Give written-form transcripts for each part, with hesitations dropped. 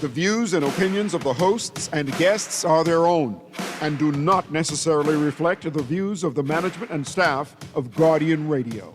The views and opinions of the hosts and guests are their own and do not necessarily reflect the views of the management and staff of Guardian Radio.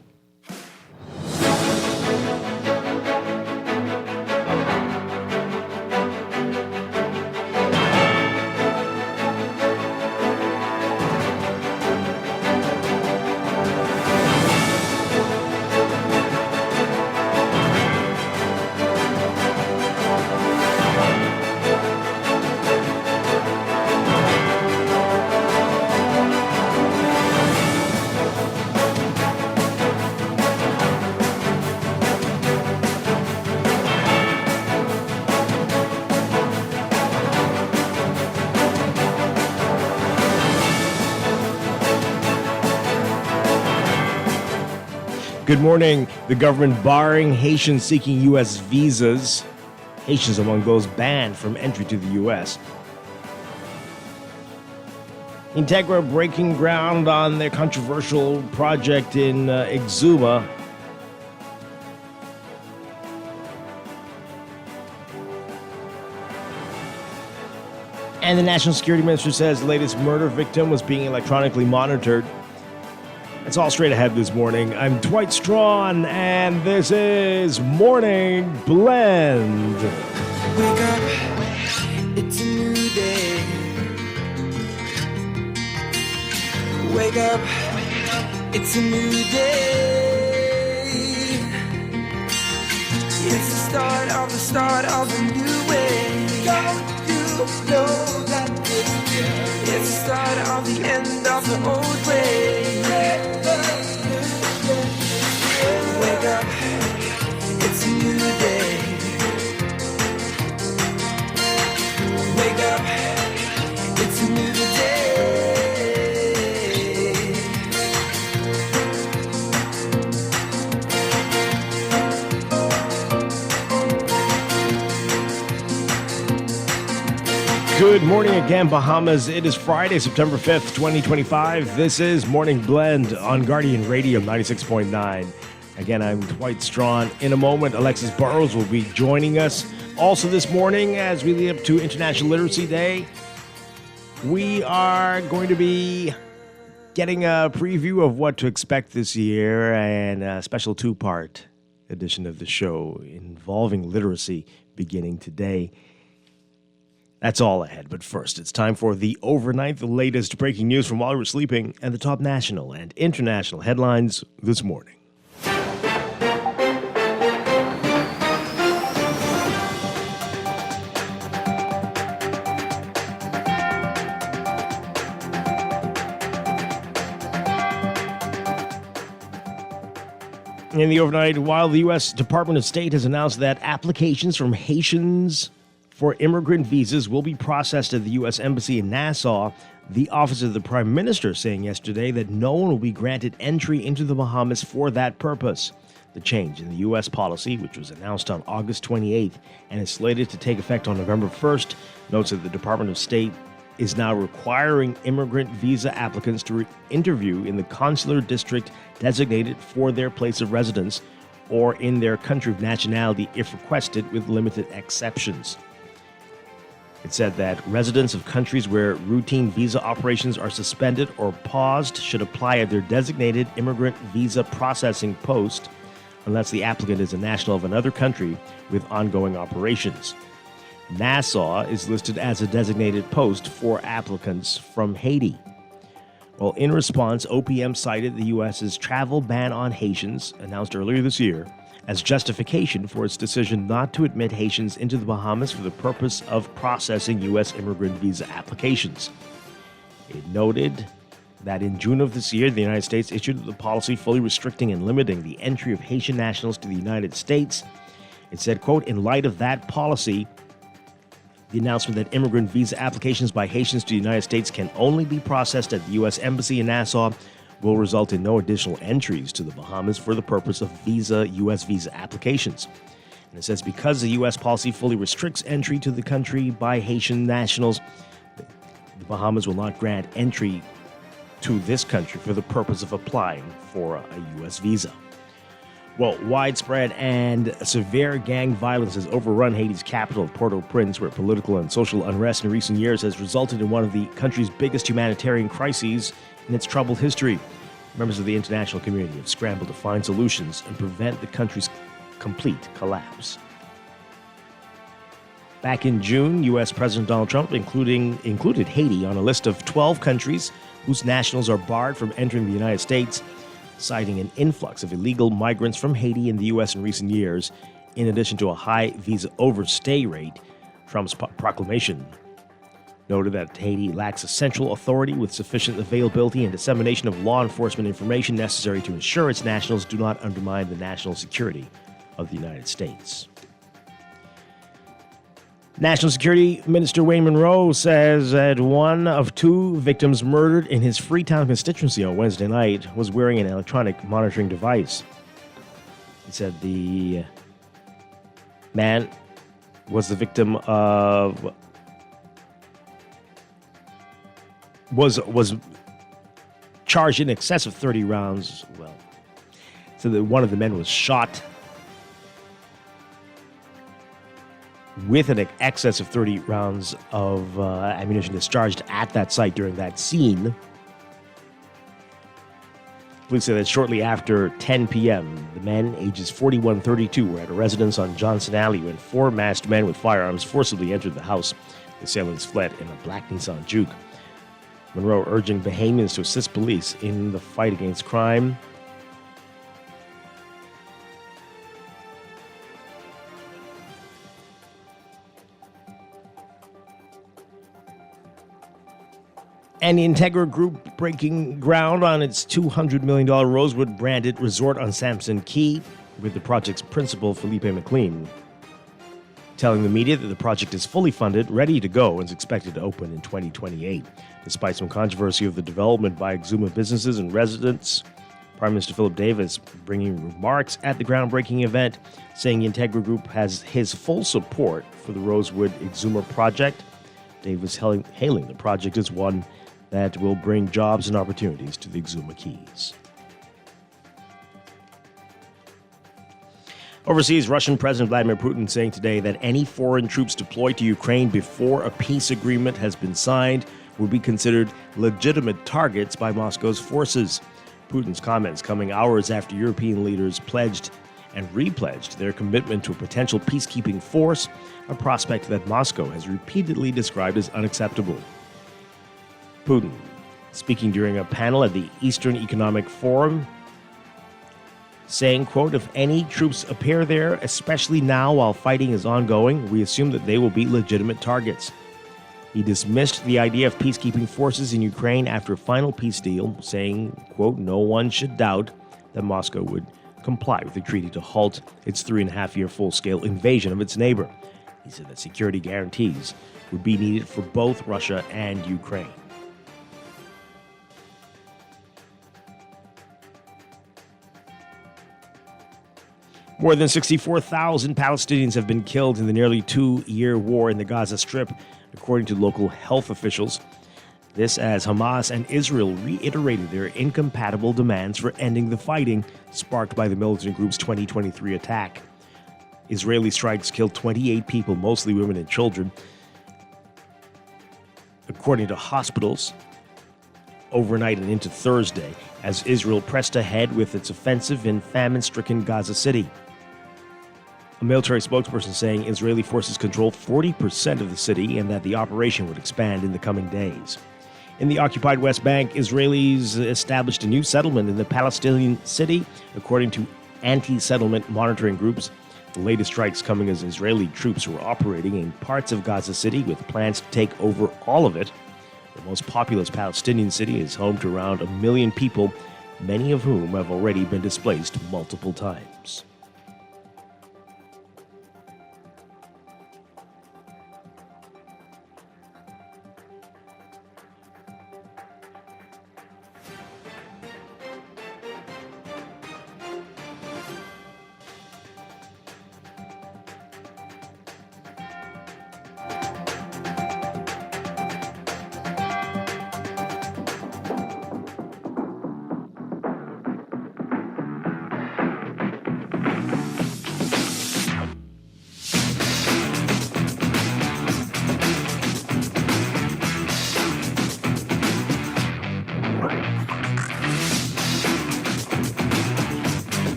Good morning. The government barring Haitians seeking U.S. visas. Haitians among those banned from entry to the U.S. Integra breaking ground on their controversial project in Exuma. And the National Security Minister says the latest murder victim was being electronically monitored. It's all straight ahead this morning. I'm Dwight Strachan, and this is Morning Blend. Wake up, it's a new day. Wake up, it's a new day. It's the start of a new way. Don't you know that it's the start of the end of the old way. Wake up, it's a new day. Wake up, it's a new day. Good morning again, Bahamas. It is Friday, September 5th, 2025. This is Morning Blend on Guardian Radio 96.9. Again, I'm Dwight Strachan. In a moment, Alexis Burrows will be joining us. Also this morning, as we lead up to International Literacy Day, we are going to be getting a preview of what to expect this year and a special two-part edition of the show involving literacy beginning today. That's all ahead, but first, it's time for the overnight, the latest breaking news from while we were sleeping, and the top national and international headlines this morning. In the overnight, while the U.S. Department of State has announced that applications from Haitians for immigrant visas will be processed at the U.S. Embassy in Nassau, the Office of the Prime Minister saying yesterday that no one will be granted entry into the Bahamas for that purpose. The change in the U.S. policy, which was announced on August 28th and is slated to take effect on November 1st, notes that the Department of State is now requiring immigrant visa applicants to interview in the consular district designated for their place of residence or in their country of nationality if requested, with limited exceptions. It said that residents of countries where routine visa operations are suspended or paused should apply at their designated immigrant visa processing post unless the applicant is a national of another country with ongoing operations. Nassau is listed as a designated post for applicants from Haiti. Well, in response, OPM cited the U.S.'s travel ban on Haitians, announced earlier this year, as justification for its decision not to admit Haitians into the Bahamas for the purpose of processing U.S. immigrant visa applications. It noted that in June of this year, the United States issued the policy fully restricting and limiting the entry of Haitian nationals to the United States. It said, quote, in light of that policy, the announcement that immigrant visa applications by Haitians to the United States can only be processed at the U.S. Embassy in Nassau will result in no additional entries to the Bahamas for the purpose of U.S. visa applications. And it says because the U.S. policy fully restricts entry to the country by Haitian nationals, the Bahamas will not grant entry to this country for the purpose of applying for a U.S. visa. Well, widespread and severe gang violence has overrun Haiti's capital, Port-au-Prince, where political and social unrest in recent years has resulted in one of the country's biggest humanitarian crises in its troubled history. Members of the international community have scrambled to find solutions and prevent the country's complete collapse. Back in June, U.S. President Donald Trump included Haiti on a list of 12 countries whose nationals are barred from entering the United States, citing an influx of illegal migrants from Haiti in the U.S. in recent years, in addition to a high visa overstay rate. Trump's proclamation noted that Haiti lacks a central authority with sufficient availability and dissemination of law enforcement information necessary to ensure its nationals do not undermine the national security of the United States. National Security Minister Wayne Monroe says that one of two victims murdered in his Freetown constituency on Wednesday night was wearing an electronic monitoring device. He said the man was the victim of was charged in excess of 30 rounds. Well, so that one of the men was shot with an excess of 30 rounds of ammunition discharged at that site during that scene. Police say that shortly after 10 p.m., the men, ages 41 and 32, were at a residence on Johnson Alley when four masked men with firearms forcibly entered the house. The assailants fled in a black Nissan Juke. Monroe urging Bahamians to assist police in the fight against crime. And the Integra Group breaking ground on its $200 million Rosewood-branded resort on Sampson Key, with the project's principal, Felipe McLean, telling the media that the project is fully funded, ready to go, and is expected to open in 2028. Despite some controversy of the development by Exuma businesses and residents, Prime Minister Philip Davis bringing remarks at the groundbreaking event, saying the Integra Group has his full support for the Rosewood Exuma project. Davis hailing the project as one that will bring jobs and opportunities to the Exuma Keys. Overseas, Russian President Vladimir Putin saying today that any foreign troops deployed to Ukraine before a peace agreement has been signed will be considered legitimate targets by Moscow's forces. Putin's comments coming hours after European leaders pledged and repledged their commitment to a potential peacekeeping force, a prospect that Moscow has repeatedly described as unacceptable. Putin, speaking during a panel at the Eastern Economic Forum, saying, quote, "If any troops appear there, especially now while fighting is ongoing, we assume that they will be legitimate targets." He dismissed the idea of peacekeeping forces in Ukraine after a final peace deal, saying, quote, "No one should doubt that Moscow would comply with the treaty to halt its 3.5-year full-scale invasion of its neighbor." He said that security guarantees would be needed for both Russia and Ukraine. More than 64,000 Palestinians have been killed in the nearly 2-year war in the Gaza Strip, according to local health officials. This as Hamas and Israel reiterated their incompatible demands for ending the fighting sparked by the militant group's 2023 attack. Israeli strikes killed 28 people, mostly women and children, according to hospitals, overnight and into Thursday, as Israel pressed ahead with its offensive in famine-stricken Gaza City. A military spokesperson saying Israeli forces control 40% of the city and that the operation would expand in the coming days. In the occupied West Bank, Israelis established a new settlement in the Palestinian city, according to anti-settlement monitoring groups. The latest strikes coming as Israeli troops were operating in parts of Gaza City with plans to take over all of it. The most populous Palestinian city is home to around 1 million people, many of whom have already been displaced multiple times.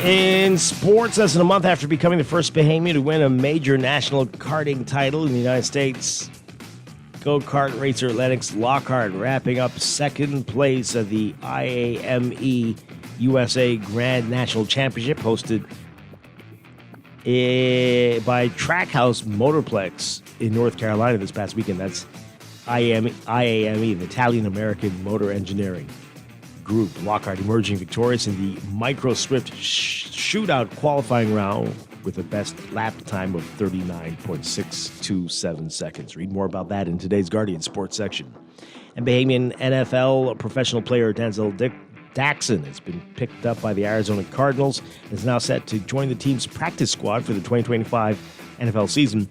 In sports, less than a month after becoming the first Bahamian to win a major national karting title in the United States, go-kart racer Lennox Lockhart wrapping up second place at the IAME USA Grand National Championship hosted by Trackhouse Motorplex in North Carolina this past weekend. That's IAME, the Italian-American Motor Engineering Group. Lockhart emerging victorious in the Micro Swift shootout qualifying round with a best lap time of 39.627 seconds. Read more about that in today's Guardian Sports section. And Bahamian NFL professional player Denzel Daxon has been picked up by the Arizona Cardinals and is now set to join the team's practice squad for the 2025 NFL season.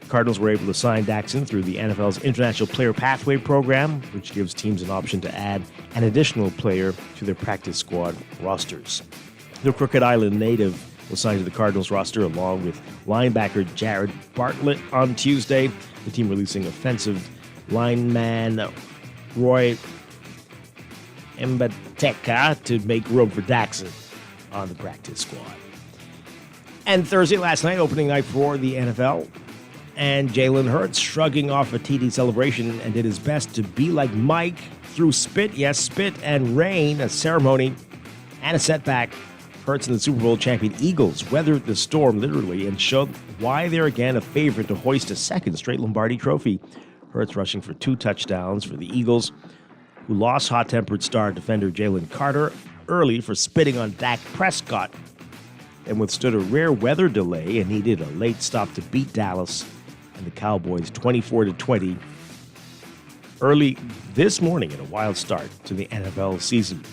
Cardinals were able to sign Daxon through the NFL's International Player Pathway program, which gives teams an option to add an additional player to their practice squad rosters. The Crooked Island native was signed to the Cardinals roster along with linebacker Jared Bartlett on Tuesday, the team releasing offensive lineman Roy Mbateka to make room for Daxon on the practice squad. And Thursday last night, opening night for the NFL, and Jalen Hurts shrugging off a TD celebration and did his best to be like Mike through spit and rain, a ceremony and a setback. Hurts and the Super Bowl champion Eagles weathered the storm literally and showed why they're again a favorite to hoist a second straight Lombardi trophy. Hurts rushing for 2 touchdowns for the Eagles, who lost hot-tempered star defender Jalen Carter early for spitting on Dak Prescott and withstood a rare weather delay and needed a late stop to beat Dallas and the Cowboys 24-20 early this morning in a wild start to the NFL season.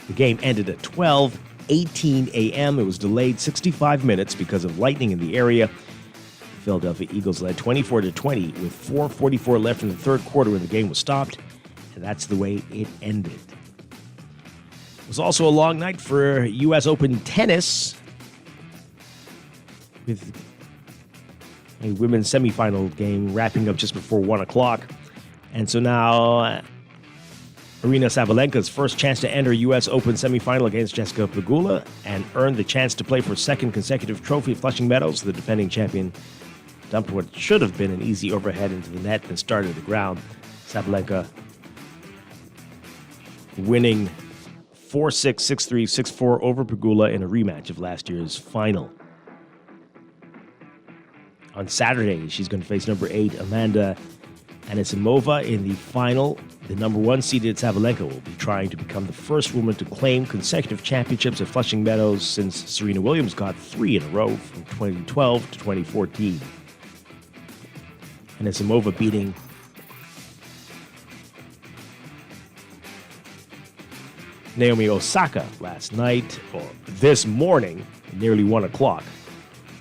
The game ended at 12:18 a.m. It was delayed 65 minutes because of lightning in the area. The Philadelphia Eagles led 24-20 with 4:44 left in the third quarter when the game was stopped, and that's the way it ended. It was also a long night for U.S. Open tennis with a women's semifinal game wrapping up just before 1 o'clock. And so now Aryna Sabalenka's first chance to enter U.S. Open semifinal against Jessica Pegula and earned the chance to play for a second consecutive trophy at Flushing Meadows. The defending champion dumped what should have been an easy overhead into the net and started the ground. Sabalenka winning 4-6, 6-3, 6-4 over Pegula in a rematch of last year's final. On Saturday, she's going to face number 8 Amanda Anisimova in the final. The number 1 seeded Sabalenka will be trying to become the first woman to claim consecutive championships at Flushing Meadows since Serena Williams got 3 in a row from 2012 to 2014. Anisimova beating Naomi Osaka last night, or this morning, nearly 1 o'clock.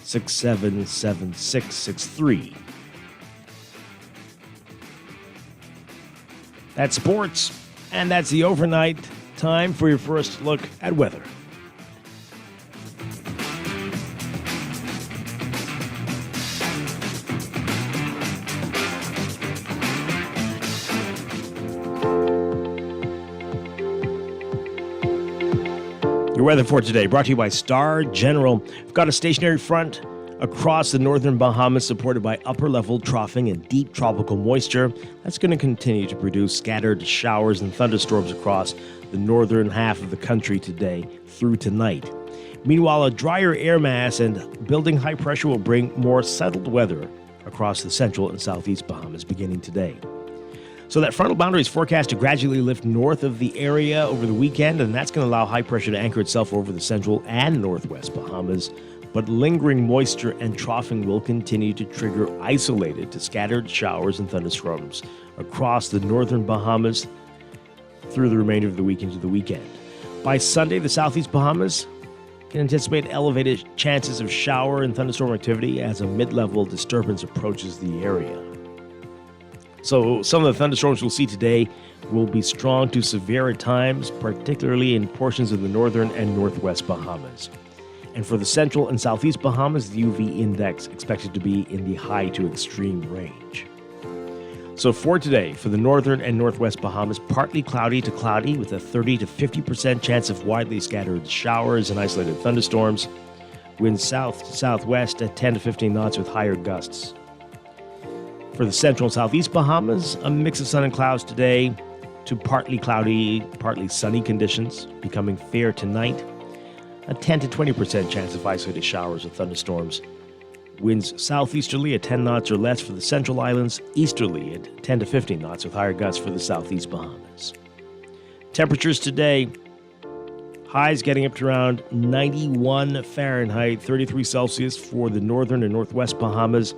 6-7, 7-6, 6-3. That's sports, and that's the overnight. Time for your first look at weather. Your weather for today brought to you by Star General. We've got a stationary front across the northern Bahamas supported by upper-level troughing and deep tropical moisture. That's going to continue to produce scattered showers and thunderstorms across the northern half of the country today through tonight. Meanwhile, a drier air mass and building high pressure will bring more settled weather across the central and southeast Bahamas beginning today. So that frontal boundary is forecast to gradually lift north of the area over the weekend, and that's going to allow high pressure to anchor itself over the central and northwest Bahamas. But lingering moisture and troughing will continue to trigger isolated to scattered showers and thunderstorms across the northern Bahamas through the remainder of the week into the weekend. By Sunday, the southeast Bahamas can anticipate elevated chances of shower and thunderstorm activity as a mid-level disturbance approaches the area. So some of the thunderstorms we'll see today will be strong to severe at times, particularly in portions of the northern and northwest Bahamas. And for the central and southeast Bahamas, the UV index expected to be in the high to extreme range. So for today, for the northern and northwest Bahamas, partly cloudy to cloudy with a 30 to 50% chance of widely scattered showers and isolated thunderstorms. Winds south to southwest at 10 to 15 knots with higher gusts. For the central and southeast Bahamas, a mix of sun and clouds today to partly cloudy, partly sunny conditions, becoming fair tonight. A 10 to 20% chance of isolated showers or thunderstorms. Winds southeasterly at 10 knots or less for the central islands, easterly at 10 to 15 knots with higher gusts for the southeast Bahamas. Temperatures today, highs getting up to around 91 Fahrenheit, 33 Celsius for the northern and northwest Bahamas,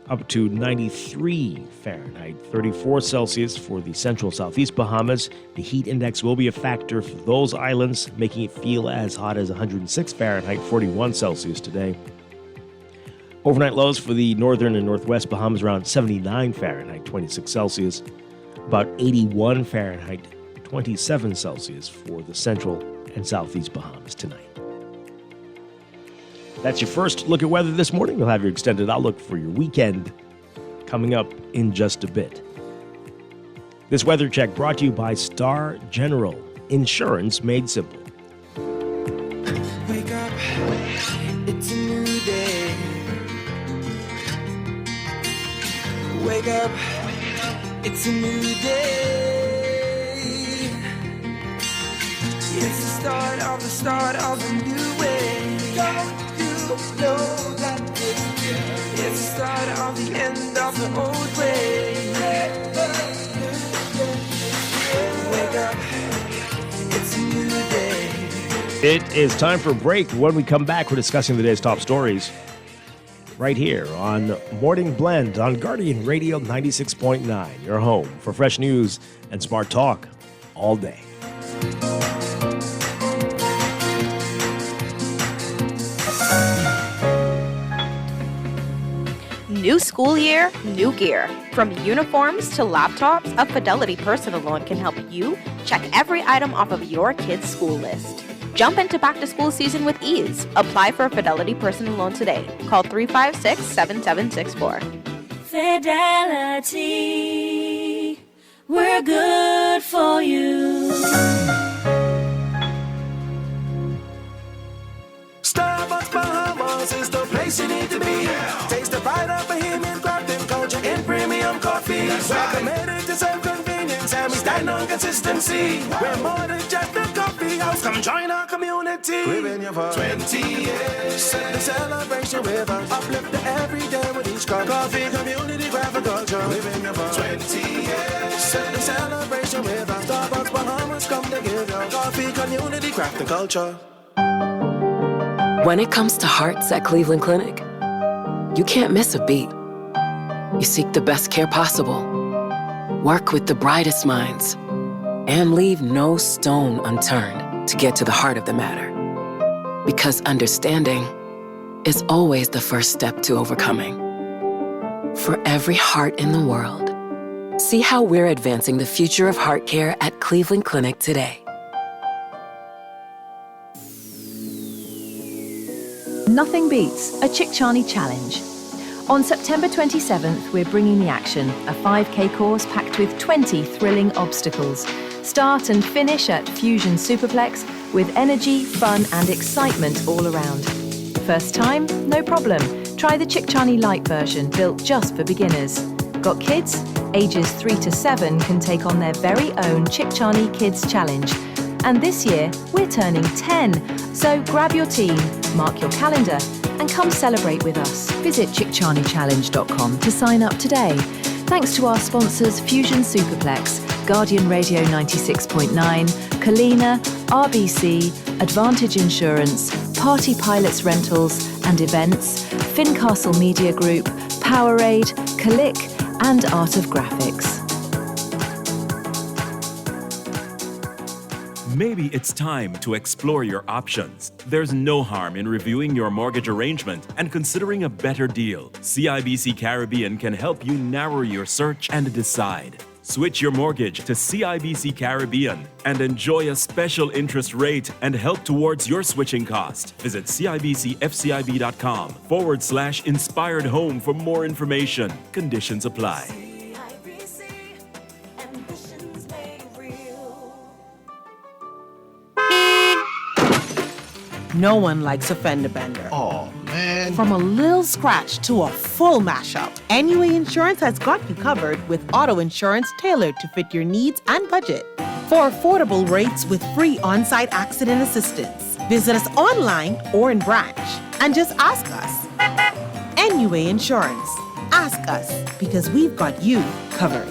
up to 93 Fahrenheit, 34 Celsius for the central southeast Bahamas. The heat index will be a factor for those islands, making it feel as hot as 106 Fahrenheit, 41 Celsius today. Overnight lows for the northern and northwest Bahamas around 79 Fahrenheit, 26 Celsius, about 81 Fahrenheit, 27 Celsius for the central and southeast Bahamas tonight. That's your first look at weather this morning. We'll have your extended outlook for your weekend coming up in just a bit. This weather check brought to you by Star General, insurance made simple. Wake up, it's a new day. Wake up, it's a new day. It's the start of a new way. Don't you know that it's the start of the end of the old way. Wake up, it's a new day. It is time for a break. When we come back, we're discussing the day's top stories right here on Morning Blend on Guardian Radio 96.9, your home for fresh news and smart talk all day. New school year, new gear. From uniforms to laptops, a Fidelity personal loan can help you check every item off of your kid's school list. Jump into back-to-school season with ease. Apply for a Fidelity personal loan today. Call 356-7764. Fidelity, we're good for you. Starbucks Bahamas is the place you need to be. Taste the pride of Bohemian craft and culture in premium coffee. We're committed to serve convenience and we stand on consistency. We're more than just a coffee house. Come join our community. We've been here for 20 years. Set the celebration with us. Uplift the everyday with each cup. Coffee community craft and culture. We've been here for 20 years. Set the celebration with us. Starbucks Bahamas come to give you coffee community craft and culture. When it comes to hearts at Cleveland Clinic, you can't miss a beat. You seek the best care possible, work with the brightest minds, and leave no stone unturned to get to the heart of the matter. Because understanding is always the first step to overcoming. For every heart in the world, see how we're advancing the future of heart care at Cleveland Clinic today. Nothing beats a Chickchani Challenge. On September 27th, we're bringing the action, a 5K course packed with 20 thrilling obstacles. Start and finish at Fusion Superplex with energy, fun and excitement all around. First time? No problem. Try the Chickchani Light version, built just for beginners. Got kids? Ages 3 to 7 can take on their very own Chickchani Kids Challenge. And this year, we're turning 10. So grab your team, mark your calendar, and come celebrate with us. Visit chickchanichallenge.com to sign up today. Thanks to our sponsors Fusion Superplex, Guardian Radio 96.9, Kalina, RBC, Advantage Insurance, Party Pilots Rentals and Events, Fincastle Media Group, Powerade, Click, and Art of Graphics. Maybe it's time to explore your options. There's no harm in reviewing your mortgage arrangement and considering a better deal. CIBC Caribbean can help you narrow your search and decide. Switch your mortgage to CIBC Caribbean and enjoy a special interest rate and help towards your switching cost. Visit CIBCFCIB.com/inspired home for more information. Conditions apply. No one likes a fender bender. Oh, man. From a little scratch to a full mashup, NUA Insurance has got you covered with auto insurance tailored to fit your needs and budget. For affordable rates with free on-site accident assistance, visit us online or in branch and just ask us. NUA Insurance. Ask us because we've got you covered.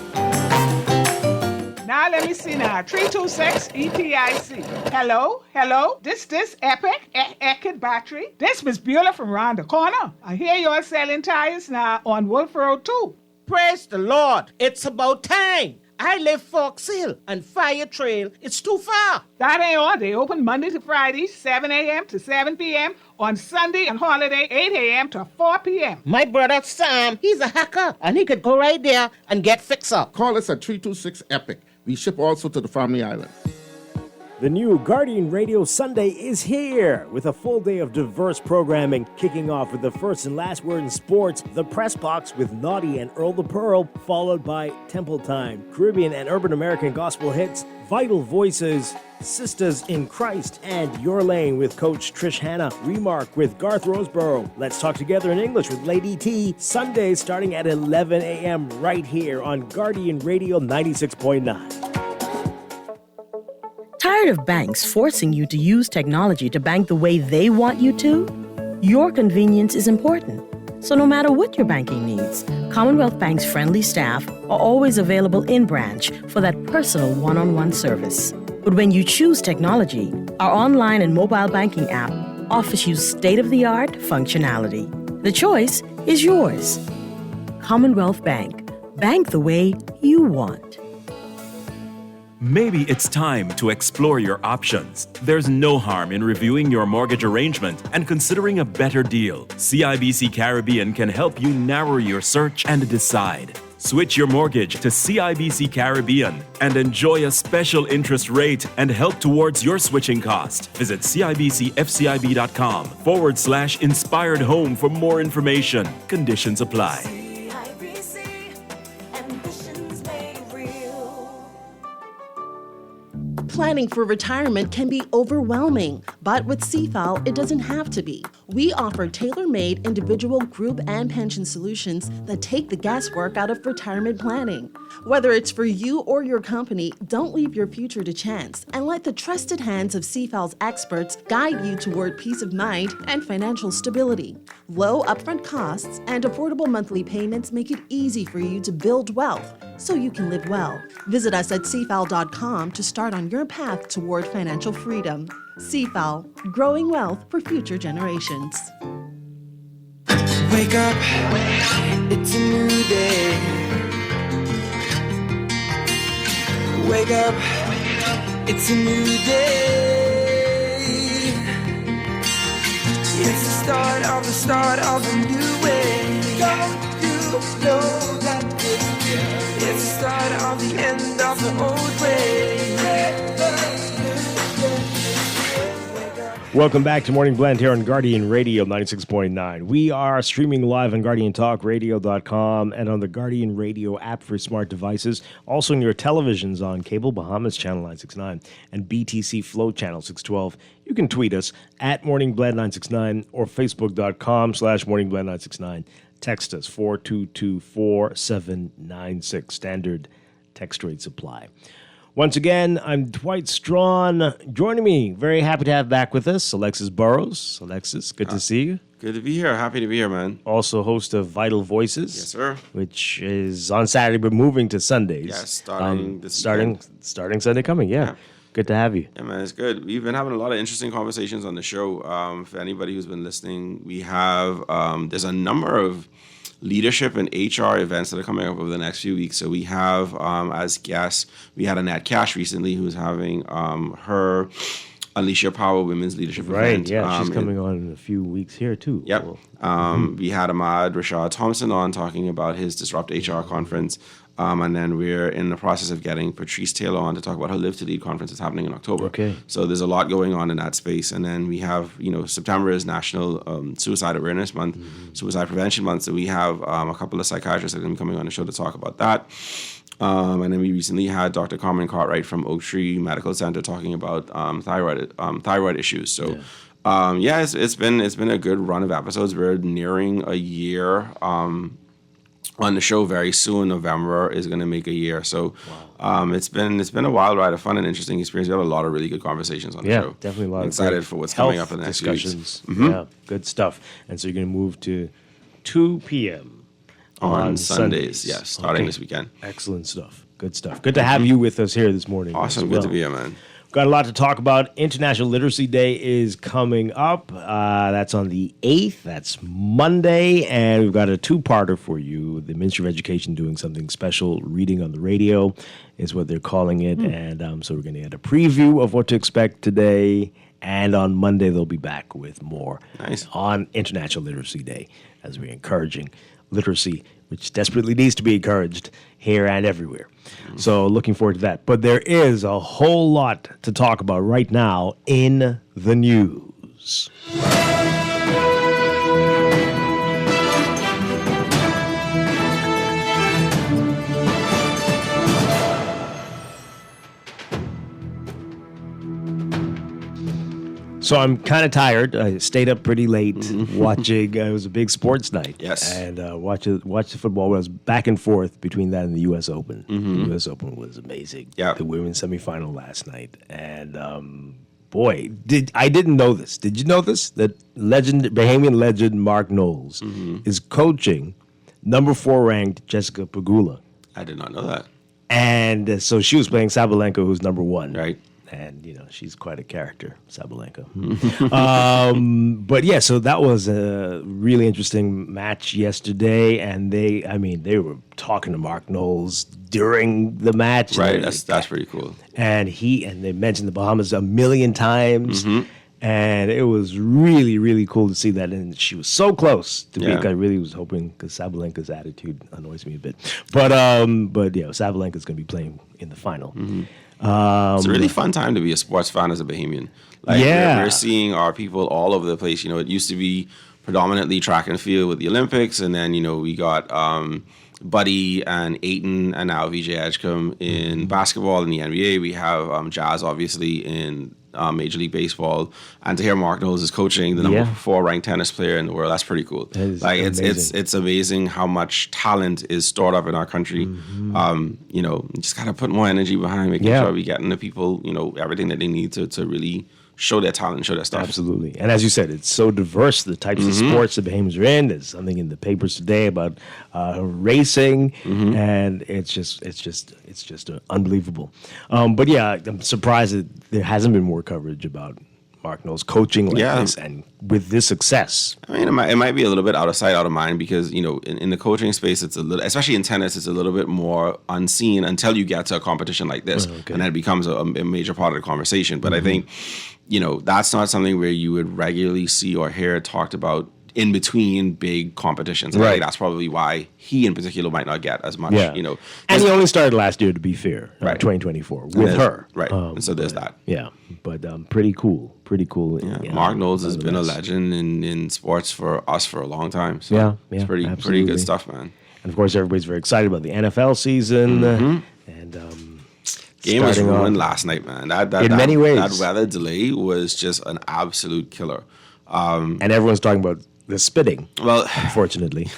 Now let me see now. 326 EPIC. Hello. This Epic battery. This Miss Beulah from round the corner. I hear you're selling tires now on Wolf Road too. Praise the Lord. It's about time. I live Fox Hill and Fire Trail. It's too far. That ain't all. They open Monday to Friday, 7 a.m. to 7 p.m. On Sunday and holiday, 8 a.m. to 4 p.m. My brother Sam, he's a hacker, and he could go right there and get fixed up. Call us at 326 EPIC. We ship also to the Family Island. The new Guardian Radio Sunday is here with a full day of diverse programming, kicking off with the first and last word in sports, the Press Box with Naughty and Earl the Pearl, followed by Temple Time, Caribbean and Urban American gospel hits, Vital Voices, Sisters in Christ, and Your Lane with Coach Trish Hanna, Remark with Garth Roseborough, Let's Talk Together in English with Lady T, Sundays starting at 11 a.m. right here on Guardian Radio 96.9. Tired of banks forcing you to use technology to bank the way they want you to? Your convenience is important. So no matter what your banking needs, Commonwealth Bank's friendly staff are always available in branch for that personal one-on-one service. But when you choose technology, our online and mobile banking app offers you state-of-the-art functionality. The choice is yours. Commonwealth Bank. Bank the way you want. Maybe it's time to explore your options. There's no harm in reviewing your mortgage arrangement and considering a better deal. CIBC Caribbean can help you narrow your search and decide. Switch your mortgage to CIBC Caribbean and enjoy a special interest rate and help towards your switching cost. Visit CIBCFCIB.com/inspired home for more information. Conditions apply. Planning for retirement can be overwhelming, but with CFAL, it doesn't have to be. We offer tailor-made individual, group, and pension solutions that take the guesswork out of retirement planning. Whether it's for you or your company, don't leave your future to chance and let the trusted hands of CFAL's experts guide you toward peace of mind and financial stability. Low upfront costs and affordable monthly payments make it easy for you to build wealth so you can live well. Visit us at cfal.com to start on your path toward financial freedom. CFAL, growing wealth for future generations. Wake up, it's a new day. Wake up, it's a new day. It's the start of a new way. Don't you know that it's the start of the end of the old way. Welcome back to Morning Blend here on Guardian Radio 96.9. We are streaming live on GuardianTalkRadio.com and on the Guardian Radio app for smart devices. Also on your televisions on Cable Bahamas Channel 969 and BTC Flow Channel 612. You can tweet us at MorningBlend969 or Facebook.com/MorningBlend969. Text us 422-4796. Standard text rates apply. Once again, I'm Dwight Strachan. Joining me, very happy to have back with us, Alexis Burrows. Alexis, good to see you. Good to be here. Happy to be here, man. Also host of Vital Voices. Yes, sir. Which is on Saturday, but moving to Sundays. Yes, starting Sunday coming, yeah. Good to have you. Yeah, man, it's good. We've been having a lot of interesting conversations on the show. For anybody who's been listening, we have, there's a number of leadership and HR events that are coming up over the next few weeks. So we have, as guests, we had Annette Cash recently who's having her Unleash Your Power Women's Leadership event. Right, yeah, she's coming on in a few weeks here too. Yep. We had Ahmad Rashad Thompson on talking about his Disrupt HR conference. And then we're in the process of getting Patrice Taylor on to talk about her Live to Lead conference that's happening in October. Okay. So there's a lot going on in that space. And then we have, September is National Suicide Awareness Month, Suicide Prevention Month. So we have a couple of psychiatrists that are going to be coming on the show to talk about that. And then we recently had Dr. Carmen Cartwright from Oak Tree Medical Center talking about thyroid issues. So It's been a good run of episodes. We're nearing a year on the show very soon. November is going to make a year. So it's been a wild ride, a fun and interesting experience. We have a lot of really good conversations on the show. Definitely a lot. I'm excited for what's coming up in the next few discussions. weeks. Yeah, good stuff. And so you're going to move to 2 p.m. on Sundays. Yes, starting this weekend. Excellent stuff. Good stuff. Good to have you with us here this morning. Awesome. Good to be here, man. Got a lot to talk about. International Literacy Day is coming up. That's on the 8th. That's Monday. And we've got a two-parter for you. The Ministry of Education doing something special. Reading on the Radio is what they're calling it. And so we're going to get a preview of what to expect today. And on Monday, they'll be back with more on International Literacy Day as we're encouraging literacy, which desperately needs to be encouraged here and everywhere. So looking forward to that. But there is a whole lot to talk about right now in the news. So I'm kind of tired. I stayed up pretty late watching. It was a big sports night. Yes. And watch the football. I was back and forth between that and the U.S. Open. The U.S. Open was amazing. Yeah. The women's semifinal last night. And boy, I didn't know this. Did you know this? That Bahamian legend Mark Knowles is coaching number 4 ranked Jessica Pegula. I did not know that. And so she was playing Sabalenka, who's number 1. Right. And, she's quite a character, Sabalenka. But yeah, so that was a really interesting match yesterday. And they were talking to Mark Knowles during the match. Right, that's pretty cool. And they mentioned the Bahamas a million times. And it was really, really cool to see that. And she was so close to beat. I really was hoping, because Sabalenka's attitude annoys me a bit. But Sabalenka's going to be playing in the final. It's a really fun time to be a sports fan as a Bahamian. We're seeing our people all over the place. It used to be predominantly track and field with the Olympics, and then we got Buddy and Aiton, and now VJ Edgecombe in basketball in the NBA. We have Jazz, obviously, in Major League Baseball, and to hear Mark Knowles is coaching the number 4 ranked tennis player in the world, that's pretty cool. It's amazing how much talent is stored up in our country. You just gotta put more energy behind making sure we're getting the people everything that they need to really show their talent, show their stuff. Absolutely. And as you said, it's so diverse, the types of sports the Bahamians are in. There's something in the papers today about racing, and it's just unbelievable. But yeah, I'm surprised that there hasn't been more coverage about Mark Knowles coaching like this and with this success. I mean, it might be a little bit out of sight, out of mind, because in the coaching space, it's a little, especially in tennis, it's a little bit more unseen until you get to a competition like this, and then it becomes a major part of the conversation. But I think that's not something where you would regularly see or hear talked about in between big competitions. And I think that's probably why he in particular might not get as much, And he only started last year, to be fair, 2024, with her. Right, and so there's that. Yeah, but pretty cool. Yeah. Mark Knowles has been a legend in sports for us for a long time. So it's pretty good stuff, man. And of course, everybody's very excited about the NFL season. And game was ruined last night, man. In many ways. That weather delay was just an absolute killer. And everyone's talking about the spitting. Well, unfortunately,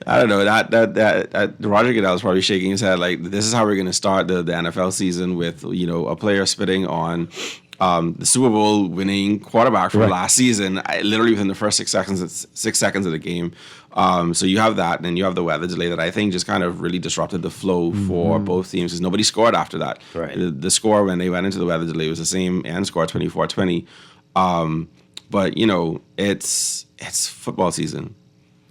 I don't know that Roger Goodell's probably shaking his head like, this is how we're going to start the NFL season with a player spitting on the Super Bowl winning quarterback from last season, literally within the first 6 seconds of the game. So you have that, and then you have the weather delay that I think just kind of really disrupted the flow for both teams, because nobody scored after that. Right. The score when they went into the weather delay was the same and score 24-20. But it's football season.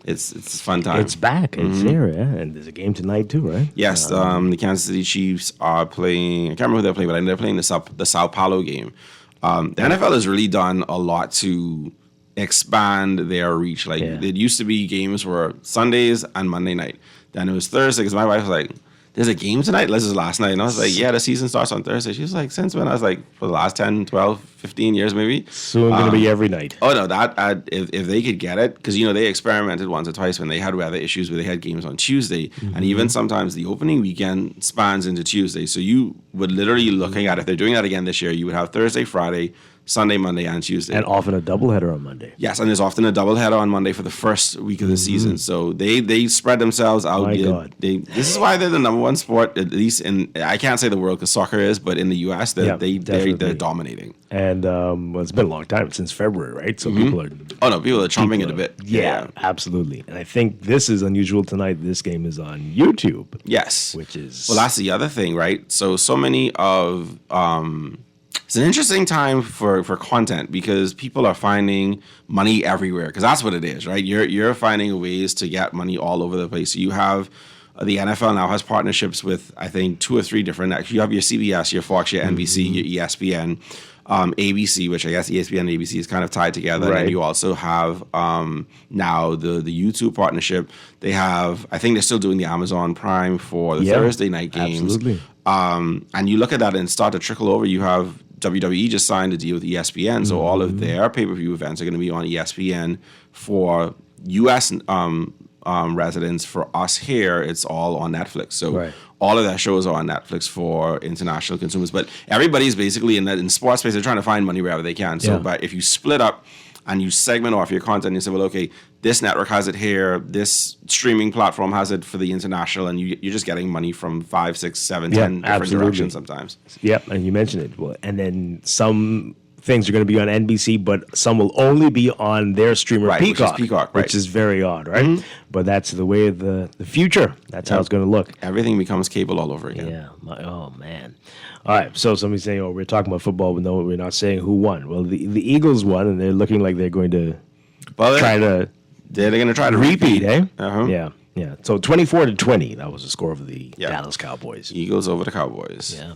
It's a fun time. It's back. It's here, and there's a game tonight too, right? Yes, the Kansas City Chiefs are playing. I can't remember who they're playing, but I know they're playing the Sao Paulo game. The NFL has really done a lot to expand their reach. It used to be games were Sundays and Monday night. Then it was Thursday, because my wife was like, there's a game tonight? This is last night. And I was like, yeah, the season starts on Thursday. She was like, since when? I was like, for the last 10, 12, 15 years maybe. Soon going to be every night. Oh, no, if they could get it, because, they experimented once or twice when they had weather issues where they had games on Tuesday. And even sometimes the opening weekend spans into Tuesday. So you would literally looking at, if they're doing that again this year, you would have Thursday, Friday, Sunday, Monday, and Tuesday. And often a doubleheader on Monday. Yes, and there's often a doubleheader on Monday for the first week of the season. So they spread themselves out. My God. This is why they're the number one sport, at least in, I can't say the world because soccer is, but in the U.S., they're dominating. And well, it's been a long time, since February, right? So people are... Oh, no, people are chomping at a bit. Yeah, absolutely. And I think this is unusual tonight. This game is on YouTube. Yes. Which is... Well, that's the other thing, right? So many of... it's an interesting time for content because people are finding money everywhere because that's what it is, right? You're finding ways to get money all over the place. So you have... the NFL now has partnerships with, I think, 2 or 3 different... You have your CBS, your Fox, your NBC, your ESPN... ABC, which I guess ESPN and ABC is kind of tied together. Right. And then you also have now the YouTube partnership. They have, I think they're still doing the Amazon Prime for the Thursday night games. Absolutely. And you look at that and start to trickle over. You have WWE just signed a deal with ESPN. So all of their pay-per-view events are going to be on ESPN for U.S. Residents. For us here, it's all on Netflix. So all of their shows are on Netflix for international consumers. But everybody's basically in sports space, they're trying to find money wherever they can. So but if you split up and you segment off your content, you say, well, okay, this network has it here, this streaming platform has it for the international, and you're just getting money from 5, 6, 7, 10 different directions sometimes. Yep, and you mentioned it. Well, and then some things are going to be on NBC, but some will only be on their streamer Peacock, which is very odd, right? But that's the way of the future. That's how it's going to look. Everything becomes cable all over again. Yeah. Oh, man. All right. So somebody's saying, we're talking about football, but no, we're not saying who won. Well, the Eagles won, and they're looking like they're going to try to... They're going to try to repeat, eh? Uh-huh. Yeah. Yeah. So 24-20, that was the score of the Dallas Cowboys. Eagles over the Cowboys. Yeah.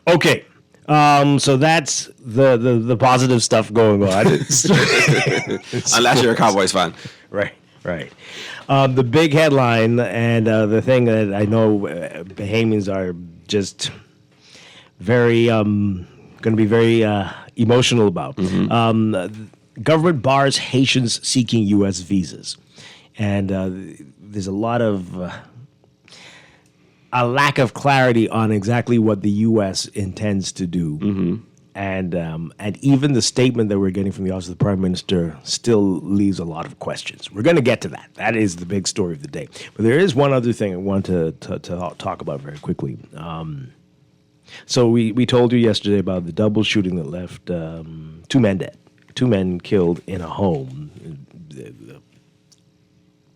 Okay. So that's the positive stuff going on. Unless you're a Cowboys fan. Right. The big headline and the thing that I know Bahamians are just very going to be very emotional about. Government bars Haitians seeking U.S. visas, and there's a lot of a lack of clarity on exactly what the U.S. intends to do. And even the statement that we're getting from the Office of the Prime Minister still leaves a lot of questions. We're going to get to that. That is the big story of the day. But there is one other thing I want to talk about very quickly. So we told you yesterday about the double shooting that left 2 men dead. 2 men killed in a home.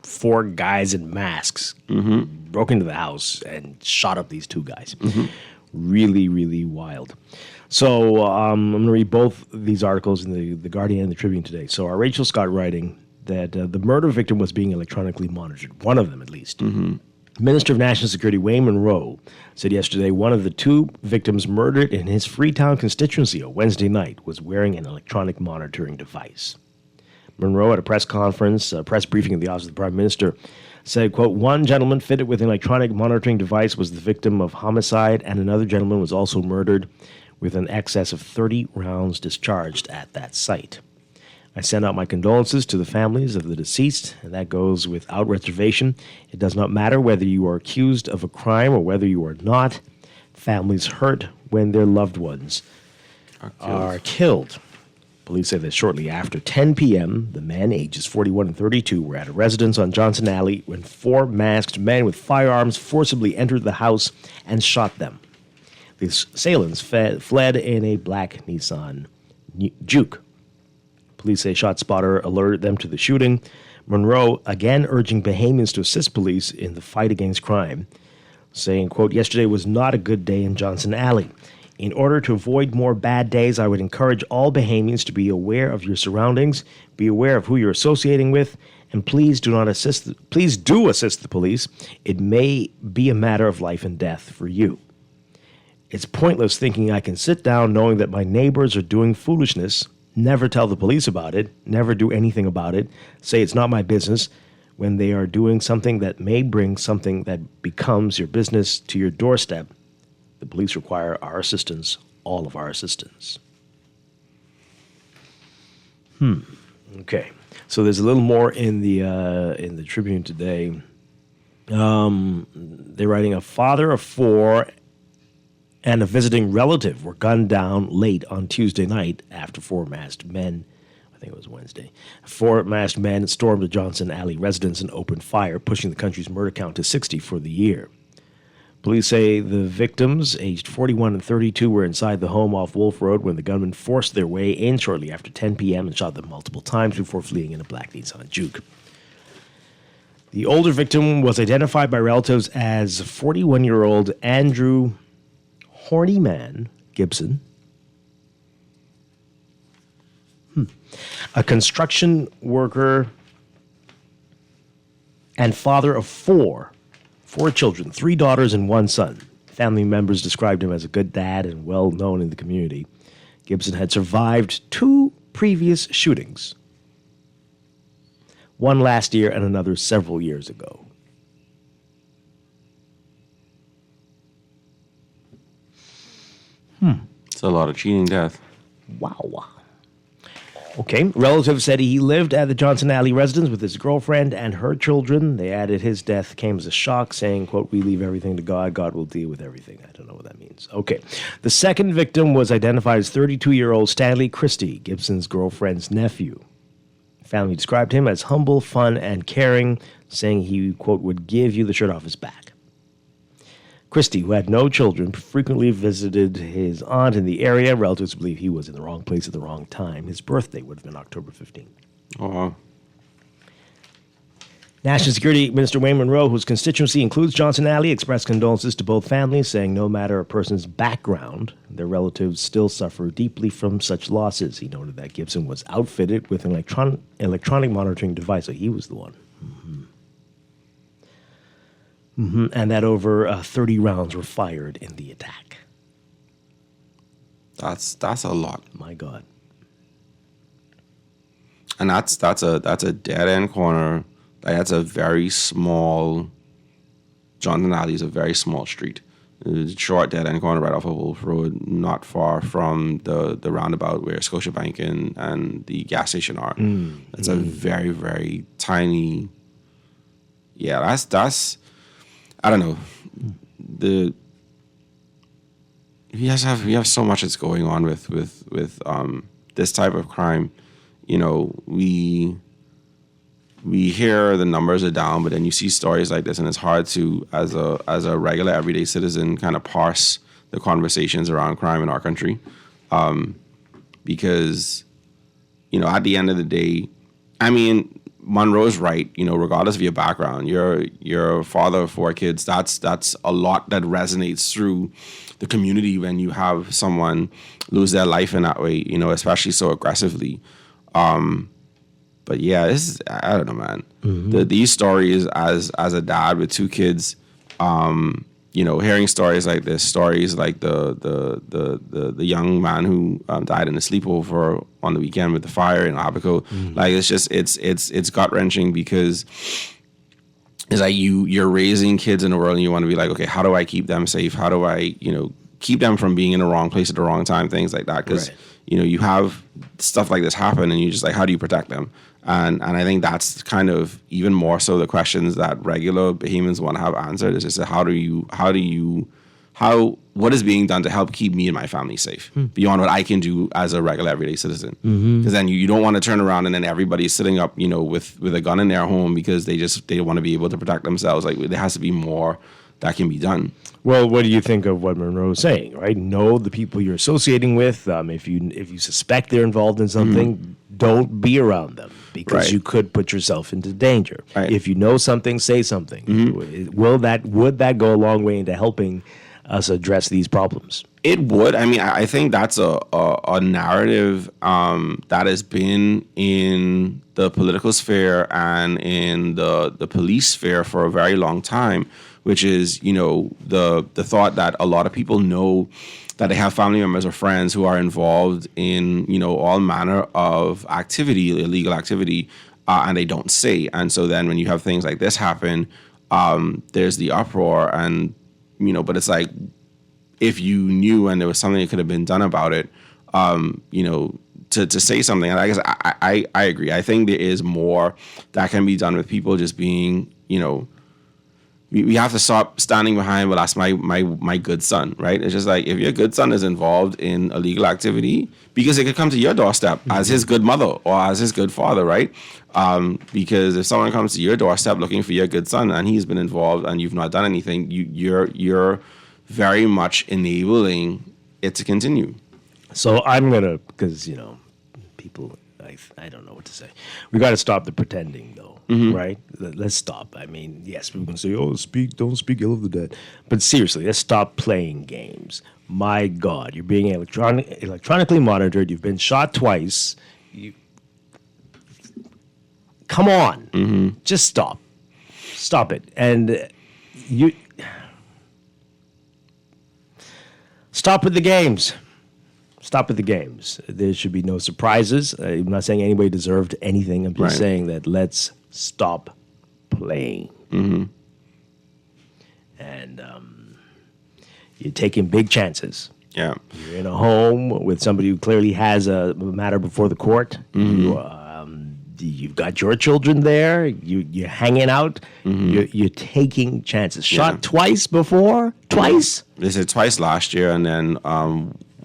4 guys in masks broke into the house and shot up these 2 guys. Really, really wild. So I'm going to read both these articles in the Guardian and the Tribune today. So our Rachel Scott writing that the murder victim was being electronically monitored, one of them at least. Minister of National Security Wayne Monroe said yesterday one of the 2 victims murdered in his Freetown constituency on Wednesday night was wearing an electronic monitoring device. Monroe, at a press conference, a press briefing at the Office of the Prime Minister, said, quote, one gentleman fitted with an electronic monitoring device was the victim of homicide, and another gentleman was also murdered with an excess of 30 rounds discharged at that site. I send out my condolences to the families of the deceased, and that goes without reservation. It does not matter whether you are accused of a crime or whether you are not. Families hurt when their loved ones are killed. Police say that shortly after 10 p.m., the men, ages 41 and 32, were at a residence on Johnson Alley when 4 masked men with firearms forcibly entered the house and shot them. The assailants fled in a black Nissan Juke. Police say ShotSpotter alerted them to the shooting. Monroe again urging Bahamians to assist police in the fight against crime, saying, quote, yesterday was not a good day in Johnson Alley. In order to avoid more bad days, I would encourage all Bahamians to be aware of your surroundings, be aware of who you're associating with, and please do assist the police. It may be a matter of life and death for you. It's pointless thinking I can sit down knowing that my neighbors are doing foolishness, never tell the police about it, never do anything about it, say it's not my business, when they are doing something that may bring something that becomes your business to your doorstep. The police require our assistance, all of our assistance. Okay. So there's a little more in the Tribune today. They're writing a father of 4 and a visiting relative were gunned down late on Tuesday night after four masked men, I think it was Wednesday, four masked men stormed the Johnson Alley residence and opened fire, pushing the country's murder count to 60 for the year. Police say the victims, aged 41 and 32, were inside the home off Wolf Road when the gunmen forced their way in shortly after 10 p.m. and shot them multiple times before fleeing in a black Nissan Juke. The older victim was identified by relatives as 41-year-old Andrew Horny Man Gibson, a construction worker and father of four children, 3 daughters and 1 son. Family members described him as a good dad and well known in the community. Gibson had survived 2 previous shootings, one last year and another several years ago. It's a lot of cheating death. Wow. Okay. Relatives said he lived at the Johnson Alley residence with his girlfriend and her children. They added his death came as a shock, saying, quote, "We leave everything to God. God will deal with everything." I don't know what that means. Okay. The second victim was identified as 32-year-old Stanley Christie, Gibson's girlfriend's nephew. Family described him as humble, fun, and caring, saying he, quote, would give you the shirt off his back. Christie, who had no children, frequently visited his aunt in the area. Relatives believe he was in the wrong place at the wrong time. His birthday would have been October 15th. Oh. National Security Minister Wayne Monroe, whose constituency includes Johnson Alley, expressed condolences to both families, saying no matter a person's background, their relatives still suffer deeply from such losses. He noted that Gibson was outfitted with an electronic monitoring device, so he was the one. And that over 30 rounds were fired in the attack. That's a lot. My God. And that's a dead end corner. Like, that's a very small. Johnson Alley is a very small street. It's a short dead end corner right off of Wolf Road, not far from the roundabout where Scotiabank and the gas station are. It's a very, very tiny. Yeah, that's. I don't know. We have so much that's going on with this type of crime. You know, we hear the numbers are down, but then you see stories like this, and it's hard to, as a regular everyday citizen, kind of parse the conversations around crime in our country, because, you know, at the end of the day, I mean, Monroe's right. You know, regardless of your background, you're a father of 4 kids. That's a lot that resonates through the community when you have someone lose their life in that way. You know, especially so aggressively. But yeah, I don't know, man. These stories as a dad with 2 kids, you know, hearing stories like this, stories like the young man who died in a sleepover on the weekend with the fire in Abaco, like it's gut wrenching, because it's like you're raising kids in the world and you want to be like, okay, how do I keep them safe? How do I, you know, keep them from being in the wrong place at the wrong time? Things like that, because you know, you have stuff like this happen and you just like, how do you protect them? And I think that's kind of even more so the questions that regular Bahamians want to have answered, is just what is being done to help keep me and my family safe beyond what I can do as a regular everyday citizen? Because then you don't want to turn around and then everybody's sitting up, you know, with a gun in their home because they want to be able to protect themselves. Like, there has to be more that can be done. Well, what do you think of what Monroe is saying, right? Know the people you're associating with. If you suspect they're involved in something, don't be around them, because you could put yourself into danger. If you know something, say something. Would that go a long way into helping us address these problems? It would. I mean, I think that's a narrative that has been in the political sphere and in the police sphere for a very long time, which is, you know, the thought that a lot of people know that they have family members or friends who are involved in, you know, all manner of activity, illegal activity, and they don't say. And so then when you have things like this happen, there's the uproar, and, you know, but it's like, if you knew and there was something that could have been done about it, you know, to say something. And I guess I agree. I think there is more that can be done with people just being, you know, we have to stop standing behind, well, that's my good son, right? It's just like, if your good son is involved in illegal activity, because it could come to your doorstep as his good mother or as his good father, right? Because if someone comes to your doorstep looking for your good son and he's been involved and you've not done anything, you're very much enabling it to continue. So I'm gonna, because people, I don't know what to say. We got to stop the pretending, though, right? Let's stop. I mean, yes, people can say, "Oh, don't speak ill of the dead," but seriously, let's stop playing games. My God, you're being electronically monitored. You've been shot twice. Come on, just stop it, and you stop with the games. Stop with the games. There should be no surprises. I'm not saying anybody deserved anything. I'm just saying that let's stop playing. And you're taking big chances. Yeah. You're in a home with somebody who clearly has a matter before the court. You've got your children there. You're hanging out. You're taking chances. Shot twice before? Twice? They said twice last year, and then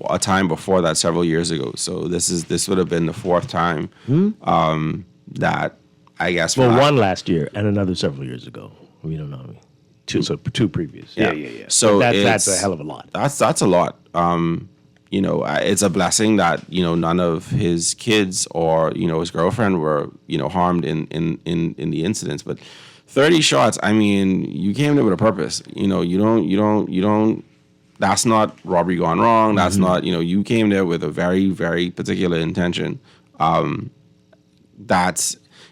a time before that several years ago. So this would have been the fourth time that I guess. Well, one last year and another several years ago. We don't know. Two previous. Yeah. So that's a hell of a lot. That's a lot. It's a blessing that none of his kids or his girlfriend were harmed in the incidents. But 30 shots. I mean, you came there with a purpose. You don't. That's not robbery gone wrong. That's not, you came there with a very, very particular intention.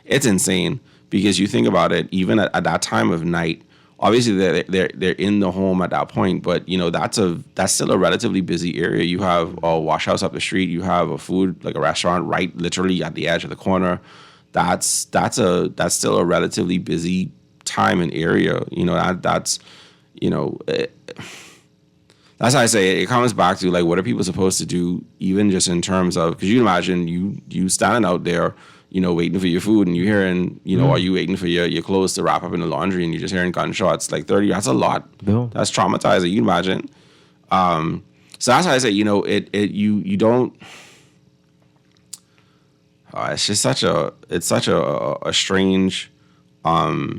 It's insane because you think about it, even at that time of night, obviously they're in the home at that point, but that's still a relatively busy area. You have a wash house up the street. You have a food, like a restaurant right literally at the edge of the corner. That's still a relatively busy time and area. That's how I say it comes back to, like, what are people supposed to do, even just in terms of, because you can imagine you standing out there, waiting for your food, and you hearing, are you waiting for your clothes to wrap up in the laundry, and you're just hearing gunshots, like 30, that's a lot. No. That's traumatizing, you can imagine. So that's how I say, you don't, it's just such a strange, a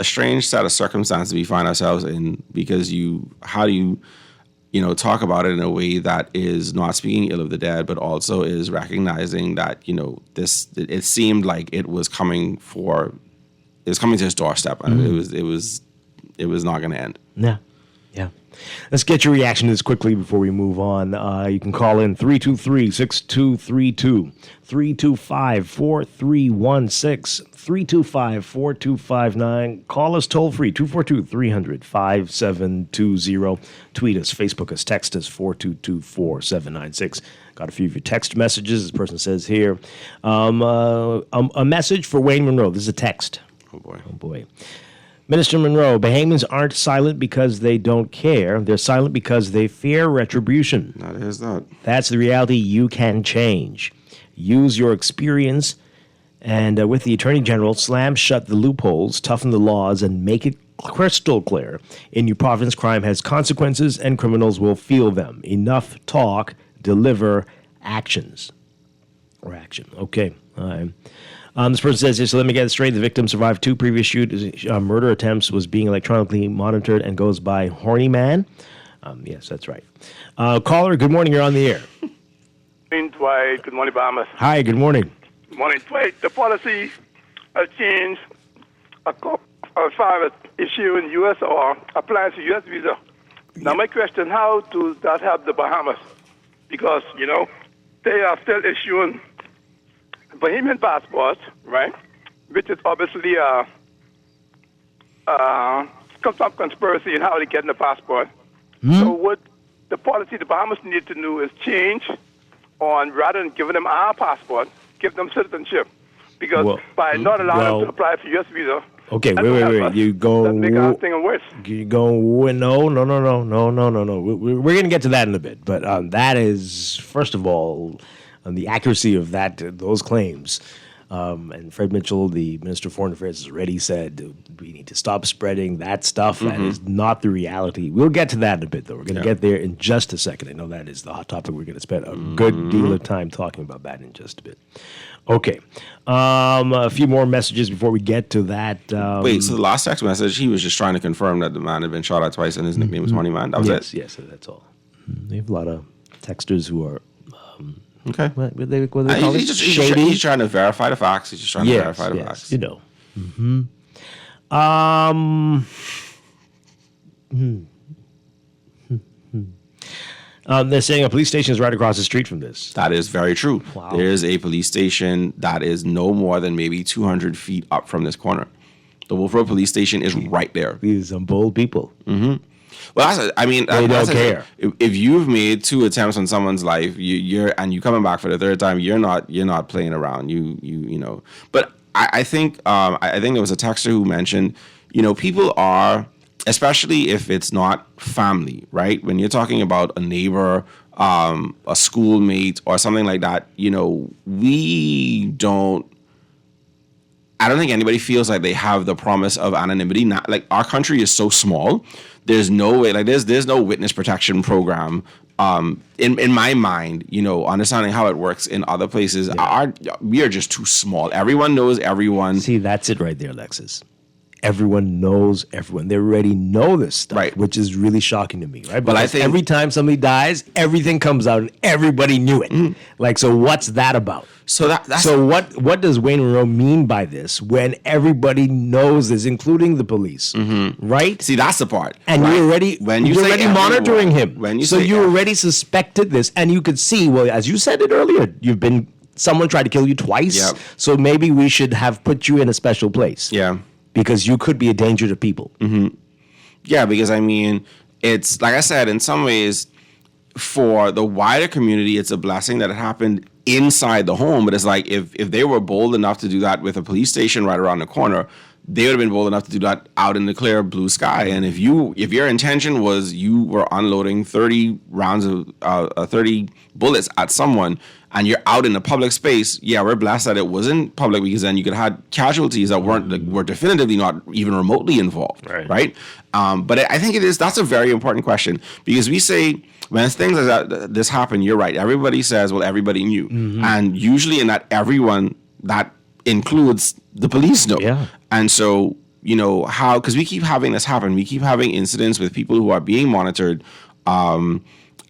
strange set of circumstances we find ourselves in, because how do you talk about it in a way that is not speaking ill of the dead, but also is recognizing that, it seemed like it was coming to his doorstep, and it was not going to end. Yeah. Let's get your reaction to this quickly before we move on. You can call in 323-6232, 325-4316, 325-4259. Call us toll free, 242-300-5720. Tweet us, Facebook us, text us, 422-4796. Got a few of your text messages. This person says here, a message for Wayne Monroe. This is a text. Oh, boy. Minister Monroe, Bahamians aren't silent because they don't care. They're silent because they fear retribution. That is that. That's the reality you can change. Use your experience and with the Attorney General, slam shut the loopholes, toughen the laws, and make it crystal clear. In your province, crime has consequences and criminals will feel them. Enough talk, deliver actions. Or action. Okay. All right. This person says here, so let me get it straight. The victim survived 2 previous murder attempts, was being electronically monitored, and goes by Horny Man. Yes, that's right. Caller, good morning. You're on the air. Good morning, Dwight. Good morning, Bahamas. Hi, good morning. Good morning, Dwight. The policy has changed as far as issuing U.S. or applying for U.S. visa. Now, my question, how does that help the Bahamas? Because, they are still issuing Bahamian passports, right? Which is obviously some conspiracy in how they get in the passport. So what the policy the Bahamas need to do is change on, rather than giving them our passport, give them citizenship. Because by not allowing them to apply for U.S. visa. Okay, wait. You go. That make our thing worse. You go. No. We're going to get to that in a bit. But that is, first of all, the accuracy of those claims And Fred Mitchell, the Minister of Foreign Affairs, has already said we need to stop spreading that stuff. That is not the reality. We'll get to that in a bit, though. We're going to get there in just a second. I know that is the hot topic. We're going to spend a good deal of time talking about that in just a bit. Okay. A few more messages before we get to that. Wait, so the last text message, he was just trying to confirm that the man had been shot at twice and his nickname was Horny Man. That was it? Yes, that's all. We have a lot of texters who are... okay. What they call it? He's trying to verify the facts. He's just trying to verify the facts. You know. They're saying a police station is right across the street from this. That is very true. Wow. There is a police station that is no more than maybe 200 feet up from this corner. The Wolf Road Police Station is right there. These are some bold people. Well, they don't care. If you've made 2 attempts on someone's life, you're coming back for the 3rd time. You're not playing around. You know. But I think there was a texter who mentioned, people are, especially if it's not family, right? When you're talking about a neighbor, a schoolmate, or something like that, I don't think anybody feels like they have the promise of anonymity. Not like our country is so small. There's no way, like there's no witness protection program. In my mind, understanding how it works in other places, we are just too small. Everyone knows everyone. See, that's it right there, Alexis. Everyone knows everyone. They already know this stuff, right? Which is really shocking to me, right? But I think every time somebody dies, everything comes out and everybody knew it. Like, so what's that about? So what does Wayne Monroe mean by this when everybody knows this, including the police, right? See, that's the part. And right? you're already monitoring him. You already suspected this, and you could see. Well, as you said it earlier, someone tried to kill you twice. Yep. So maybe we should have put you in a special place. Yeah. Because you could be a danger to people. Yeah, because it's like I said, in some ways, for the wider community, it's a blessing that it happened inside the home. But it's like if they were bold enough to do that with a police station right around the corner, they would have been bold enough to do that out in the clear blue sky. And if your intention was you were unloading 30 rounds of 30 bullets at someone, and you're out in the public space, we're blessed that it wasn't public, because then you could have casualties that were definitively not even remotely involved, right? But I think that's a very important question, because we say when things like this happen, you're right. Everybody says, well, everybody knew, and usually in that everyone that includes the police know. Yeah. And so because we keep having this happen, we keep having incidents with people who are being monitored.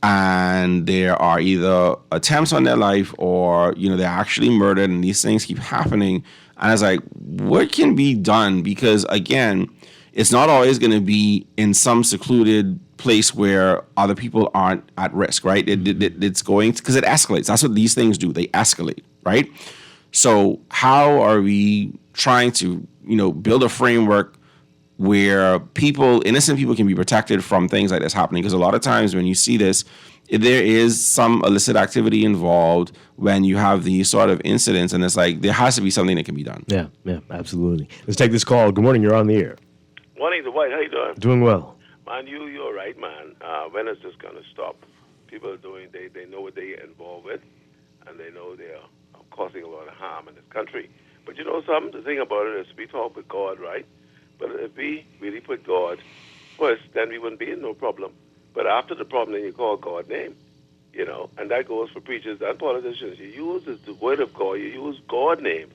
And there are either attempts on their life or, they're actually murdered, and these things keep happening. And I was like, what can be done? Because, again, it's not always going to be in some secluded place where other people aren't at risk, right? It's going because it escalates. That's what these things do. They escalate, right? So how are we trying to, build a framework where innocent people can be protected from things like this happening? Because a lot of times when you see this, there is some illicit activity involved when you have these sort of incidents, and it's like there has to be something that can be done. Yeah, absolutely. Let's take this call. Good morning, you're on the air. Morning, Dwight. How you doing? Doing well. Man, you're right, man. When is this going to stop? People are they know what they get involved with, and they know they are causing a lot of harm in this country. But you know something? The thing about it is we talk with God, right? But if we really put God first, then we wouldn't be in no problem. But after the problem, then you call God name, and that goes for preachers and politicians. You use the word of God. You use God name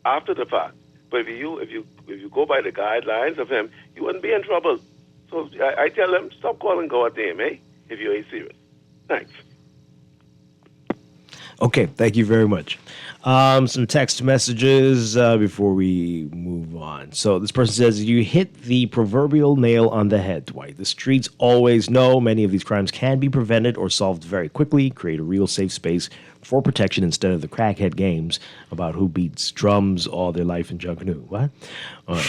after the fact. But if you go by the guidelines of Him, you wouldn't be in trouble. So I tell them, stop calling God name, if you ain't serious. Thanks. Okay, thank you very much. Some text messages before we move on. So this person says, you hit the proverbial nail on the head, Dwight. The streets always know many of these crimes can be prevented or solved very quickly. Create a real safe space for protection instead of the crackhead games about who beats drums all their life in Junkanoo. What? All right.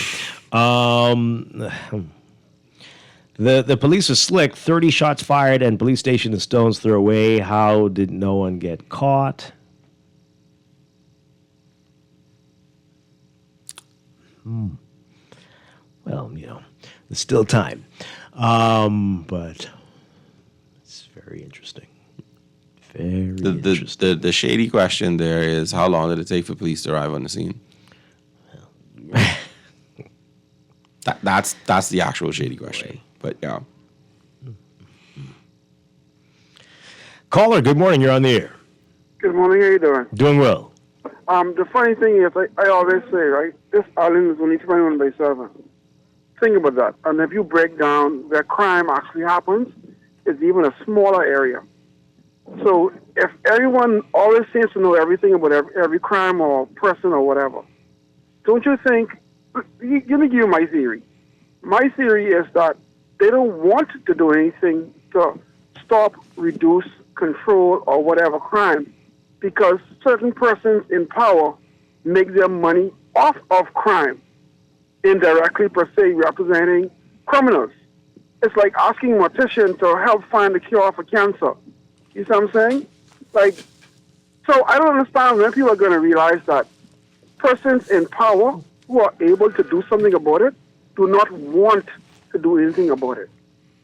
The police are slick. 30 shots fired and police station a stone's throw away. How did no one get caught? Well, there's still time. But it's very interesting. Very the shady question there is, how long did it take for police to arrive on the scene? That's the actual shady question. But yeah. Caller, good morning. You're on the air. Good morning. How you doing? Doing well. The funny thing is, I always say, right, this island is only 21/7. Think about that. And if you break down where crime actually happens, it's even a smaller area. So if everyone always seems to know everything about every crime or person or whatever, don't you think, let me give you my theory. My theory is that they don't want to do anything to stop, reduce, control, or whatever crime, because certain persons in power make their money off of crime, indirectly per se representing criminals. It's like asking a mortician to help find the cure for cancer. You see what I'm saying? Like, so I don't understand when people are going to realize that persons in power who are able to do something about it do not want to do anything about it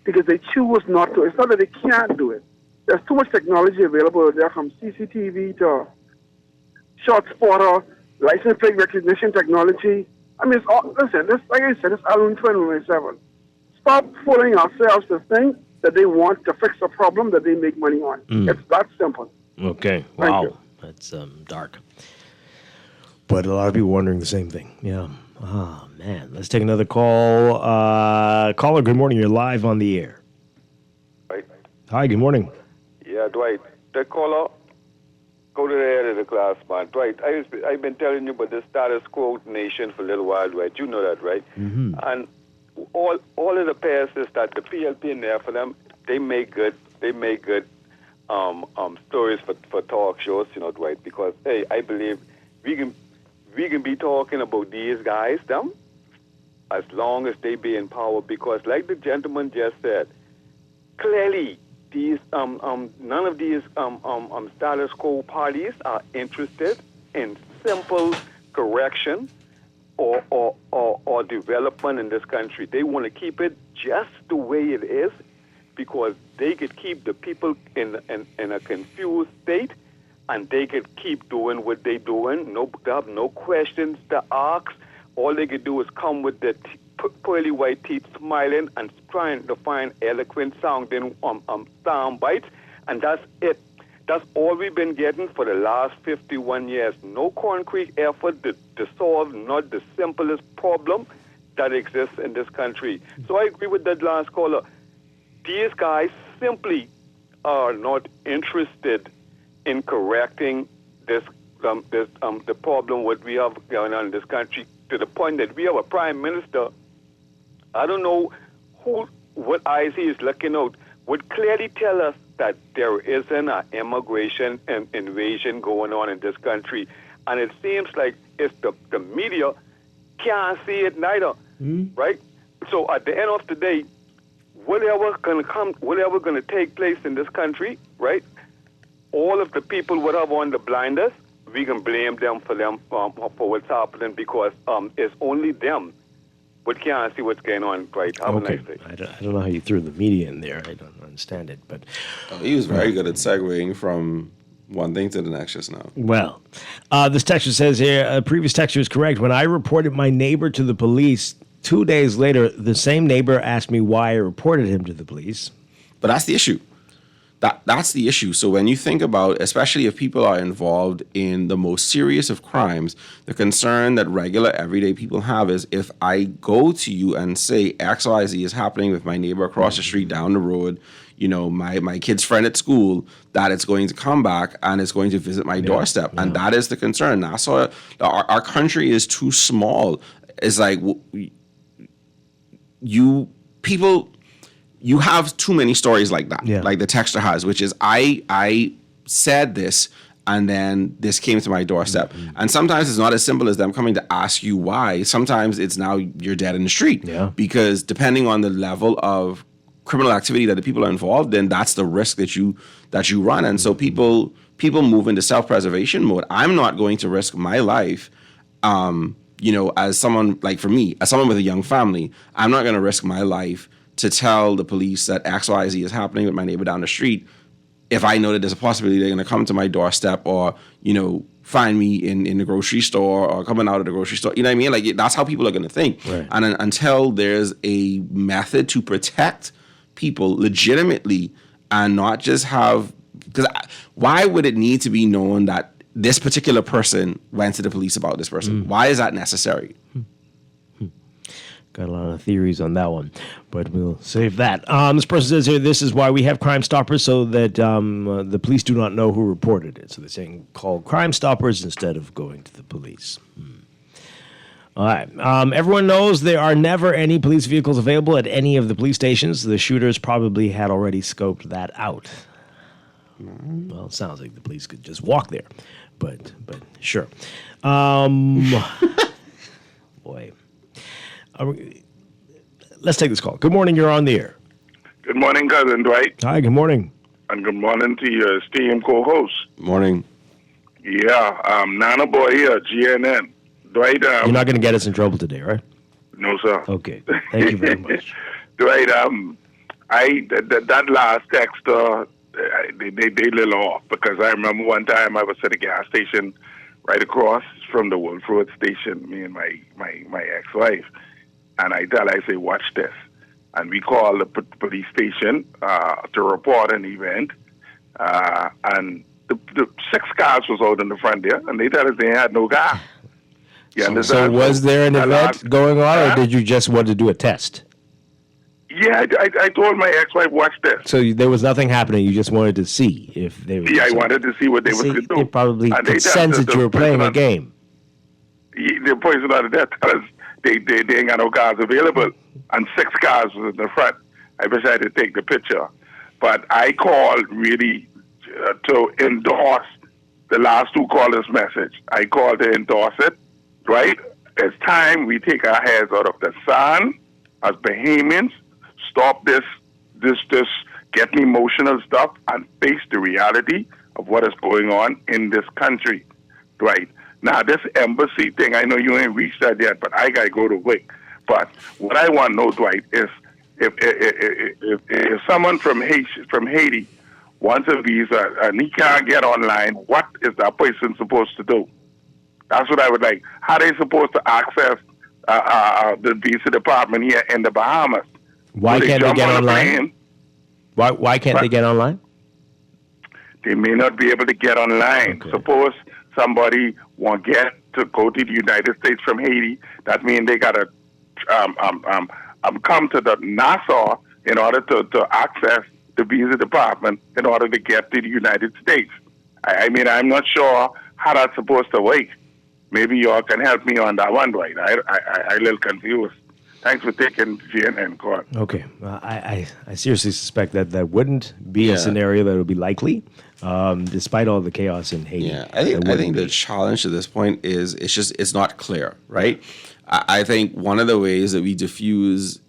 because they choose not to. It's not that they can't do it. There's too much technology available there, from CCTV to short spotter, license plate recognition technology. I mean, it's all, listen, this, like I said, it's island 24/7. Stop fooling ourselves to think that they want to fix a problem that they make money on. It's that simple. Okay. Thank Wow. you. That's dark. But a lot of people wondering the same thing. Yeah. Oh, man. Let's take another call. Caller, good morning. You're live on the air. Right. Hi, good morning. Yeah, Dwight. That caller, go to the head of the class, man. Dwight, I've been telling you about the status quo nation for a little while, right? You know that, right? Mm-hmm. And all of the past is that the PLP in there for them, they make good stories for talk shows, you know, Dwight, because, hey, I believe we can be talking about these guys, them, as long as they be in power, because like the gentleman just said, clearly these none of these status quo parties are interested in simple correction or development in this country. They want to keep it just the way it is because they could keep the people in a confused state, and they could keep doing what they're doing. They have no questions to ask. All they could do is come with their pearly white teeth, smiling and trying to find eloquent sounding sound bites, and that's it. That's all we've been getting for the last 51 years. No concrete effort to solve not the simplest problem that exists in this country. So I agree with that last caller. These guys simply are not interested in correcting the problem what we have going on in this country, to the point that we have a prime minister. I don't know what eyes he is looking out, would clearly tell us that there isn't an immigration and invasion going on in this country. And it seems like it's the media can't see it neither, right? So at the end of the day, whatever going to take place in this country, right? All of the people what have on the blinders, we can blame them for what's happening, because it's only them but can't see what's going on, right? Have a nice day. I don't know how you threw the media in there. I don't understand it, but He was very good at segueing from one thing to the next just now. well, this texter says here, a previous texter is correct. When I reported my neighbor to the police, 2 days later, the same neighbor asked me why I reported him to the police. But that's the issue. That's the issue. So when you think about, especially if people are involved in the most serious of crimes, the concern that regular everyday people have is, if I go to you and say XYZ is happening with my neighbor across the street, down the road, you know, my kid's friend at school, that it's going to come back and it's going to visit my doorstep. And that is the concern. That's why our country is too small. It's like you have too many stories like that, like the texter has, which is I said this and then this came to my doorstep. And sometimes it's not as simple as them coming to ask you why. Sometimes it's now you're dead in the street. Because depending on the level of criminal activity that the people are involved in, that's the risk that you run. And so people move into self-preservation mode. I'm not going to risk my life, as someone, like for me, as someone with a young family, I'm not going to risk my life to tell the police that XYZ is happening with my neighbor down the street, if I know that there's a possibility they're going to come to my doorstep or, find me in the grocery store or coming out of the grocery store. You know what I mean? Like, that's how people are going to think. Right. And until there's a method to protect people legitimately and not just have, because why would it need to be known that this particular person went to the police about this person? Why is that necessary? Got a lot of theories on that one, but we'll save that. This person says here, this is why we have Crime Stoppers, so that the police do not know who reported it. So they're saying call Crime Stoppers instead of going to the police. All right. Everyone knows there are never any police vehicles available at any of the police stations. The shooters probably had already scoped that out. Well, it sounds like the police could just walk there, but sure. Boy. Let's take this call. Good morning. You're on the air. Good morning, cousin Dwight. Hi. Good morning. And good morning to your esteemed co-host. Morning. Yeah, Nana Boy here, GNN. Dwight. You're not going to get us in trouble today, right? No, sir. Okay. Thank you very much. Dwight, that last text, they little off, because I remember one time I was at a gas station right across from the Wolf Road station, me and my ex-wife. And I say, watch this. And we called the police station to report an event. And the 6 cars was out in the front there, and they tell us they had no car. You understand? So was there an event going on, or did you just want to do a test? Yeah, I told my ex-wife, watch this. So there was nothing happening. You just wanted to see if they were. Yeah, I wanted to see what they were going to do. They probably could sense that you were playing a game. The person out of that tell us they ain't got no cars available, and 6 cars was in the front. I wish I had to take the picture. But I called really to endorse the last 2 callers' message. I called to endorse it, right? It's time we take our heads out of the sun as Bahamians, stop this getting emotional stuff and face the reality of what is going on in this country, right? Now, this embassy thing, I know you ain't reached that yet, but I got to go to work. But what I want to know, Dwight, is if someone from Haiti wants a visa and he can't get online, what is that person supposed to do? That's what I would like. How are they supposed to access the visa department here in the Bahamas? Why can't they get online? Why can't they get online? They may not be able to get online. Okay. Suppose somebody want get to go to the United States from Haiti. That means they gotta come to the Nassau in order to access the visa department in order to get to the United States. I mean, I'm not sure how that's supposed to work. Maybe y'all can help me on that one, right? I a little confused. Thanks for taking GNN call. Okay. I seriously suspect that wouldn't be a scenario that would be likely, despite all the chaos in Haiti. Yeah, I think the challenge to this point is it's not clear, right? I think one of the ways that we diffuse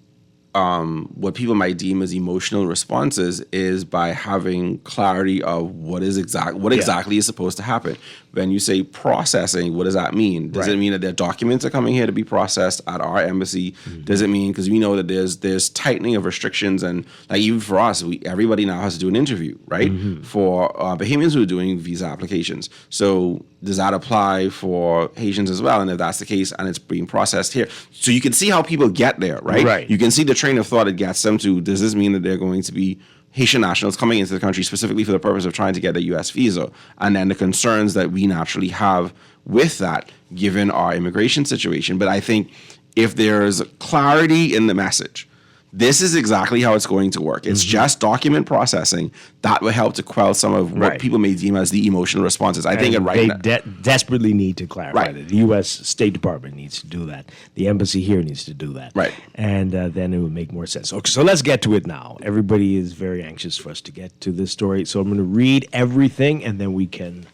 what people might deem as emotional responses is by having clarity of what exactly is supposed to happen. When you say processing, what does that mean? Does it mean that their documents are coming here to be processed at our embassy? Mm-hmm. Does it mean, because we know that there's tightening of restrictions, and like even for us, everybody now has to do an interview, right? Mm-hmm. For Bahamians who are doing visa applications. So does that apply for Haitians as well? And if that's the case, and it's being processed here, so you can see how people get there, right? Right. You can see the train of thought it gets them to. Does this mean that they're going to be Haitian nationals coming into the country specifically for the purpose of trying to get a U.S. visa? And then the concerns that we naturally have with that, given our immigration situation. But I think if there's clarity in the message, this is exactly how it's going to work. It's just document processing that will help to quell some of what people may deem as the emotional responses. I think they desperately need to clarify that. The U.S. State Department needs to do that. The embassy here needs to do that. Right. And then it would make more sense. Okay, so let's get to it now. Everybody is very anxious for us to get to this story. So I'm going to read everything, and then we can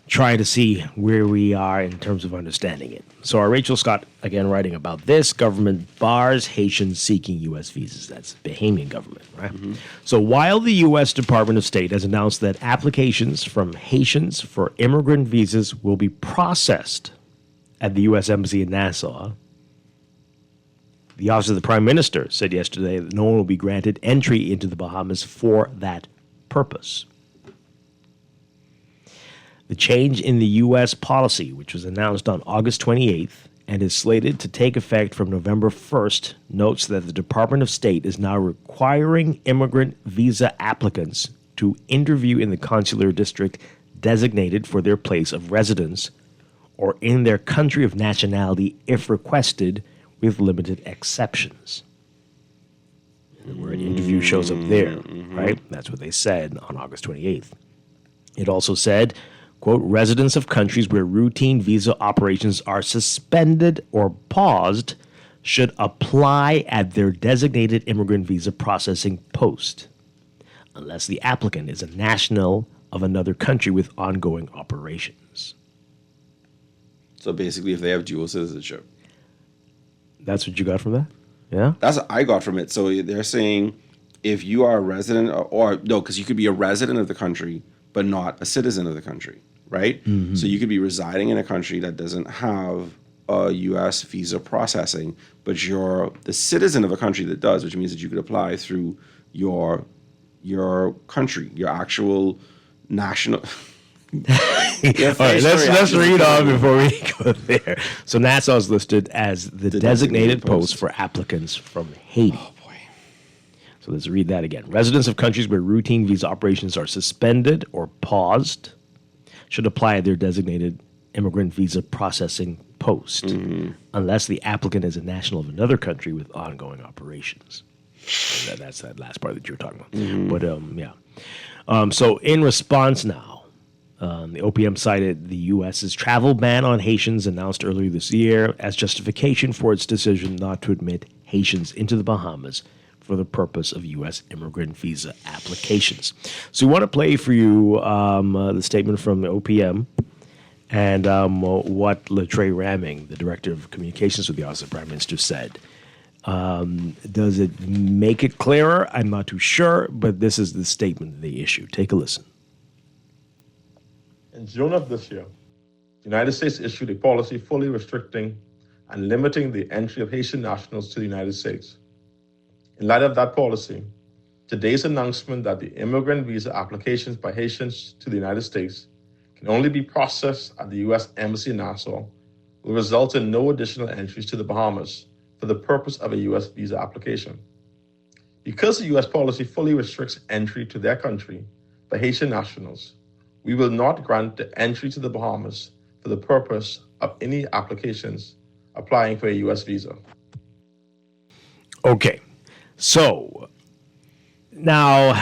try to see where we are in terms of understanding it. So our Rachel Scott, again, writing about this. Government bars Haitians seeking U.S. visas. That's Bahamian government, right? Mm-hmm. So while the U.S. Department of State has announced that applications from Haitians for immigrant visas will be processed at the U.S. Embassy in Nassau, the Office of the Prime Minister said yesterday that no one will be granted entry into the Bahamas for that purpose. The change in the U.S. policy, which was announced on August 28th and is slated to take effect from November 1st, notes that the Department of State is now requiring immigrant visa applicants to interview in the consular district designated for their place of residence or in their country of nationality if requested, with limited exceptions. And the word interview shows up there, right? That's what they said on August 28th. It also said, quote, residents of countries where routine visa operations are suspended or paused should apply at their designated immigrant visa processing post, unless the applicant is a national of another country with ongoing operations. So basically, if they have dual citizenship. That's what you got from that? Yeah? That's what I got from it. So they're saying if you are a resident, or no, because you could be a resident of the country, but not a citizen of the country, right? Mm-hmm. So you could be residing in a country that doesn't have a U.S. visa processing, but you're the citizen of a country that does, which means that you could apply through your country, your actual national. All right, let's read on before we go there. So Nassau is listed as the designated post for applicants from Haiti. Oh, boy. So let's read that again. Residents of countries where routine visa operations are suspended or paused should apply at their designated immigrant visa processing post, unless the applicant is a national of another country with ongoing operations. So that's that last part that you were talking about. But, so in response now, the OPM cited the U.S.'s travel ban on Haitians announced earlier this year as justification for its decision not to admit Haitians into the Bahamas for the purpose of U.S. immigrant visa applications. So we want to play for you the statement from the OPM and what Latrey Ramming, the Director of Communications with the Office of the Prime Minister, said. Does it make it clearer? I'm not too sure, but this is the statement they issued. Take a listen. In June of this year, the United States issued a policy fully restricting and limiting the entry of Haitian nationals to the United States. In light of that policy, today's announcement that the immigrant visa applications by Haitians to the United States can only be processed at the U.S. Embassy in Nassau will result in no additional entries to the Bahamas for the purpose of a U.S. visa application. Because the U.S. policy fully restricts entry to their country by Haitian nationals, we will not grant the entry to the Bahamas for the purpose of any applications applying for a U.S. visa. Okay, so now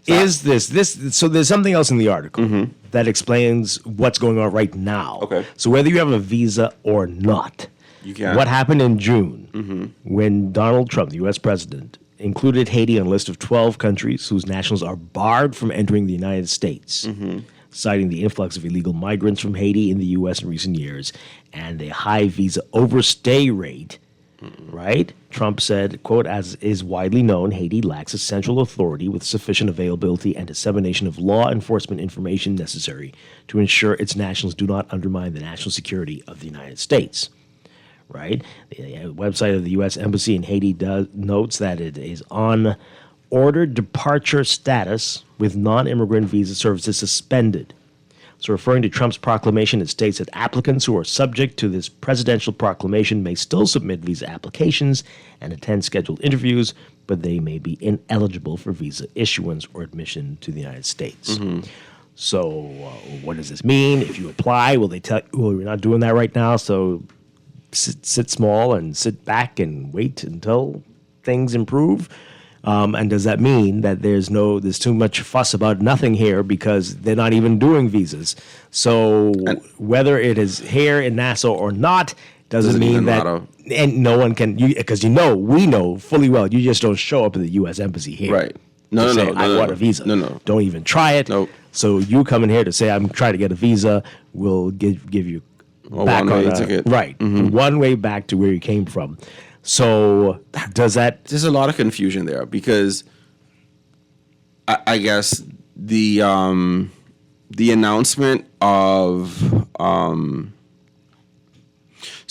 is this so there's something else in the article that explains what's going on right now. Okay. So whether you have a visa or not, you can. What happened in June when Donald Trump, the U.S. president, included Haiti on a list of 12 countries whose nationals are barred from entering the United States, citing the influx of illegal migrants from Haiti in the U.S. in recent years and the high visa overstay rate, right? Trump said, quote, as is widely known, Haiti lacks a central authority with sufficient availability and dissemination of law enforcement information necessary to ensure its nationals do not undermine the national security of the United States. Right? The website of the U.S. Embassy in Haiti notes that it is on ordered departure status with non-immigrant visa services suspended. So referring to Trump's proclamation, it states that applicants who are subject to this presidential proclamation may still submit visa applications and attend scheduled interviews, but they may be ineligible for visa issuance or admission to the United States. So what does this mean? If you apply, will they tell you, well, we're not doing that right now, so sit small and sit back and wait until things improve? And does that mean that there's too much fuss about nothing here because they're not even doing visas? So whether it is here in Nassau or not doesn't mean that and no one can, because we know fully well you just don't show up at the U.S. Embassy here. Right. No, I want a visa. No. Don't even try it. Nope. So you come in here to say I'm trying to get a visa, we'll give you back one-way on ticket. Right. One way back to where you came from. So does that... There's a lot of confusion there because I guess the announcement of...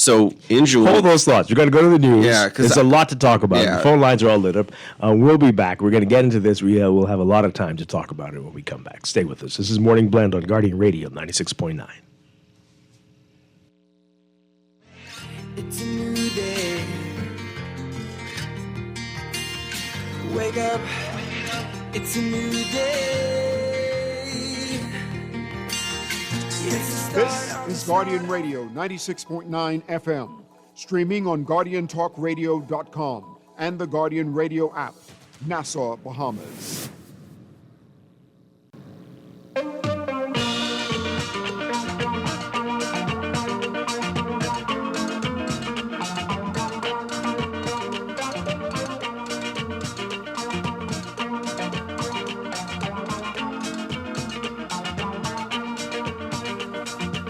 So in June, hold those thoughts. We're going to go to the news. Yeah, because there's a lot to talk about. Yeah. The phone lines are all lit up. We'll be back. We're going to get into this. We'll have a lot of time to talk about it when we come back. Stay with us. This is Morning Blend on Guardian Radio 96.9. It's a new day. Wake up. It's a new day. This is Guardian Radio 96.9 FM, streaming on GuardianTalkRadio.com and the Guardian Radio app, Nassau, Bahamas.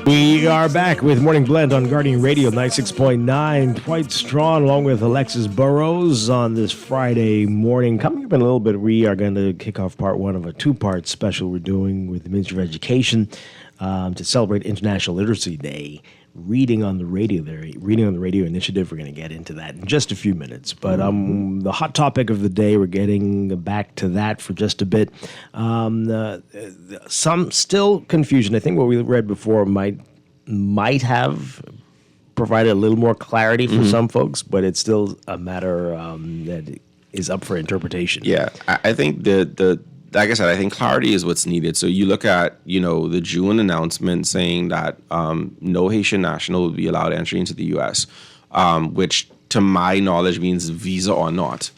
We are back with Morning Blend on Guardian Radio 96.9. Dwight Strachan along with Alexis Burrows on this Friday morning. Coming up in a little bit, we are going to kick off part one of a two-part special we're doing with the Ministry of Education to celebrate International Literacy Day. Reading on the Radio initiative. We're going to get into that in just a few minutes. But the hot topic of the day, we're getting back to that for just a bit. Some still confusion. I think what we read before might have provided a little more clarity for some folks, but it's still a matter that is up for interpretation. Yeah, I think like I said, I think clarity is what's needed. So you look at, the June announcement saying that no Haitian national will be allowed entry into the U.S., which to my knowledge means visa or not.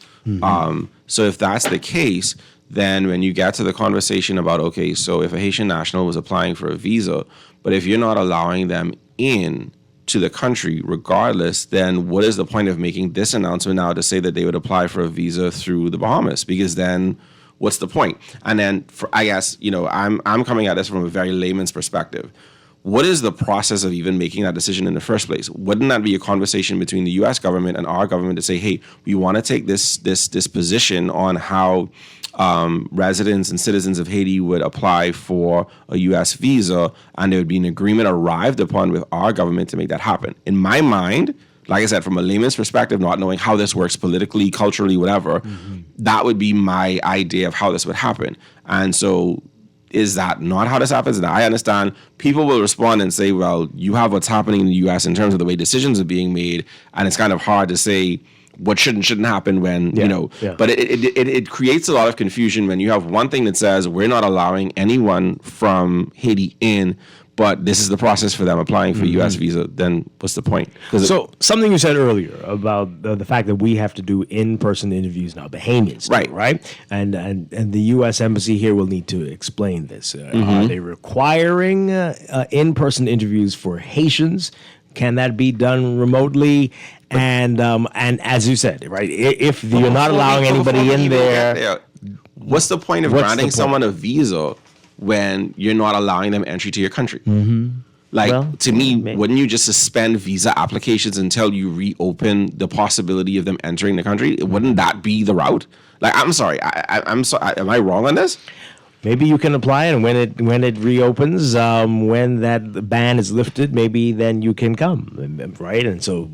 So if that's the case, then when you get to the conversation about, okay, so if a Haitian national was applying for a visa, but if you're not allowing them in to the country regardless, then what is the point of making this announcement now to say that they would apply for a visa through the Bahamas? Because then what's the point? And then, I guess, I'm coming at this from a very layman's perspective. What is the process of even making that decision in the first place? Wouldn't that be a conversation between the U.S. government and our government to say, hey, we want to take this position on how residents and citizens of Haiti would apply for a U.S. visa, and there would be an agreement arrived upon with our government to make that happen? In my mind, like I said, from a layman's perspective, not knowing how this works politically, culturally, whatever, that would be my idea of how this would happen. And so is that not how this happens? And I understand people will respond and say, well, you have what's happening in the U.S. in terms of the way decisions are being made, and it's kind of hard to say what shouldn't happen when, but it creates a lot of confusion when you have one thing that says we're not allowing anyone from Haiti in, but this is the process for them applying for a U.S. visa, then what's the point? So something you said earlier about the fact that we have to do in-person interviews now, Bahamians, right? And the U.S. Embassy here will need to explain this. Are they requiring in-person interviews for Haitians? Can that be done remotely? And as you said, right, if you're not allowing anybody in there, what's the point of granting someone a visa when you're not allowing them entry to your country? To me, wouldn't you just suspend visa applications until you reopen the possibility of them entering the country? Wouldn't that be the route? I'm sorry, I'm sorry, am I wrong on this? Maybe you can apply it, and when it reopens, when that ban is lifted, maybe then you can come, right? And so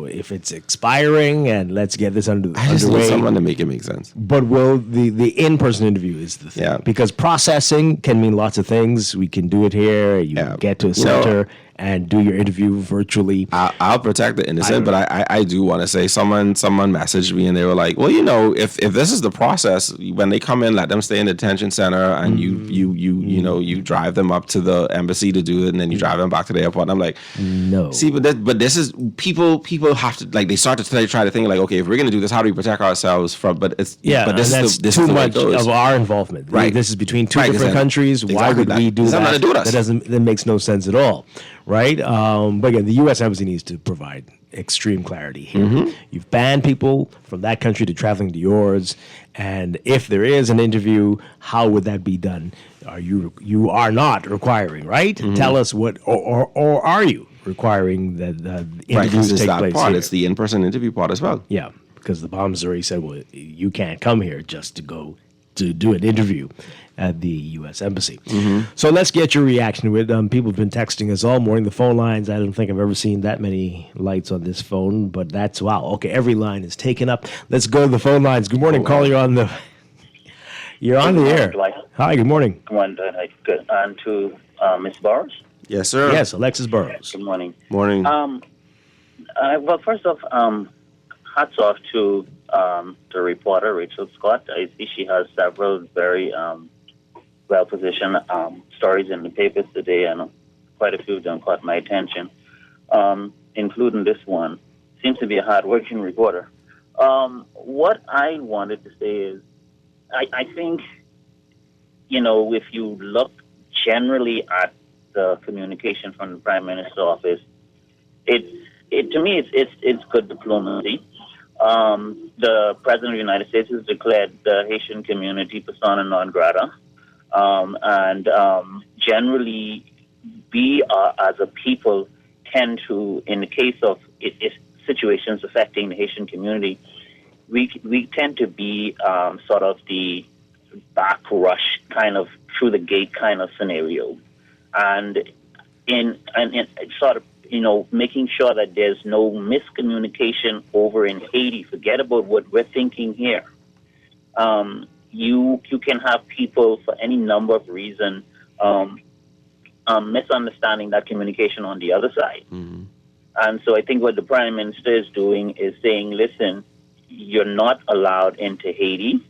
if it's expiring, and let's get this underway. I just need someone to make it make sense. But the in-person interview is the thing, because processing can mean lots of things. We can do it here. You get to a center and do your interview virtually. I'll protect the innocent, but I do want to say someone messaged me and they were like, well, if this is the process, when they come in, let them stay in the detention center, and you drive them up to the embassy to do it, and then you drive them back to the airport. And I'm like, no. See, but this is people have to, like, they start to try to think like, okay, if we're gonna do this, how do we protect ourselves from? But it's but this is too much of our involvement. Right. This is between two different countries. Why would we do that? That makes no sense at all. Right? But again, the U.S. Embassy needs to provide extreme clarity here. You've banned people from that country to traveling to yours, and if there is an interview, how would that be done? You are not requiring, right? Tell us what, or are you requiring that the interviews take place here? It's the in-person interview part as well. Yeah, because the Bahamas already said, well, you can't come here just to go to do an interview at the U.S. Embassy. So let's get your reaction to it. People have been texting us all morning. The phone lines, I don't think I've ever seen that many lights on this phone, but that's, wow. Okay, every line is taken up. Let's go to the phone lines. Good morning, caller. You're on the air. Dwight. Hi, good morning. Good morning, Dwight. Good. And to Ms. Burrows. Yes, sir. Yes, Alexis Burrows. Good morning. Morning. Well, first off, hats off to the reporter, Rachel Scott. I see she has several very well-positioned stories in the papers today, and quite a few of them caught my attention, including this one. Seems to be a hard-working reporter. What I wanted to say is, I think, if you look generally at the communication from the Prime Minister's office, to me, it's good diplomacy. The President of the United States has declared the Haitian community persona non grata. And generally, we as a people tend to, in the case of situations affecting the Haitian community, we tend to be sort of the back rush kind of through the gate kind of scenario, and in sort of making sure that there's no miscommunication over in Haiti. Forget about what we're thinking here. You can have people for any number of reasons misunderstanding that communication on the other side. And so I think what the Prime Minister is doing is saying, listen, you're not allowed into Haiti,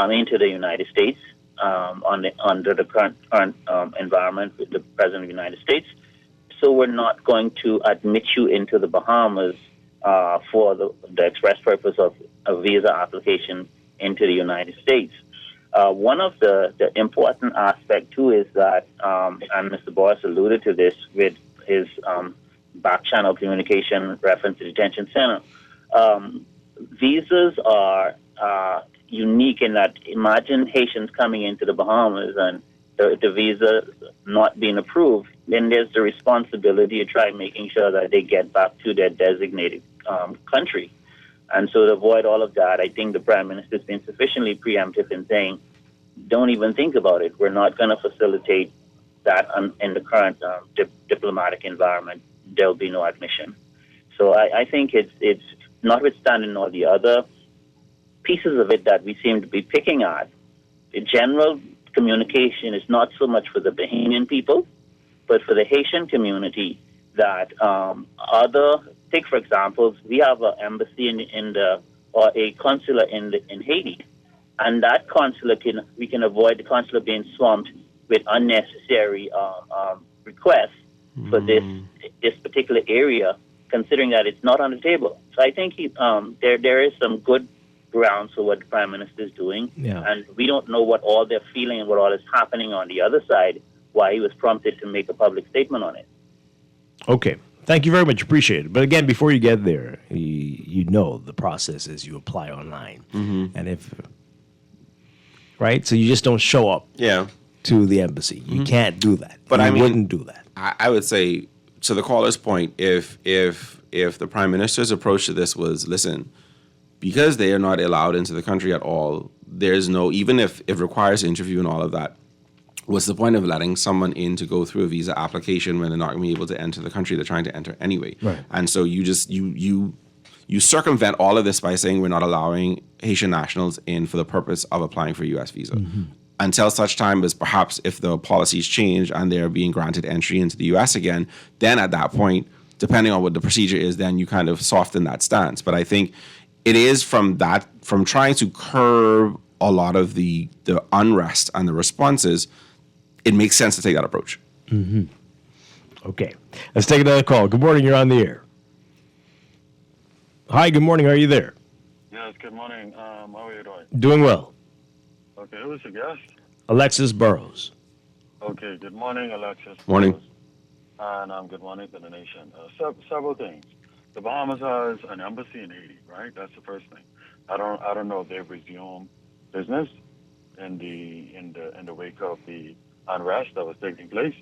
into the United States, under the current environment with the President of the United States. So we're not going to admit you into the Bahamas for the express purpose of a visa application into the United States. One of the important aspect, too, is that, and Mr. Boris alluded to this with his back channel communication reference to detention center. Visas are unique in that, imagine Haitians coming into the Bahamas and the visa not being approved, then there's the responsibility to try making sure that they get back to their designated country. And so to avoid all of that, I think the Prime Minister has been sufficiently preemptive in saying, don't even think about it. We're not going to facilitate that in the current diplomatic environment. There'll be no admission. So I think it's notwithstanding all the other pieces of it that we seem to be picking at, the general communication is not so much for the Bahamian people, but for the Haitian community that take for example, we have an embassy or a consulate in Haiti, and that consulate we can avoid the consulate being swamped with unnecessary requests for this particular area, considering that it's not on the table. So I think there is some good grounds for what the Prime Minister is doing, and we don't know what all they're feeling and what all is happening on the other side, why he was prompted to make a public statement on it. Okay. Thank you very much. Appreciate it. But again, before you get there, you know the process is you apply online. And right? So you just don't show up to the embassy. You can't do that. But you wouldn't do that. I would say, to the caller's point, if the Prime Minister's approach to this was, listen, because they are not allowed into the country at all, there's no, even if it requires interview and all of that, what's the point of letting someone in to go through a visa application when they're not going to be able to enter the country they're trying to enter anyway? Right. And so you circumvent all of this by saying we're not allowing Haitian nationals in for the purpose of applying for a U.S. visa. Until such time as perhaps if the policies change and they're being granted entry into the U.S. again, then at that point, depending on what the procedure is, then you kind of soften that stance. But I think it is from trying to curb a lot of the unrest and the responses, it makes sense to take that approach. Okay. Let's take another call. Good morning. You're on the air. Hi. Good morning. Are you there? Yes. Good morning. How are you doing? Doing well. Okay. Who's your guest? Alexis Burrows. Okay. Good morning, Alexis. Morning. Burrows. And good morning to the nation. Several things. The Bahamas has an embassy in Haiti, right? That's the first thing. I don't know if they've resumed business in the wake of the unrest that was taking place,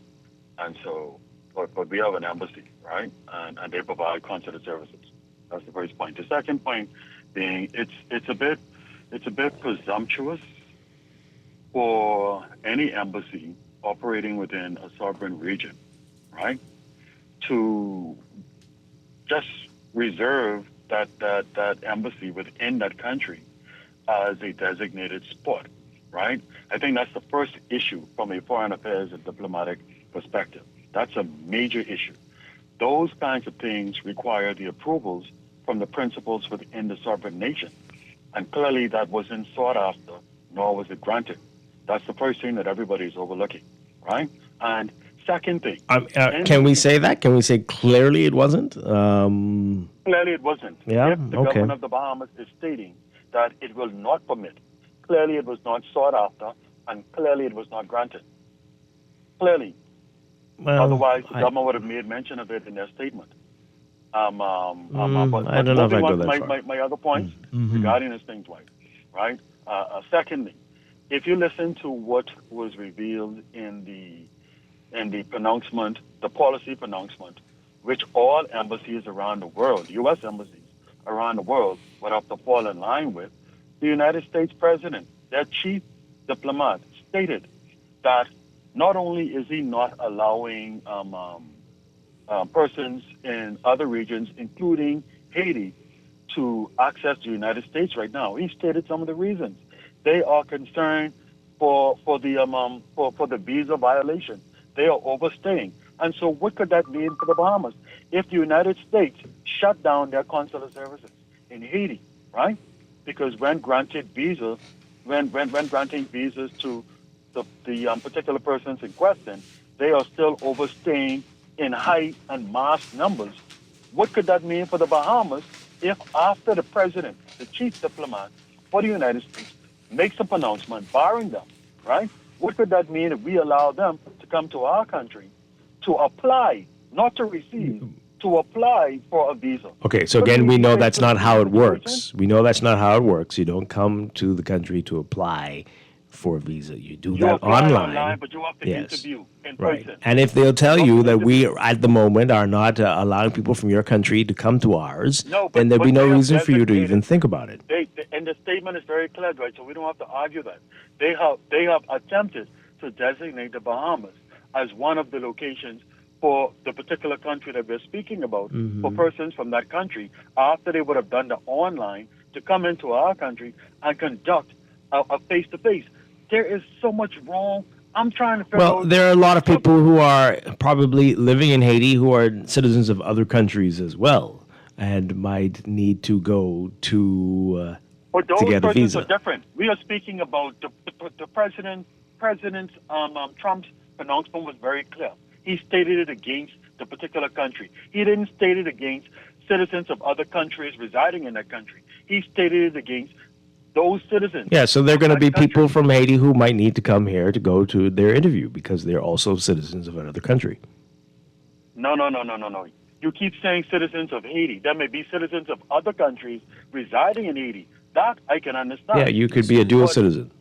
and so, but we have an embassy, right? And they provide consular services. That's the first point. The second point being, it's a bit presumptuous for any embassy operating within a sovereign region, right, to just reserve that embassy within that country as a designated spot, right? I think that's the first issue from a foreign affairs and diplomatic perspective. That's a major issue. Those kinds of things require the approvals from the principals within the sovereign nation. And clearly that wasn't sought after, nor was it granted. That's the first thing that everybody's overlooking, right? And second thing. Can we say that? Can we say clearly it wasn't? Clearly it wasn't. Yeah, If the okay. government of the Bahamas is stating that it will not permit, clearly it was not sought after, and clearly it was not granted. Clearly. Well, Otherwise, the government would have made mention of it in their statement. But I don't know if I go that far. my other points regarding this thing, Dwight, right? Secondly, if you listen to what was revealed in the pronouncement, the policy pronouncement, which all embassies around the world, U.S. embassies around the world, would have to fall in line with, the United States President, their chief diplomat, stated that not only is he not allowing persons in other regions, including Haiti, to access the United States right now, he stated some of the reasons. They are concerned for the visa violation. They are overstaying. And so what could that mean for the Bahamas? If the United States shut down their consular services in Haiti, right? Because when granting visas to the particular persons in question, they are still overstaying in high and mass numbers. What could that mean for the Bahamas if after the president, the chief diplomat for the United States, makes a pronouncement barring them, right? What could that mean if we allow them to come to our country to apply, not to receive, to apply for a visa? Okay, so again, we know that's not how it works. We know that's not how it works. You don't come to the country to apply for a visa. You do that apply online. but you have to Yes. interview in Right. person. And if they'll tell you that we, at the moment, are not allowing people from your country to come to ours, then there'd be no reason for you to even think about it. And the statement is very clear, right? So we don't have to argue that. They have attempted to designate the Bahamas as one of the locations for the particular country that we're speaking about, for persons from that country, after they would have done the online, to come into our country and conduct a face-to-face. There is so much wrong. I'm trying to figure out. Well, there are a lot of people who are probably living in Haiti who are citizens of other countries as well and might need to go to But those get a persons visa. are different. We are speaking about the President Trump's pronouncement was very clear. He stated it against the particular country. He didn't state it against citizens of other countries residing in that country. He stated it against those citizens. Yeah, so there are going to be people from Haiti who might need to come here to go to their interview because they're also citizens of another country. No. You keep saying citizens of Haiti. There may be citizens of other countries residing in Haiti. That I can understand. Yeah, you could be a dual citizen.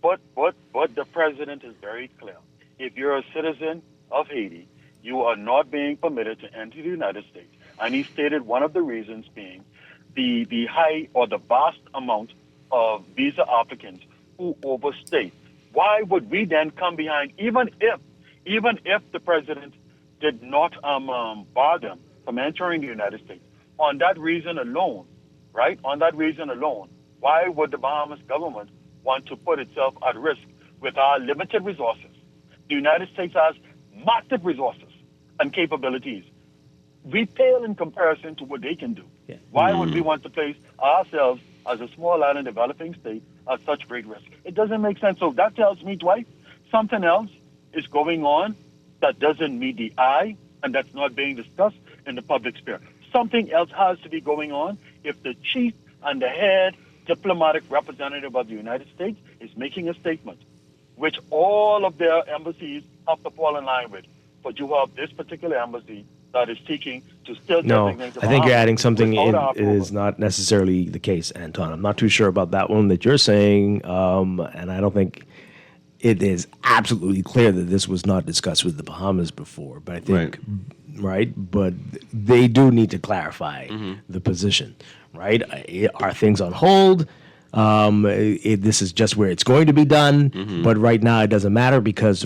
But the president is very clear. If you're a citizen of Haiti, you are not being permitted to enter the United States. And he stated one of the reasons being the high or the vast amount of visa applicants who overstay. Why would we then come behind, even if the president did not bar them from entering the United States? On that reason alone, right? On that reason alone, why would the Bahamas government want to put itself at risk with our limited resources? The United States has massive resources and capabilities. We pale in comparison to what they can do. Yeah. Why would we want to place ourselves as a small island developing state at such great risk? It doesn't make sense. So that tells me, Dwight, something else is going on that doesn't meet the eye and that's not being discussed in the public sphere. Something else has to be going on if the chief and the head diplomatic representative of the United States is making a statement, which all of their embassies have to fall in line with. But you have this particular embassy that is seeking to still No, designate the I think you're Bahamas adding something without in. our It is not necessarily the case, Anton. I'm not too sure about that one that you're saying, and I don't think it is absolutely clear that this was not discussed with the Bahamas before. But I think, right? But they do need to clarify the position, right? Are things on hold? This is just where it's going to be done, but right now it doesn't matter because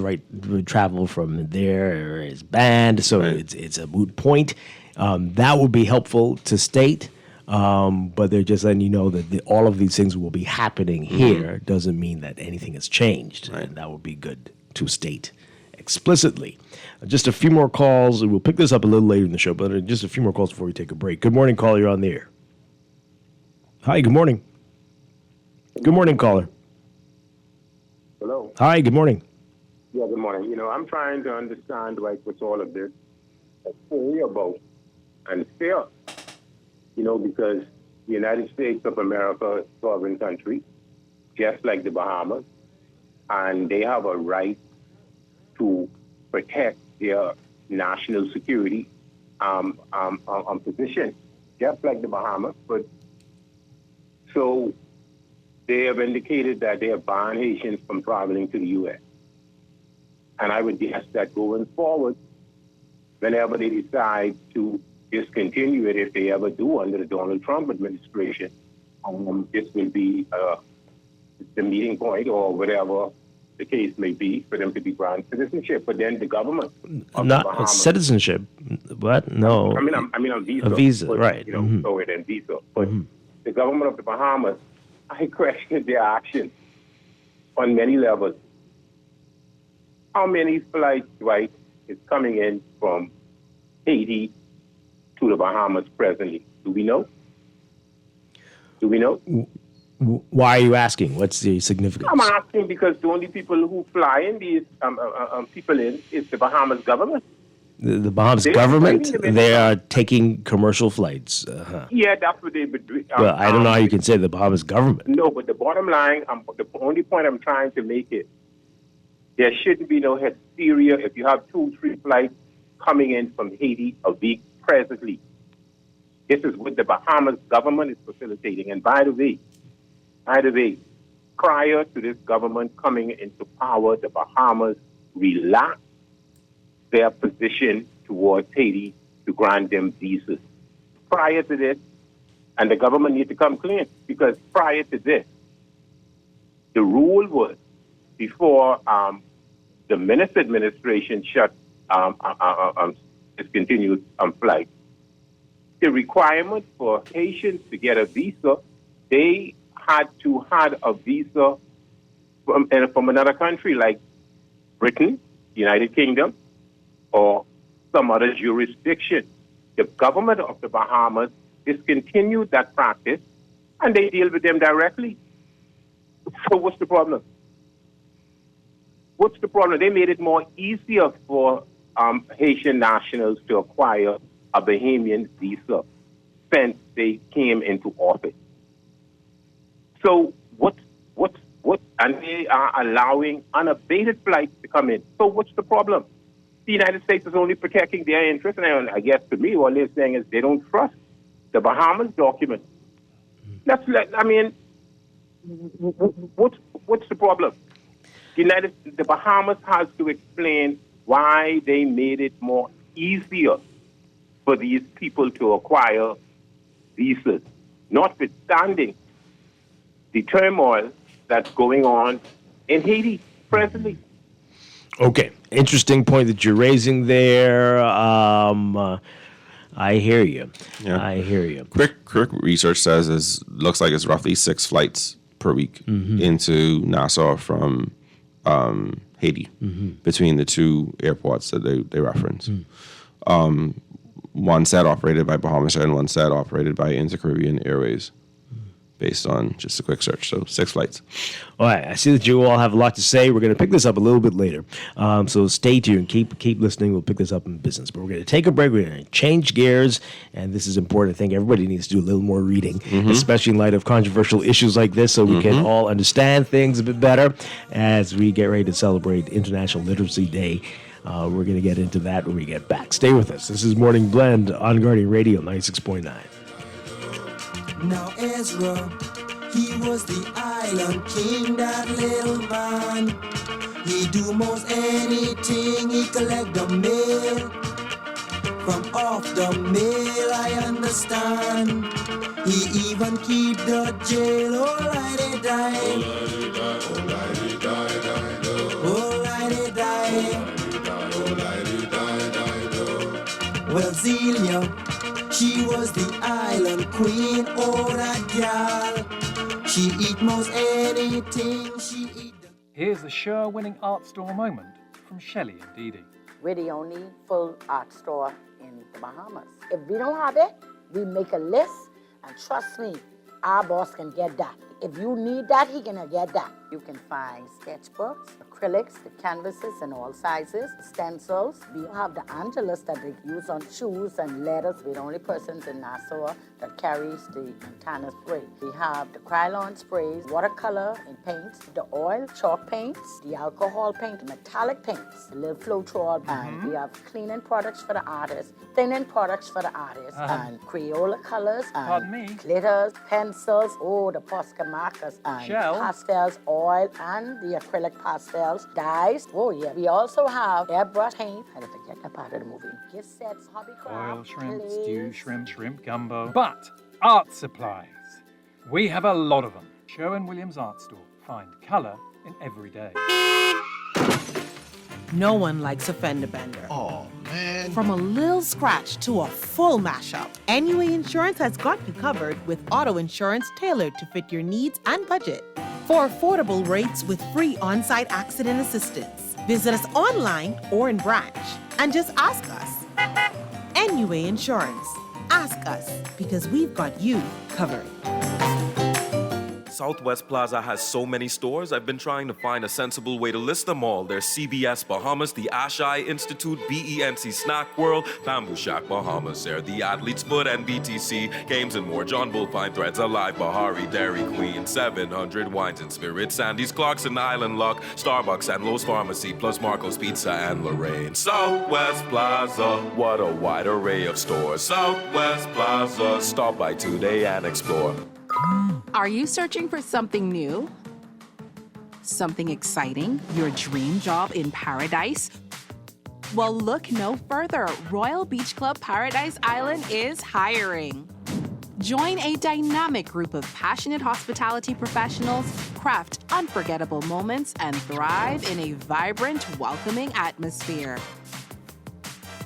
travel from there is banned, so it's a moot point. That would be helpful to state, but they're just letting you know that all of these things will be happening here. Doesn't mean that anything has changed, and that would be good to state explicitly. Just a few more calls. We'll pick this up a little later in the show, but just a few more calls before we take a break. Good morning, caller. You're on the air. Hi, good morning. Good morning, caller. Hello. Hi, good morning. Yeah, good morning. You know, I'm trying to understand, like, what's all of this worry about and fear. You know, because the United States of America is a sovereign country, just like the Bahamas, and they have a right to protect their national security position, just like the Bahamas. But so they have indicated that they have banned Haitians from traveling to the U.S. And I would guess that going forward, whenever they decide to discontinue it, if they ever do under the Donald Trump administration, this will be the meeting point or whatever the case may be for them to be granted citizenship. But then the government of the Bahamas, citizenship. What? No. I mean a visa. A visa, but, right. You know, so it and visa. But the government of the Bahamas, I question their actions on many levels. How many flights, Dwight, is coming in from Haiti to the Bahamas presently? Do we know? Do we know? Why are you asking? What's the significance? I'm asking because the only people who fly in these people in is the Bahamas government. The Bahamas government, they are taking commercial flights. Yeah, that's what they've been doing. Well, I don't know how you can say the Bahamas government. No, but the bottom line, the only point I'm trying to make is there shouldn't be no hysteria if you have 2-3 flights coming in from Haiti a week presently. This is what the Bahamas government is facilitating. And by the way, prior to this government coming into power, the Bahamas relaxed their position towards Haiti to grant them visas. Prior to this, and the government needs to come clean, because prior to this, the rule was before the Minister administration discontinued flights, the requirement for Haitians to get a visa, they had to have a visa from another country like Britain, United Kingdom, or some other jurisdiction. The government of the Bahamas discontinued that practice, and they deal with them directly. So what's the problem? What's the problem? They made it more easier for Haitian nationals to acquire a Bahamian visa since they came into office. So and they are allowing unabated flights to come in. So what's the problem? The United States is only protecting their interests, and I guess to me what they're saying is they don't trust the Bahamas document. What's the problem? The Bahamas has to explain why they made it more easier for these people to acquire visas, notwithstanding the turmoil that's going on in Haiti presently. Okay, interesting point that you're raising there. I hear you. Yeah. I hear you. Quick research says looks like it's roughly 6 flights per week into Nassau from Haiti between the two airports that they reference. One set operated by Bahamas Air and one set operated by Inter-Caribbean Airways, based on just a quick search. So 6 flights. All right. I see that you all have a lot to say. We're going to pick this up a little bit later. So stay tuned. Keep listening. We'll pick this up in business. But we're going to take a break. We're going to change gears. And this is important. I think everybody needs to do a little more reading, especially in light of controversial issues like this, so we can all understand things a bit better as we get ready to celebrate International Literacy Day. We're going to get into that when we get back. Stay with us. This is Morning Blend on Guardian Radio 96.9. Now Ezra, he was the island king, that little man. He do most anything, he collect the mail. From off the mail, I understand. He even keep the jail. Alrighty, die. Alrighty, die. Well, Zelia, she was the island queen. Oh, that gal. She eat most anything. She eat. Here's a Sure-winning art store moment from Shelley and Dee Dee. We're the only full art store in the Bahamas. If we don't have it, we make a list, and trust me, our boss can get that. If you need that, he can get that. You can find sketchbooks, acrylics, the canvases in all sizes, stencils. We have the Angelus that they use on shoes and letters. We're the only persons in Nassau that carries the Montana spray. We have the Krylon sprays, watercolor and paints, the oil, chalk paints, the alcohol paint, metallic paints, the little flow through, and we have cleaning products for the artists, thinning products for the artists, and Crayola colors, and glitters, pencils, the Posca markers, and pastels, oil, and the acrylic pastels, dyes. Oh yeah, we also have airbrush paint. I didn't forget that part of the movie. Gift sets, hobby craft, Oil shrimp, stew shrimp, shrimp gumbo. But art supplies. We have a lot of them. Sherwin-Williams Art Store. Find colour in every day. No one likes a fender bender. Oh, man. From a little scratch to a full mashup, NUA Insurance has got you covered with auto insurance tailored to fit your needs and budget. For affordable rates with free on-site accident assistance, visit us online or in branch and just ask us. NUA Insurance. Ask us because we've got you covered. Southwest Plaza has so many stores, I've been trying to find a sensible way to list them all. There's CBS Bahamas, the Ashai Institute, BENC Snack World, Bamboo Shack Bahamas. They're the Athlete's Foot and BTC, Games and More, John Bull Fine Threads, Alive, Bahari, Dairy Queen, 700 Wines and Spirits, Sandy's Clarkson Island Lock, Starbucks and Lowe's Pharmacy, plus Marco's Pizza and Lorraine. Southwest Plaza, what a wide array of stores. Southwest Plaza, stop by today and explore. Are you searching for something new? Something exciting? Your dream job in paradise? Well, look no further. Royal Beach Club Paradise Island is hiring. Join a dynamic group of passionate hospitality professionals, craft unforgettable moments, and thrive in a vibrant, welcoming atmosphere.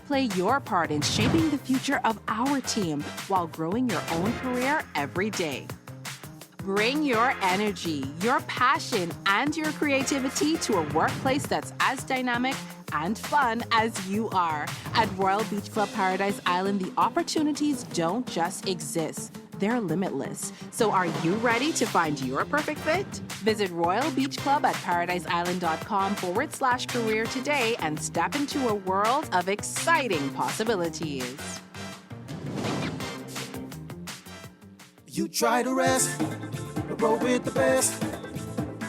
Play your part in shaping the future of our team while growing your own career every day. Bring your energy, your passion, and your creativity to a workplace that's as dynamic and fun as you are. At Royal Beach Club Paradise Island, the opportunities don't just exist. They're limitless. So are you ready to find your perfect fit? Visit Royal Beach Club at paradiseisland.com/career today and step into a world of exciting possibilities. You try to rest, but roll with the best.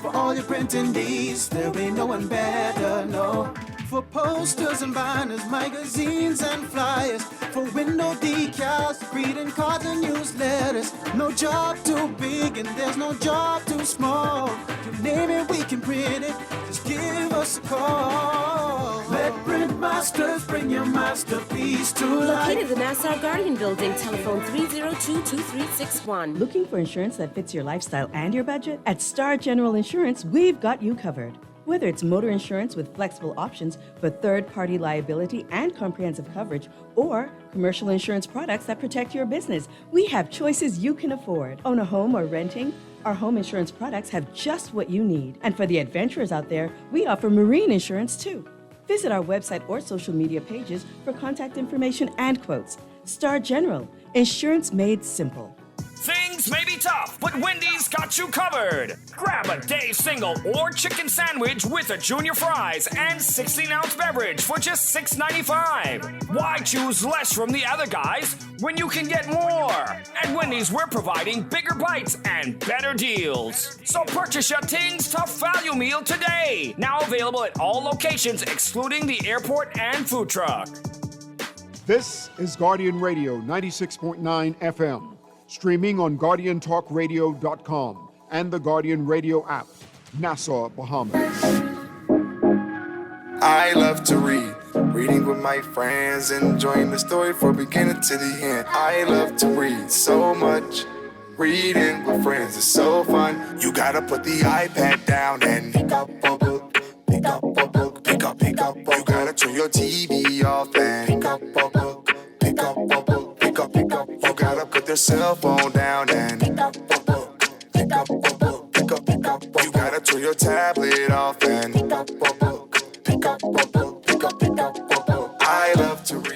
For all your printing needs, there ain't no one better, no. For posters and banners, magazines and flyers. For window decals, greeting cards and newsletters. No job too big and there's no job too small. You name it, we can print it. Just give us a call. Let Print Masters bring your masterpiece to life. Located in the Nassau Guardian Building, telephone 302-2361. Looking for insurance that fits your lifestyle and your budget? At Star General Insurance, we've got you covered. Whether it's motor insurance with flexible options for third-party liability and comprehensive coverage, or commercial insurance products that protect your business, we have choices you can afford. Own a home or renting? Our home insurance products have just what you need. And for the adventurers out there, we offer marine insurance too. Visit our website or social media pages for contact information and quotes. Star General, insurance made simple. Things may be tough, but Wendy's got you covered. Grab a day single or chicken sandwich with a junior fries and 16-ounce beverage for just $6.95. Why choose less from the other guys when you can get more? At Wendy's, we're providing bigger bites and better deals. So purchase your Tings Tough Value Meal today. Now available at all locations excluding the airport and food truck. This is Guardian Radio 96.9 FM. Streaming on GuardianTalkRadio.com and the Guardian Radio app, Nassau, Bahamas. I love to read, reading with my friends, enjoying the story from beginning to the end. I love to read so much, Reading with friends is so fun. You gotta put the iPad down and pick up a book. Pick up a book. Pick up a book. You gotta turn your TV off and pick up a book. Pick up a book. Pick up a book. You gotta put their cell phone down and pick up a book. Pick up a book. Pick up a book. You gotta turn your tablet off and pick up a book. Pick up a book. Pick up a book. I love to read.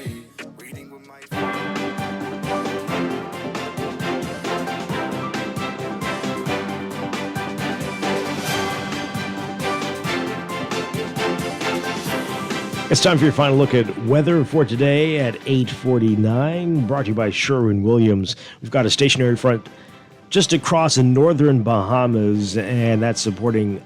It's time for your final look at weather for today at 8:49, brought to you by Sherwin-Williams. We've got a stationary front just across the northern Bahamas, and that's supported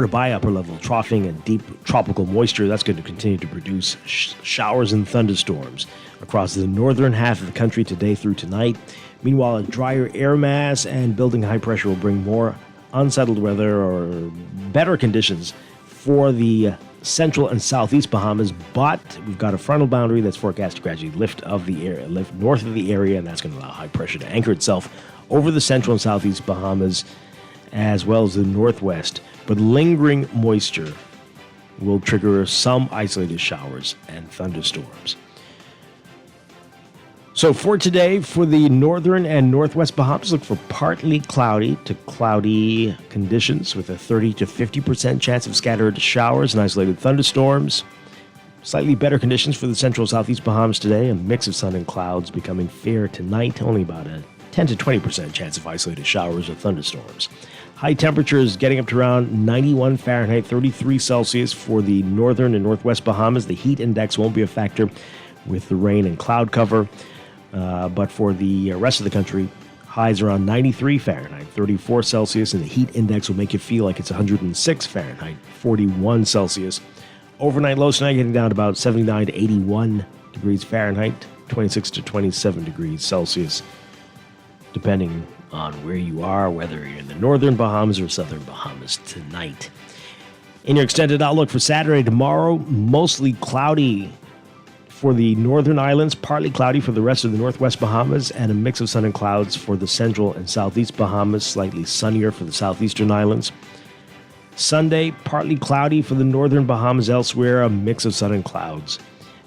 by upper level troughing and deep tropical moisture. That's going to continue to produce showers and thunderstorms across the northern half of the country today through tonight. Meanwhile, a drier air mass and building high pressure will bring more unsettled weather or better conditions for the central and southeast Bahamas, but we've got a frontal boundary that's forecast to gradually lift north of the area, and that's going to allow high pressure to anchor itself over the central and southeast Bahamas as well as the northwest. But lingering moisture will trigger some isolated showers and thunderstorms. So for today, for the northern and northwest Bahamas, look for partly cloudy to cloudy conditions with a 30 to 50% chance of scattered showers and isolated thunderstorms. Slightly better conditions for the central southeast Bahamas today, a mix of sun and clouds becoming fair tonight, only about a 10 to 20% chance of isolated showers or thunderstorms. High temperatures getting up to around 91 Fahrenheit, 33 Celsius for the northern and northwest Bahamas. The heat index won't be a factor with the rain and cloud cover. But for the rest of the country, highs around 93 Fahrenheit, 34 Celsius, and the heat index will make you feel like it's 106 Fahrenheit, 41 Celsius. Overnight lows tonight getting down to about 79 to 81 degrees Fahrenheit, 26 to 27 degrees Celsius, depending on where you are, whether you're in the northern Bahamas or southern Bahamas tonight. In your extended outlook for Saturday, tomorrow, mostly cloudy for the northern islands, partly cloudy for the rest of the northwest Bahamas, and a mix of sun and clouds for the central and southeast Bahamas, slightly sunnier for the southeastern islands. Sunday, partly cloudy for the northern Bahamas, elsewhere, a mix of sun and clouds.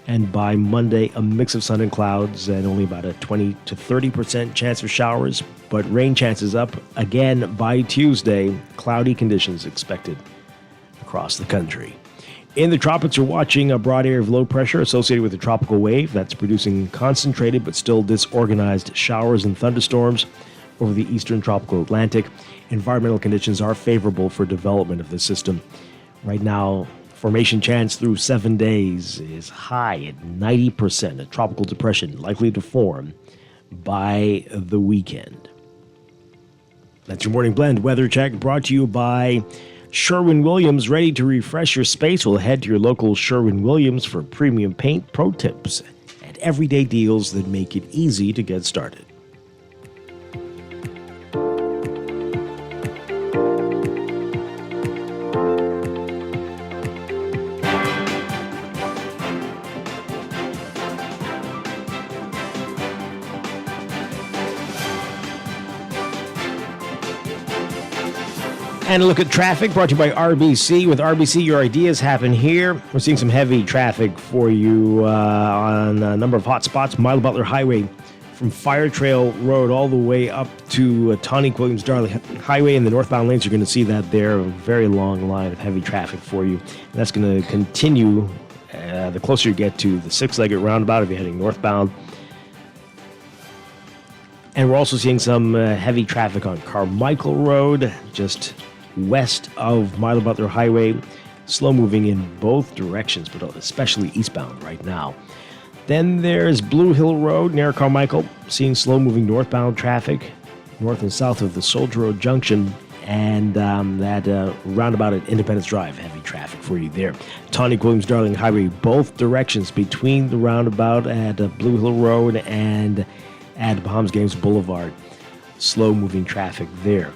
And by Monday, a mix of sun and clouds and only about a 20 to 30% chance of showers, but rain chances up again by Tuesday. Cloudy conditions expected across the country. In the tropics, we're watching a broad area of low pressure associated with a tropical wave that's producing concentrated but still disorganized showers and thunderstorms over the eastern tropical Atlantic. Environmental conditions are favorable for development of this system. Right now, formation chance through 7 days is high at 90%. A tropical depression likely to form by the weekend. That's your morning blend weather check brought to you by Sherwin-Williams. Ready to refresh your space? We'll head to your local Sherwin-Williams for premium paint, pro tips, and everyday deals that make it easy to get started. And a look at traffic brought to you by RBC. With RBC, your ideas happen here. We're seeing some heavy traffic for you on a number of hot spots. Milo Butler Highway from Fire Trail Road all the way up to Tonic Williams Darling Highway in the northbound lanes. You're going to see that there. A very long line of heavy traffic for you. And that's going to continue the closer you get to the six-legged roundabout if you're heading northbound. And we're also seeing some heavy traffic on Carmichael Road, just west of Milo Butler Highway. Slow moving in both directions, but especially eastbound right now. Then there's Blue Hill Road near Carmichael, seeing slow moving northbound traffic, north and south of the Soldier Road Junction, and that roundabout at Independence Drive, heavy traffic for you there. Tonic Williams Darling Highway, both directions between the roundabout at Blue Hill Road and at Bahamas Games Boulevard. Slow moving traffic there.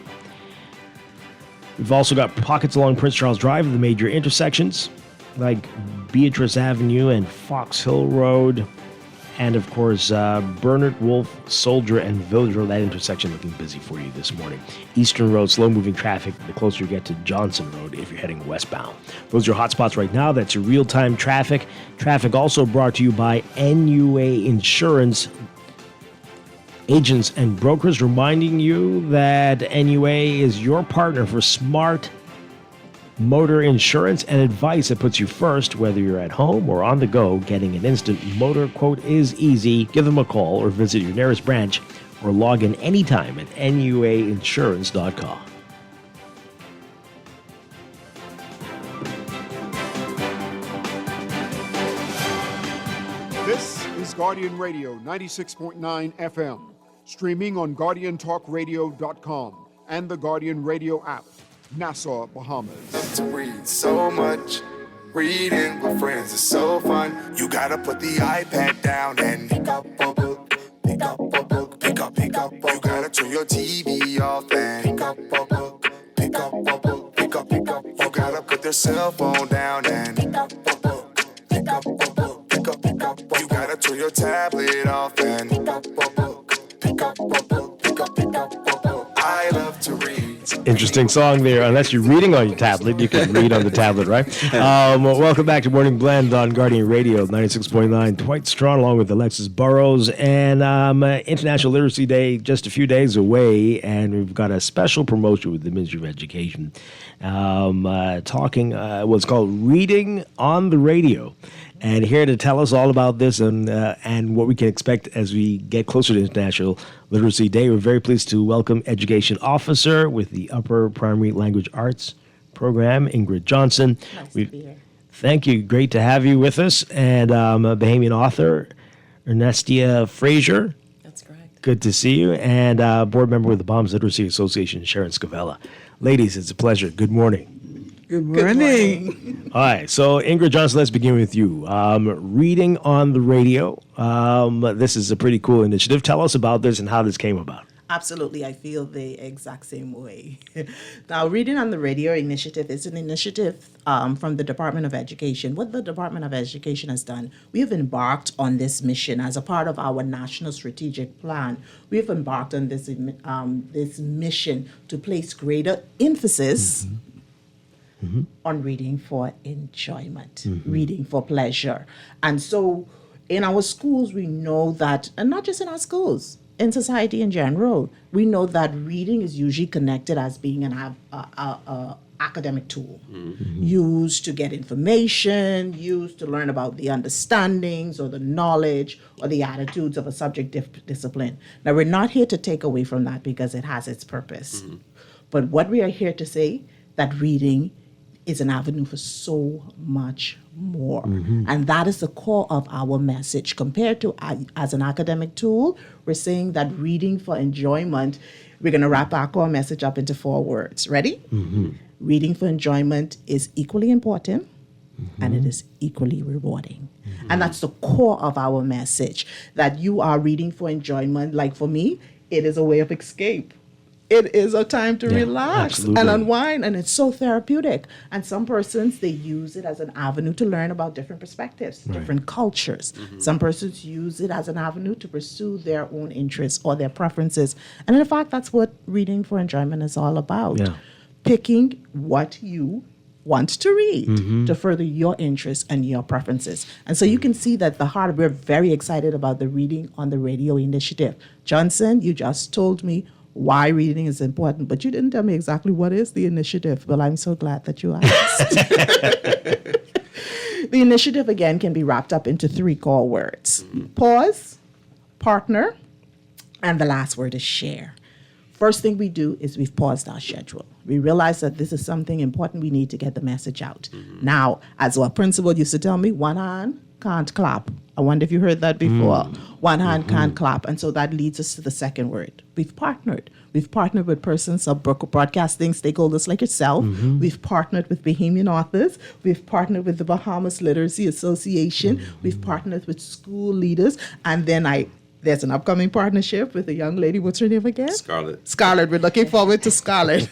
We've also got pockets along Prince Charles Drive, the major intersections, like Beatrice Avenue and Fox Hill Road, And, of course, Bernard, Wolf, Soldier, and Village Road, that intersection looking busy for you this morning. Eastern Road, slow-moving traffic the closer you get to Johnson Road if you're heading westbound. Those are your hotspots right now. That's your real-time traffic. Traffic also brought to you by NUA Insurance. Agents and brokers reminding you that NUA is your partner for smart motor insurance and advice that puts you first, whether you're at home or on the go. Getting an instant motor quote is easy. Give them a call or visit your nearest branch or log in anytime at nuainsurance.com. This is Guardian Radio 96.9 FM, streaming on GuardianTalkRadio.com and the Guardian Radio app. Nassau, Bahamas. To read so much. Reading with friends is so fun. You gotta put the iPad down and pick up a book. Pick up a book. Pick up a book. You gotta turn your TV off and pick up a book. Pick up a book. Pick up a book. You gotta put their cell phone down and pick up a book. Pick up a book. Pick up a book. You gotta turn your tablet off and pick up a book. Pick up a book. Pick up a book. I love to read. Interesting song there. Unless you're reading on your tablet, you can read on the tablet, right? Welcome back to Morning Blend on Guardian Radio 96.9. Dwight Strachan along with Alexis Burrows. And International Literacy Day just a few days away. And we've got a special promotion with the Ministry of Education talking what's called Reading on the Radio. And here to tell us all about this and what we can expect as we get closer to International Literacy Day, we're very pleased to welcome Education Officer with the Upper Primary Language Arts Program, Ingrid Johnson. Nice to be here. Thank you. Great to have you with us. And a Bahamian author, Ernestia Frazier. That's correct. Good to see you. And board member with the Bahamas Literacy Association, Sharon Scavella. Ladies, it's a pleasure. Good morning. Good morning. All right, so Ingrid Johnson, let's begin with you. Reading on the radio. This is a pretty cool initiative. Tell us about this and how this came about. Absolutely, I feel the exact same way. Now, Reading on the Radio initiative is an initiative from the Department of Education. What the Department of Education has done, we have embarked on this mission as a part of our National Strategic Plan. We have embarked on this mission to place greater emphasis on reading for enjoyment, reading for pleasure. And so in our schools, we know that, and not just in our schools, in society in general, we know that reading is usually connected as being an academic tool, used to get information, used to learn about the understandings or the knowledge or the attitudes of a subject discipline. Now, we're not here to take away from that because it has its purpose. But what we are here to say, that reading is an avenue for so much more. And that is the core of our message. Compared to as an academic tool, we're saying that reading for enjoyment, we're going to wrap our core message up into 4 words. Ready? Reading for enjoyment is equally important and it is equally rewarding. And that's the core of our message, that you are reading for enjoyment. Like for me, it is a way of escape. It is a time to relax and unwind, and it's so therapeutic. And some persons, they use it as an avenue to learn about different perspectives, different cultures. Some persons use it as an avenue to pursue their own interests or their preferences. And in fact, that's what reading for enjoyment is all about. Picking what you want to read to further your interests and your preferences. And so you can see that we're very excited about the Reading on the Radio initiative. Johnson, you just told me why reading is important, but you didn't tell me exactly what is the initiative. Well, I'm so glad that you asked. The initiative, again, can be wrapped up into 3 core words. Pause, partner, and the last word is share. First thing we do is we've paused our schedule. We realize that this is something important. We need to get the message out. Now, as our principal used to tell me, one hand can't clap. I wonder if you heard that before. One hand can't clap. And so that leads us to the second word. We've partnered. We've partnered with persons of broadcasting stakeholders like yourself. We've partnered with Bahamian authors. We've partnered with the Bahamas Literacy Association. We've partnered with school leaders. And then there's an upcoming partnership with a young lady. What's her name again? Scarlett. We're looking forward to Scarlett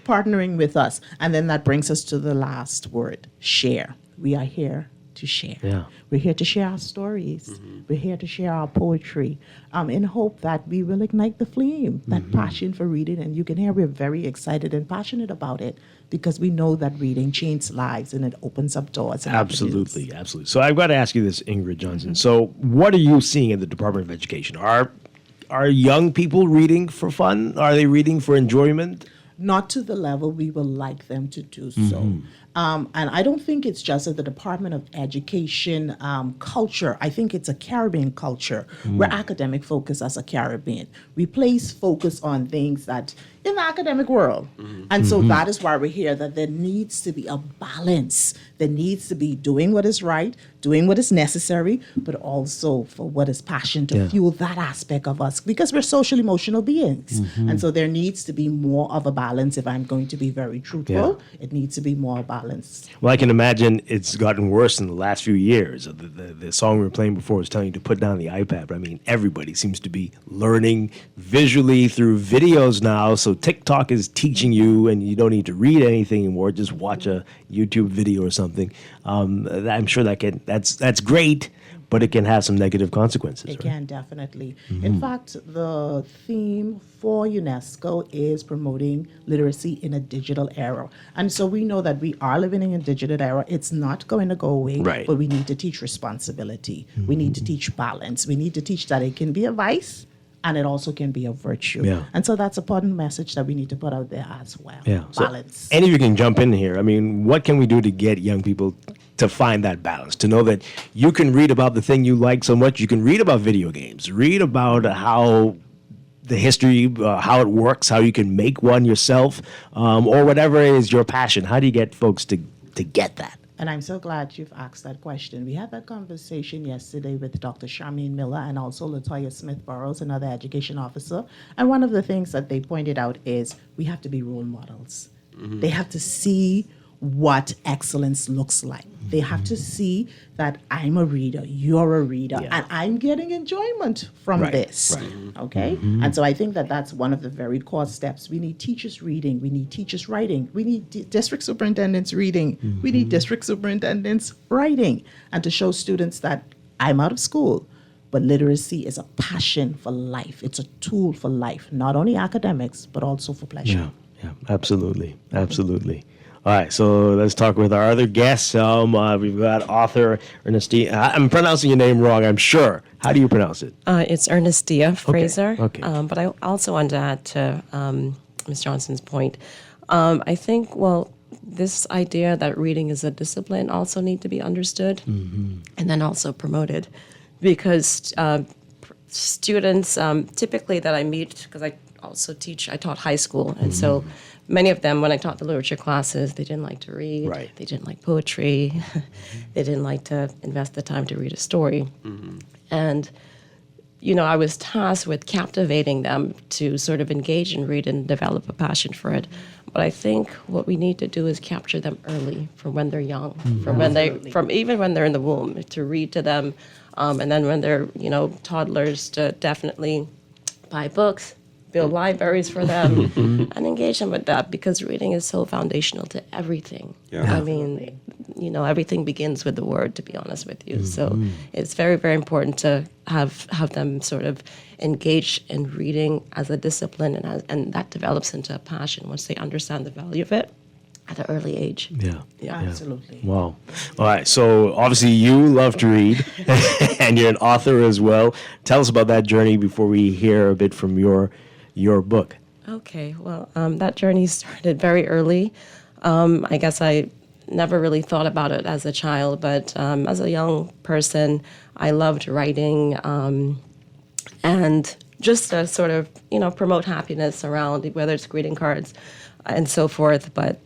partnering with us. And then that brings us to the last word, share. We are here to share. Yeah. We're here to share our stories. We're here to share our poetry in hope that we will ignite the flame, that passion for reading. And you can hear we're very excited and passionate about it because we know that reading changes lives and it opens up doors. And Absolutely, absolutely. So I've got to ask you this, Ingrid Johnson. So what are you seeing in the Department of Education? Are young people reading for fun? Are they reading for enjoyment? Not to the level we would like them to do so. And I don't think it's just at the Department of Education culture. I think it's a Caribbean culture. We're academic focused as a Caribbean. We place focus on things that in the academic world. And so that is why we're here, that there needs to be a balance. There needs to be doing what is right, doing what is necessary, but also for what is passion to fuel that aspect of us because we're social emotional beings. And so there needs to be more of a balance. If I'm going to be very truthful, it needs to be more balanced. Well, I can imagine it's gotten worse in the last few years. The song we were playing before was telling you to put down the iPad. But I mean, everybody seems to be learning visually through videos now. So TikTok is teaching you, and you don't need to read anything anymore. Just watch a YouTube video or something. I'm sure that's great, but it can have some negative consequences. It can definitely. In fact, the theme for UNESCO is promoting literacy in a digital era. And so we know that we are living in a digital era. It's not going to go away, but we need to teach responsibility. We need to teach balance. We need to teach that it can be a vice and it also can be a virtue. Yeah. And so that's a important message that we need to put out there as well. Yeah. Balance. So any of you can jump in here. I mean, what can we do to get young people to find that balance, to know that you can read about the thing you like so much, you can read about video games, read about how the history, how it works, how you can make one yourself, or whatever is your passion. How do you get folks to get that? And I'm so glad you've asked that question. We had that conversation yesterday with Dr. Charmaine Miller and also Latoya Smith-Burrows, another education officer. And one of the things that they pointed out is we have to be role models. They have to see what excellence looks like. They have to see that I'm a reader, you're a reader, and I'm getting enjoyment from this. Okay? And so I think that that's one of the very core steps. We need teachers reading, we need teachers writing, we need district superintendents reading, we need district superintendents writing, and to show students that I'm out of school, but literacy is a passion for life. It's a tool for life, not only academics, but also for pleasure. Yeah, absolutely. All right, so let's talk with our other guests. We've got author Ernestia. I'm pronouncing your name wrong, I'm sure. How do you pronounce it? It's Ernestia Fraser. Okay. But I also want to add to Ms. Johnson's point. I think, this idea that reading is a discipline also need to be understood and then also promoted. Because students typically that I meet, because I also taught high school, and so many of them, when I taught the literature classes, they didn't like to read, they didn't like poetry, they didn't like to invest the time to read a story. And, I was tasked with captivating them to sort of engage and read and develop a passion for it. But I think what we need to do is capture them early, from when they're young, from even when they're in the womb, to read to them, and then when they're, toddlers, to definitely buy books, build libraries for them, and engage them with that, because reading is so foundational to everything. I mean, everything begins with the word, to be honest with you. So it's very, very important to have them sort of engage in reading as a discipline, and that develops into a passion once they understand the value of it at an early age. Yeah, absolutely. Wow. All right, so obviously you love to read, and you're an author as well. Tell us about that journey before we hear a bit from your book. Okay, well, that journey started very early. I guess I never really thought about it as a child, but as a young person, I loved writing, and just to sort of, promote happiness around, whether it's greeting cards and so forth. But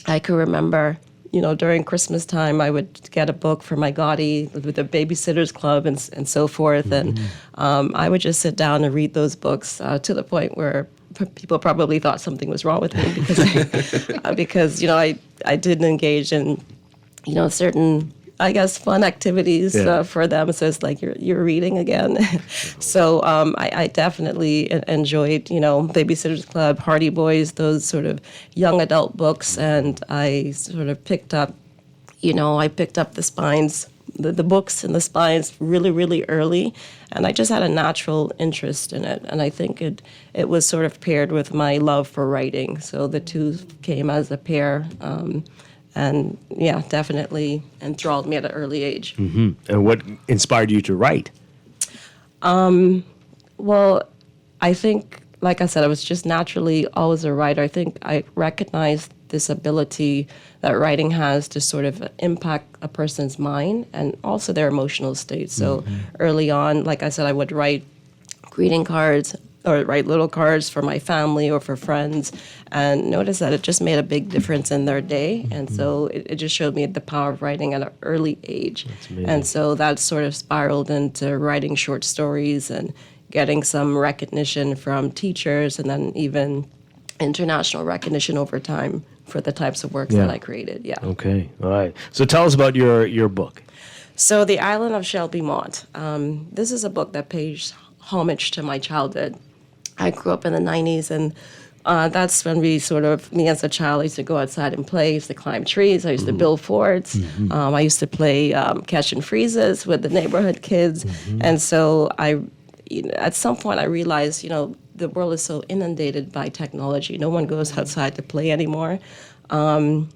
I could remember, during Christmas time, I would get a book for my Gaudi with the Babysitters Club and so forth. And I would just sit down and read those books to the point where people probably thought something was wrong with me because I didn't engage in, certain, I guess, fun activities for them. So it's like, you're reading again. So I definitely enjoyed, Babysitter's Club, Hardy Boys, those sort of young adult books. And I sort of picked up, I picked up the Spines the books and the spines really, really early, and I just had a natural interest in it. And I think it was sort of paired with my love for writing. So the two came as a pair. And yeah, definitely enthralled me at an early age. Mm-hmm. And what inspired you to write? Well, I think, like I said, I was just naturally always a writer. I think I recognized this ability that writing has to sort of impact a person's mind and also their emotional state. So early on, like I said, I would write greeting cards or write little cards for my family or for friends, and notice that it just made a big difference in their day. And so it just showed me the power of writing at an early age. And so that sort of spiraled into writing short stories and getting some recognition from teachers, and then even international recognition over time for the types of works that I created. Yeah. Okay. All right. So tell us about your book. So The Island of Shelby Mott. This is a book that pays homage to my childhood. I grew up in the 90s, and that's when me as a child, I used to go outside and play. I used to climb trees. I used to build forts. I used to play catch and freezes with the neighborhood kids. And so at some point I realized, the world is so inundated by technology. No one goes outside to play anymore. No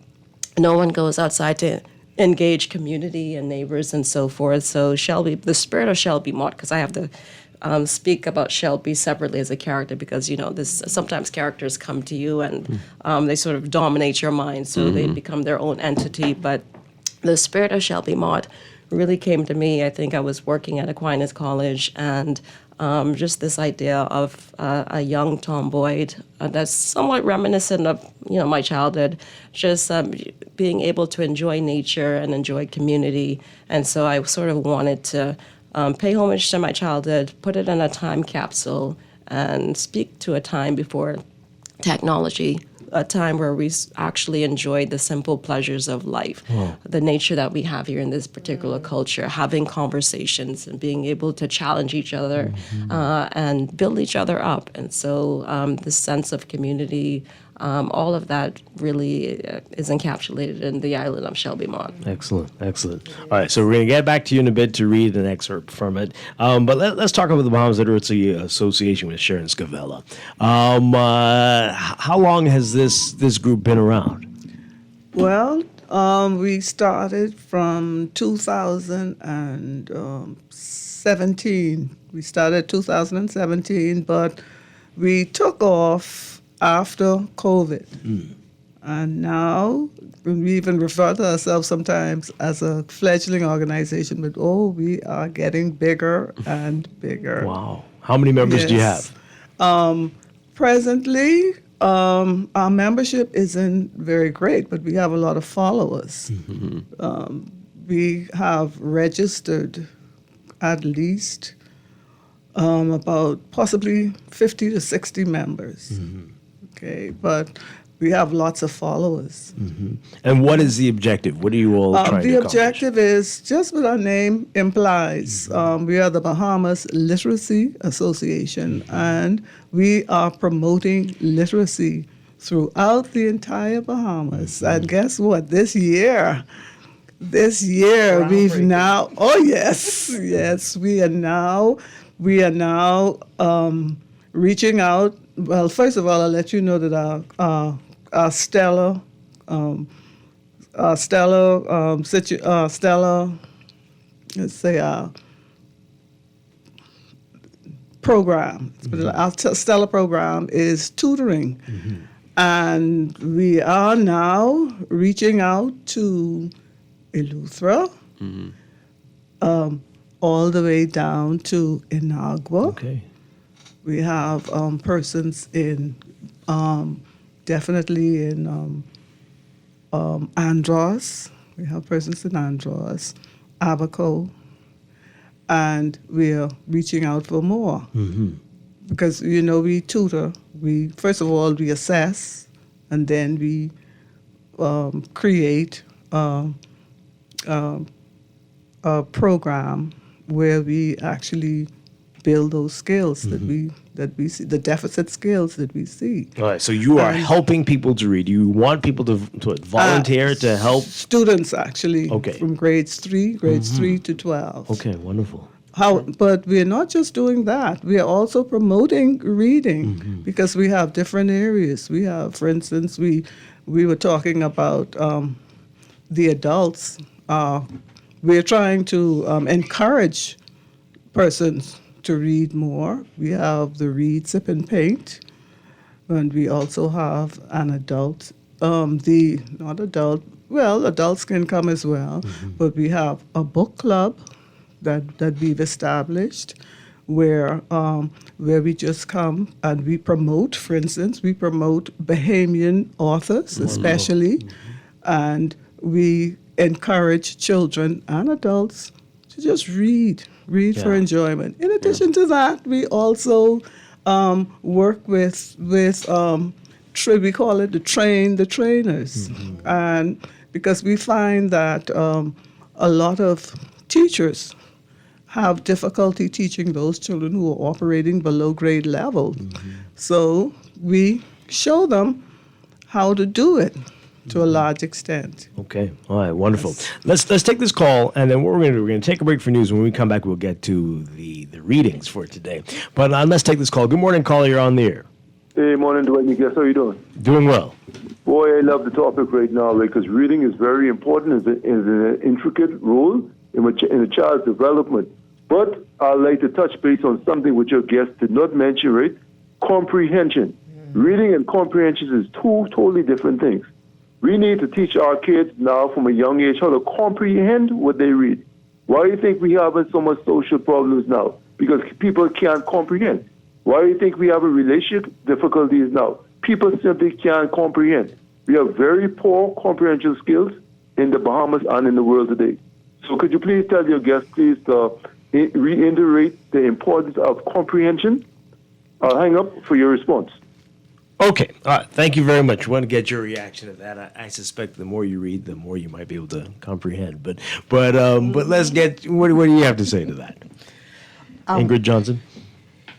one goes outside to engage community and neighbors and so forth. So the spirit of Shelby Mott, because I have to speak about Shelby separately as a character, because sometimes characters come to you and they sort of dominate your mind, so they become their own entity. But the spirit of Shelby Mott really came to me. I think I was working at Aquinas College, and just this idea of a young tomboy that's somewhat reminiscent of my childhood, just being able to enjoy nature and enjoy community. And so I sort of wanted to pay homage to my childhood, put it in a time capsule, and speak to a time before technology, a time where we actually enjoyed the simple pleasures of life, the nature that we have here in this particular culture, having conversations and being able to challenge each other and build each other up. And so this sense of community, all of that really is encapsulated in The Island of Shelby Mott. Excellent. All right, so we're going to get back to you in a bit to read an excerpt from it. But let's talk about the Bahamas Literacy Association with Sharon Scavella. How long has this group been around? Well, we started from 2017. We started 2017, but we took off after COVID. And now we even refer to ourselves sometimes as a fledgling organization, but we are getting bigger and bigger. Wow. How many members do you have? Presently, our membership isn't very great, but we have a lot of followers. We have registered at least about possibly 50 to 60 members. Okay, but we have lots of followers. And what is the objective? What are you all trying to accomplish? The objective is, just what our name implies, we are the Bahamas Literacy Association, and we are promoting literacy throughout the entire Bahamas. And guess what? This year, we've now, we are now reaching out. Well, first of all, I'll let you know that our stellar program. Our stellar program is tutoring, and we are now reaching out to Eleuthera, all the way down to Inagua. Okay. We have persons in, definitely in Andros. We have persons in Andros, Abaco, and we are reaching out for more. Because, we tutor. First of all, we assess, and then we create a program where we actually build those skills that that we see, the deficit skills that we see. All right, so you are helping people to read. You want people to volunteer to help? Students, actually, Okay. from grades 3 to 12. Okay, wonderful. But we're not just doing that. We are also promoting reading because we have different areas. We have, for instance, we were talking about the adults. We're trying to encourage persons to read more. We have the Read, Sip, and Paint, and we also have an adult. Adults can come as well, but we have a book club that we've established where we just come and we promote, for instance, we promote Bahamian authors especially, and we encourage children and adults to just read for enjoyment. In addition to that, we also work with we call it the trainers, and because we find that a lot of teachers have difficulty teaching those children who are operating below grade level. So we show them how to do it to a large extent. Okay. All right. Wonderful. Let's take this call, and then what we're going to take a break for news. When we come back, we'll get to the readings for today. But let's take this call. Good morning, caller. You're on the air. Hey, morning, Dwight. Guess how you doing? Doing well. Boy, I love the topic right now because reading is very important. It's an intricate role in a child's development. But I'd like to touch base on something which your guest did not mention, right? Comprehension. Reading and comprehension is two totally different things. We need to teach our kids now from a young age how to comprehend what they read. Why do you think we have so much social problems now? Because people can't comprehend. Why do you think we have relationship difficulties now? People simply can't comprehend. We have very poor comprehension skills in the Bahamas and in the world today. So could you please tell your guests, please, reiterate the importance of comprehension? I'll hang up for your response. Okay. All right. Thank you very much. We want to get your reaction to that. I suspect the more you read, the more you might be able to comprehend. But let's get what do you have to say to that, Ingrid Johnson?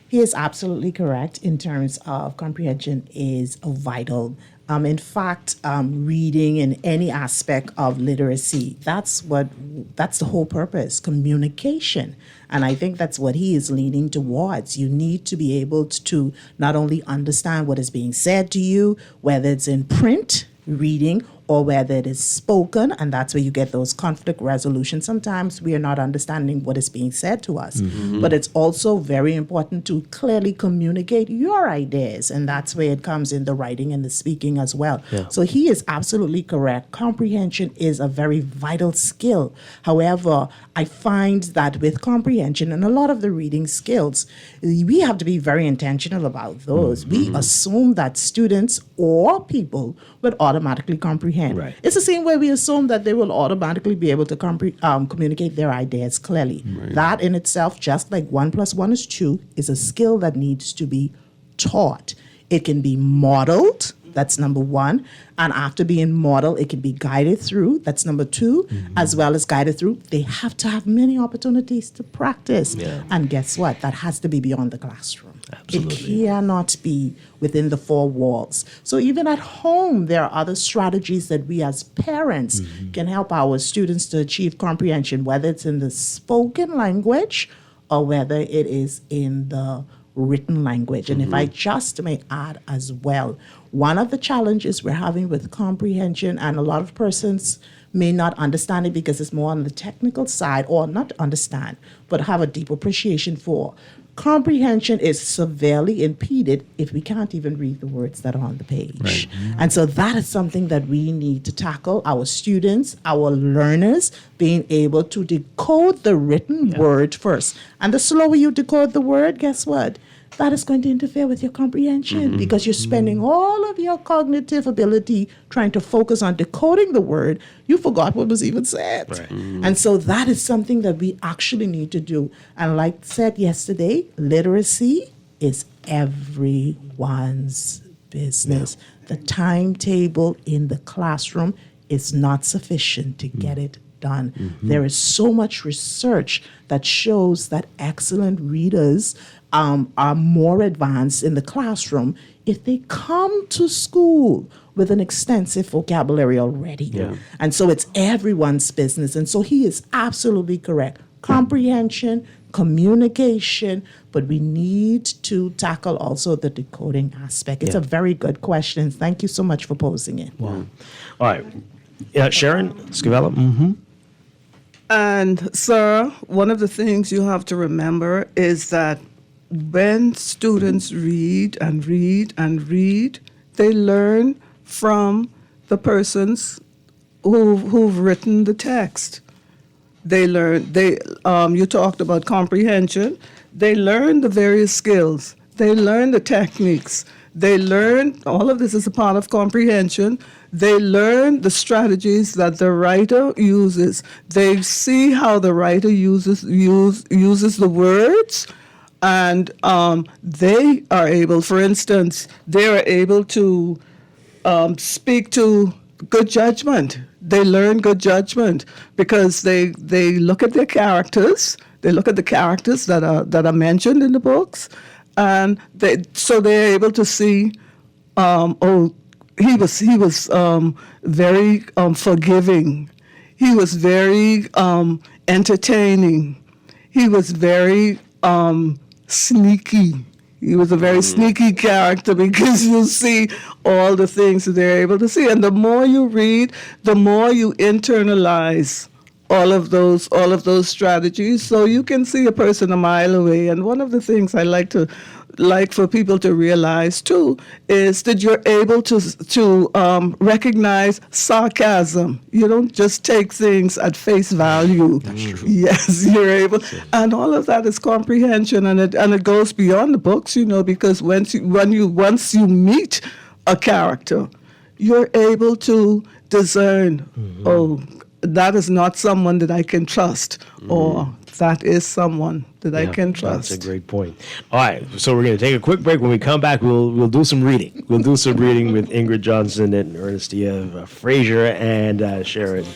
He is absolutely correct in terms of comprehension is vital. In fact, reading in any aspect of literacy, that's the whole purpose, communication. And I think that's what he is leaning towards. You need to be able to not only understand what is being said to you, whether it's in print, reading, or whether it is spoken, and that's where you get those conflict resolutions. Sometimes we are not understanding what is being said to us, but it's also very important to clearly communicate your ideas, and that's where it comes in the writing and the speaking as well. Yeah. So he is absolutely correct. Comprehension is a very vital skill. However, I find that with comprehension and a lot of the reading skills, we have to be very intentional about those. We assume that students or people would automatically comprehend. Right. It's the same way we assume that they will automatically be able to communicate their ideas clearly. Right. That in itself, just like 1 + 1 is 2, is a skill that needs to be taught. It can be modeled. That's number one. And after being modeled, it can be guided through. That's number two, as well as guided through. They have to have many opportunities to practice. Yeah. And guess what? That has to be beyond the classroom. Absolutely. It cannot be within the four walls. So even at home, there are other strategies that we as parents can help our students to achieve comprehension, whether it's in the spoken language or whether it is in the written language. And if I just may add as well, one of the challenges we're having with comprehension, and a lot of persons may not understand it because it's more on the technical side, or not understand, but have a deep appreciation for. Comprehension is severely impeded if we can't even read the words that are on the page. Right. And so that is something that we need to tackle. Our students, our learners, being able to decode the written word first. And the slower you decode the word, guess what? That is going to interfere with your comprehension because you're spending all of your cognitive ability trying to focus on decoding the word. You forgot what was even said. Right. And so that is something that we actually need to do. And like said yesterday, literacy is everyone's business. Yeah. The timetable in the classroom is not sufficient to get it done. There is so much research that shows that excellent readers are more advanced in the classroom if they come to school with an extensive vocabulary already. Yeah. And so it's everyone's business. And so he is absolutely correct. Comprehension, communication, but we need to tackle also the decoding aspect. It's a very good question. Thank you so much for posing it. Wow. All right. Yeah, Sharon Scavella. Mm-hmm. And, sir, one of the things you have to remember is that when students read and read and read, they learn from the persons who've written the text. They learn, you talked about comprehension. They learn the various skills. They learn the techniques. They learn, all of this is a part of comprehension. They learn the strategies that the writer uses. They see how the writer uses the words, and they are able, for instance, they are able to speak to good judgment. They learn good judgment because they look at their characters. They look at the characters that are mentioned in the books, and they're able to see. He was very forgiving. He was very entertaining. He was very sneaky. He was a very sneaky character because you see all the things that they're able to see. And the more you read, the more you internalize all of those strategies. So you can see a person a mile away. And one of the things I like for people to realize too is that you're able to recognize sarcasm. You don't just take things at face value. That's true. Yes, you're able, and all of that is comprehension, and it goes beyond the books, because once you meet a character, you're able to discern. That is not someone that I can trust, or that is someone that I can trust. That's a great point. All right, so we're going to take a quick break. When we come back, we'll do some reading. We'll do some reading with Ingrid Johnson and Ernestia Frazier and Sharon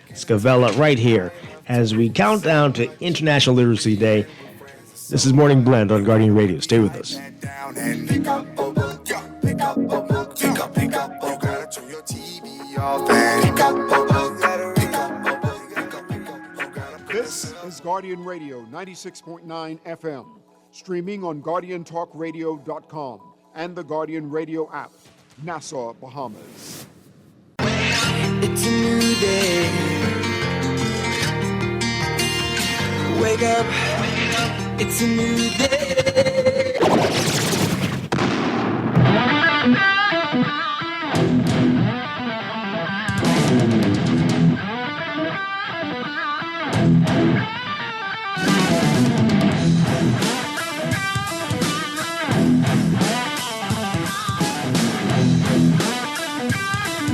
Scavella right here as we count down to International Literacy Day. This is Morning Blend on Guardian Radio. Stay with us. This is Guardian Radio 96.9 FM, streaming on GuardianTalkRadio.com and the Guardian Radio app, Nassau, Bahamas. It's a new day. Wake up. It's a new day.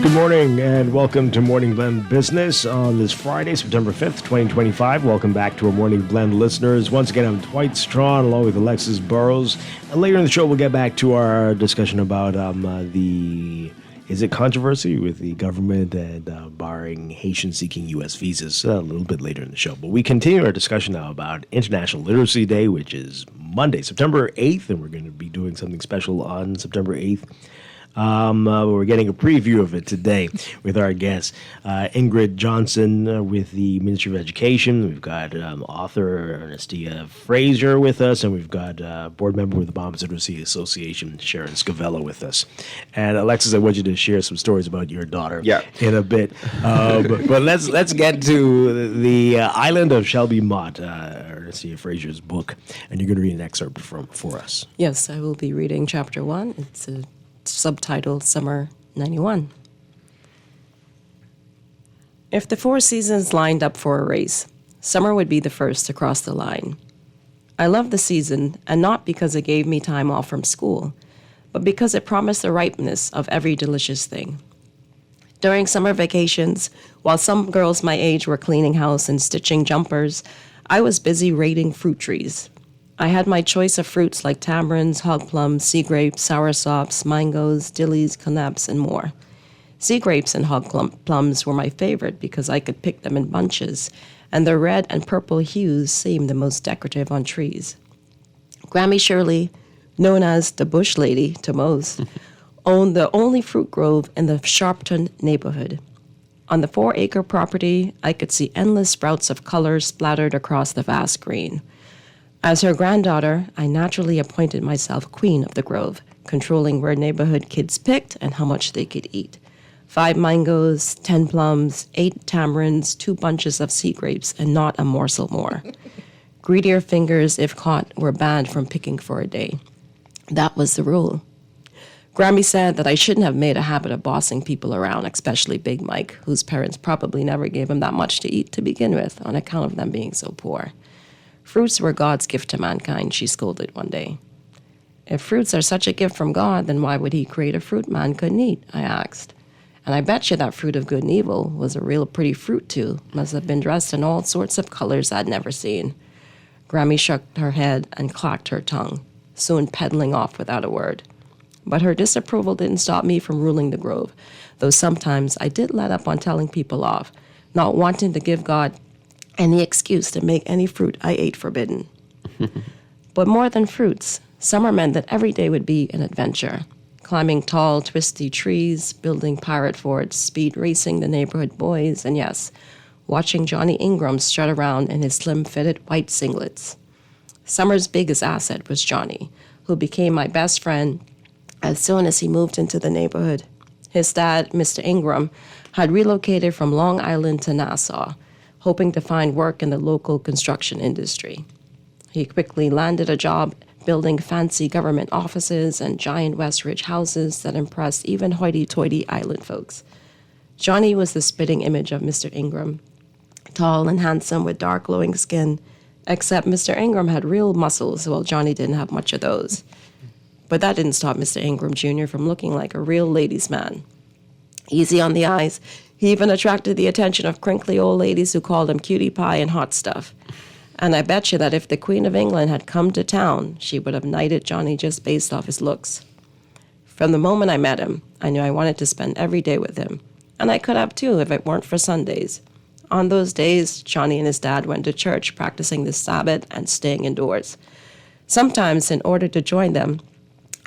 Good morning and welcome to Morning Blend Business on this Friday, September 5th, 2025. Welcome back to our Morning Blend listeners. Once again, I'm Dwight Strachan along with Alexis Burrows. And later in the show, we'll get back to our discussion about is it controversy with the government and barring Haitians seeking U.S. visas a little bit later in the show. But we continue our discussion now about International Literacy Day, which is Monday, September 8th, and we're going to be doing something special on September 8th. We're getting a preview of it today with our guest, Ingrid Johnson with the Ministry of Education. We've got author Ernestia Frazier with us, and we've got board member with the Bahamas Literacy Association, Sharon Scavella, with us. And Alexis, I want you to share some stories about your daughter in a bit. But let's get to the Island of Shelby Mott, Ernestia Frazier's book, and you're going to read an excerpt for us. Yes, I will be reading chapter 1. It's subtitled Summer 91. If the 4 seasons lined up for a race, summer would be the first to cross the line. I love the season, and not because it gave me time off from school, but because it promised the ripeness of every delicious thing. During summer vacations, while some girls my age were cleaning house and stitching jumpers, I was busy raiding fruit trees. I had my choice of fruits like tamarinds, hog plums, sea grapes, soursops, mangoes, dillies, canaps, and more. Sea grapes and hog plums were my favorite because I could pick them in bunches, and their red and purple hues seemed the most decorative on trees. Grammy Shirley, known as the Bush Lady to most, owned the only fruit grove in the Sharpton neighborhood. On the 4-acre property, I could see endless sprouts of color splattered across the vast green. As her granddaughter, I naturally appointed myself queen of the grove, controlling where neighborhood kids picked and how much they could eat. 5 mangoes, 10 plums, 8 tamarinds, 2 bunches of sea grapes, and not a morsel more. Greedier fingers, if caught, were banned from picking for a day. That was the rule. Grammy said that I shouldn't have made a habit of bossing people around, especially Big Mike, whose parents probably never gave him that much to eat to begin with, on account of them being so poor. Fruits were God's gift to mankind, she scolded one day. If fruits are such a gift from God, then why would he create a fruit man couldn't eat? I asked. And I bet you that fruit of good and evil was a real pretty fruit, too. Must have been dressed in all sorts of colors I'd never seen. Grammy shook her head and clacked her tongue, soon peddling off without a word. But her disapproval didn't stop me from ruling the grove, though sometimes I did let up on telling people off, not wanting to give God any excuse to make any fruit I ate forbidden. But more than fruits, summer meant that every day would be an adventure. Climbing tall, twisty trees, building pirate forts, speed racing the neighborhood boys, and yes, watching Johnny Ingram strut around in his slim-fitted white singlets. Summer's biggest asset was Johnny, who became my best friend as soon as he moved into the neighborhood. His dad, Mr. Ingram, had relocated from Long Island to Nassau, hoping to find work in the local construction industry. He quickly landed a job building fancy government offices and giant West Ridge houses that impressed even hoity-toity island folks. Johnny was the spitting image of Mr. Ingram, tall and handsome with dark glowing skin, except Mr. Ingram had real muscles, while Johnny didn't have much of those. But that didn't stop Mr. Ingram Jr. from looking like a real ladies' man. Easy on the eyes, he even attracted the attention of crinkly old ladies who called him cutie pie and hot stuff. And I bet you that if the Queen of England had come to town, she would have knighted Johnny just based off his looks. From the moment I met him, I knew I wanted to spend every day with him. And I could have too if it weren't for Sundays. On those days, Johnny and his dad went to church practicing the Sabbath and staying indoors. Sometimes, in order to join them,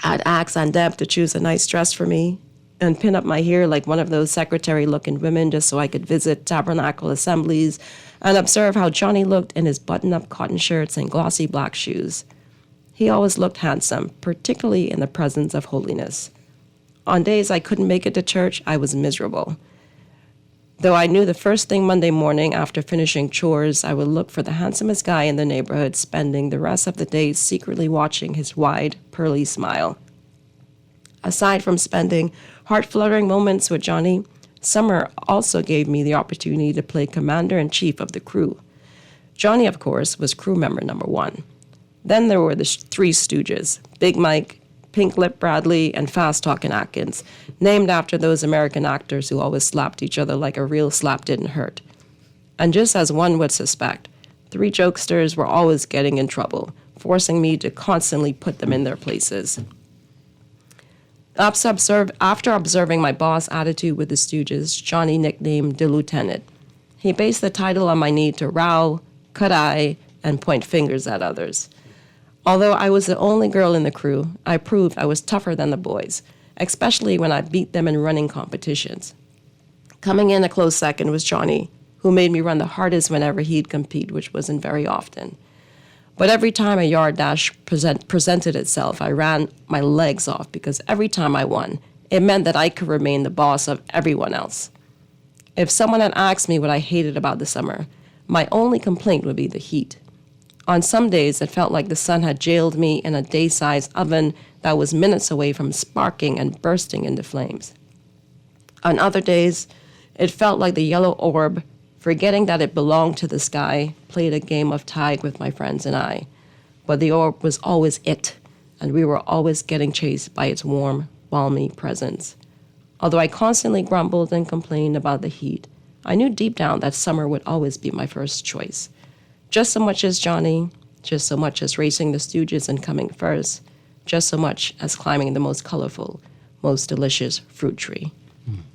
I'd ask Aunt Deb to choose a nice dress for me and pin up my hair like one of those secretary-looking women just so I could visit tabernacle assemblies and observe how Johnny looked in his button-up cotton shirts and glossy black shoes. He always looked handsome, particularly in the presence of holiness. On days I couldn't make it to church, I was miserable. Though I knew the first thing Monday morning after finishing chores, I would look for the handsomest guy in the neighborhood, spending the rest of the day secretly watching his wide, pearly smile. Aside from spending heart-fluttering moments with Johnny, summer also gave me the opportunity to play commander-in-chief of the crew. Johnny, of course, was crew member number 1. Then there were the 3 Stooges, Big Mike, Pink Lip Bradley, and Fast Talkin' Atkins, named after those American actors who always slapped each other like a real slap didn't hurt. And just as one would suspect, 3 jokesters were always getting in trouble, forcing me to constantly put them in their places. After observing my boss' attitude with the Stooges, Johnny nicknamed the Lieutenant. He based the title on my need to row, cut eye, and point fingers at others. Although I was the only girl in the crew, I proved I was tougher than the boys, especially when I beat them in running competitions. Coming in a close second was Johnny, who made me run the hardest whenever he'd compete, which wasn't very often. But every time a yard dash presented itself, I ran my legs off because every time I won, it meant that I could remain the boss of everyone else. If someone had asked me what I hated about the summer, my only complaint would be the heat. On some days, it felt like the sun had jailed me in a day-sized oven that was minutes away from sparking and bursting into flames. On other days, it felt like the yellow orb, forgetting that it belonged to the sky, played a game of tag with my friends and I. But the orb was always it, and we were always getting chased by its warm, balmy presence. Although I constantly grumbled and complained about the heat, I knew deep down that summer would always be my first choice. Just so much as Johnny, just so much as racing the Stooges and coming first, just so much as climbing the most colorful, most delicious fruit tree.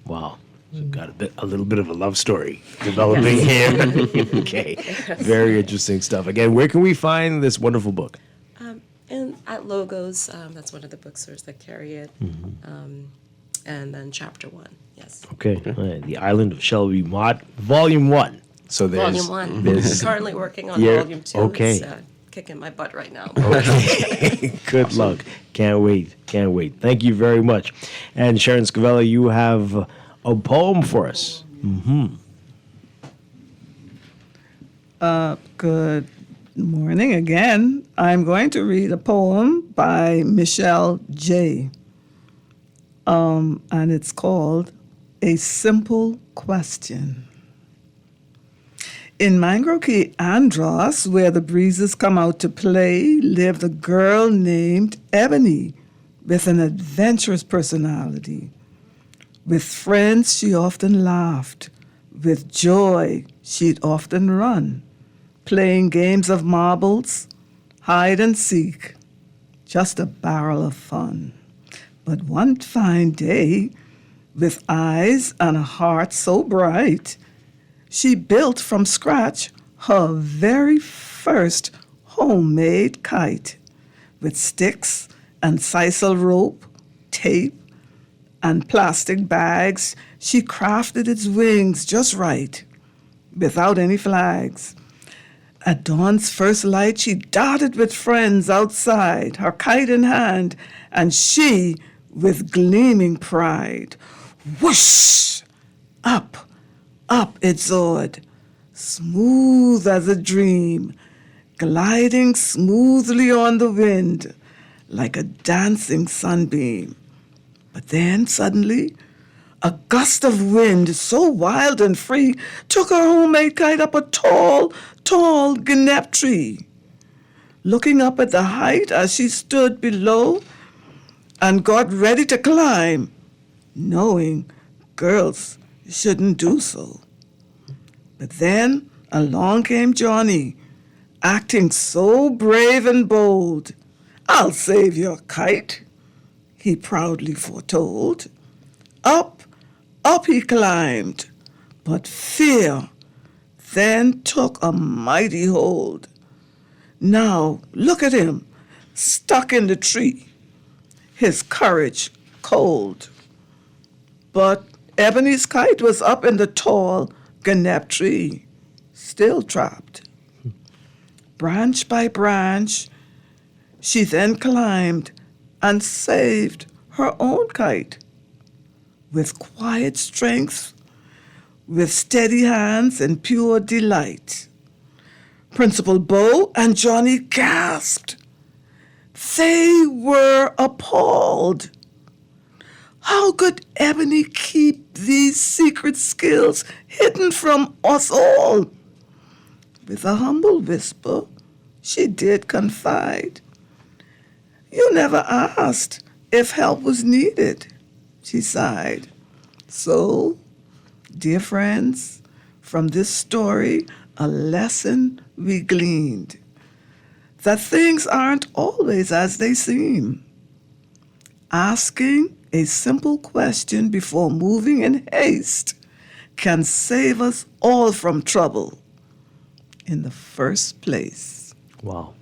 Wow. So got a little bit of a love story developing here. Okay. Very interesting stuff. Again, where can we find this wonderful book? And at Logos, that's one of the bookstores that carry it. And then Chapter 1, yes. Okay. All right. The Island of Shelby Mott, Volume 1. So there's Volume 1. there's- I'm currently working on Yeah, Volume 2. okay. It's kicking my butt right now. Okay. Good luck. Can't wait. Can't wait. Thank you very much. And Sharon Scavella, you have a poem for us. Good morning again. I'm going to read a poem by Michelle J. And it's called A Simple Question. In Mangrove Key, Andros, where the breezes come out to play, lived a girl named Ebony with an adventurous personality. With friends, she often laughed. With joy, she'd often run, playing games of marbles, hide and seek, just a barrel of fun. But one fine day, with eyes and a heart so bright, she built from scratch her very first homemade kite with sticks and sisal rope, tape, and plastic bags. She crafted its wings just right, without any flags. At dawn's first light, she darted with friends outside, her kite in hand, and she, with gleaming pride, whoosh, up it soared, smooth as a dream, gliding smoothly on the wind like a dancing sunbeam. But then suddenly, a gust of wind so wild and free took her homemade kite up a tall gnep tree. Looking up at the height as she stood below and got ready to climb, knowing girls shouldn't do so. But then along came Johnny, acting so brave and bold. "I'll save your kite," he proudly foretold. Up he climbed, but fear then took a mighty hold. Now look at him, stuck in the tree, his courage cold. But Ebony's kite was up in the tall gnep tree, still trapped. Branch by branch, she then climbed and saved her own kite. With quiet strength, with steady hands and pure delight. Principal Bo and Johnny gasped. They were appalled. How could Ebony keep these secret skills hidden from us all? With a humble whisper, she did confide. "You never asked if help was needed," she sighed. So, dear friends, from this story, a lesson we gleaned. That things aren't always as they seem. Asking a simple question before moving in haste can save us all from trouble in the first place. Wow.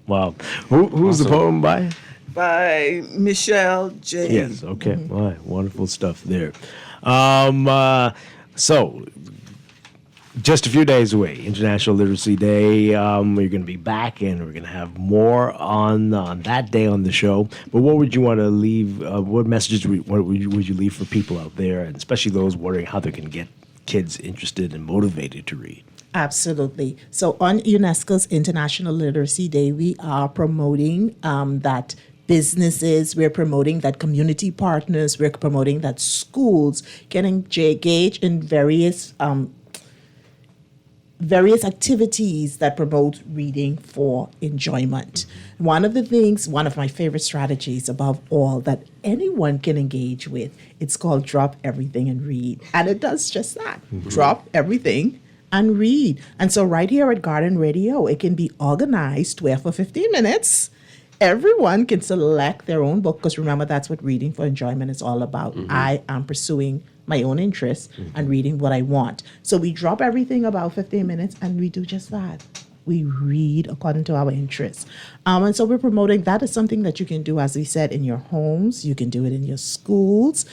Who's the poem by? By Michelle J. Yes, okay. All right, wonderful stuff there. So, just a few days away, International Literacy Day. We're going to be back, and we're going to have more on that day on the show. But what would you want to leave? What messages would you leave for people out there, and especially those wondering how they can get kids interested and motivated to read? Absolutely. So on UNESCO's International Literacy Day, we are promoting that businesses, we're promoting that community partners, we're promoting that schools can engage in various activities that promote reading for enjoyment. One of my favorite strategies above all that anyone can engage with, it's called drop everything and read. And it does just that. Drop everything and read. And so right here at Garden Radio, it can be organized where for 15 minutes, everyone can select their own book, because remember, that's what reading for enjoyment is all about. I am pursuing my own interests and reading what I want. So we drop everything about 15 minutes and we do just that. We read according to our interests. And so we're promoting that is something that you can do, as we said, in your homes. You can do it in your schools.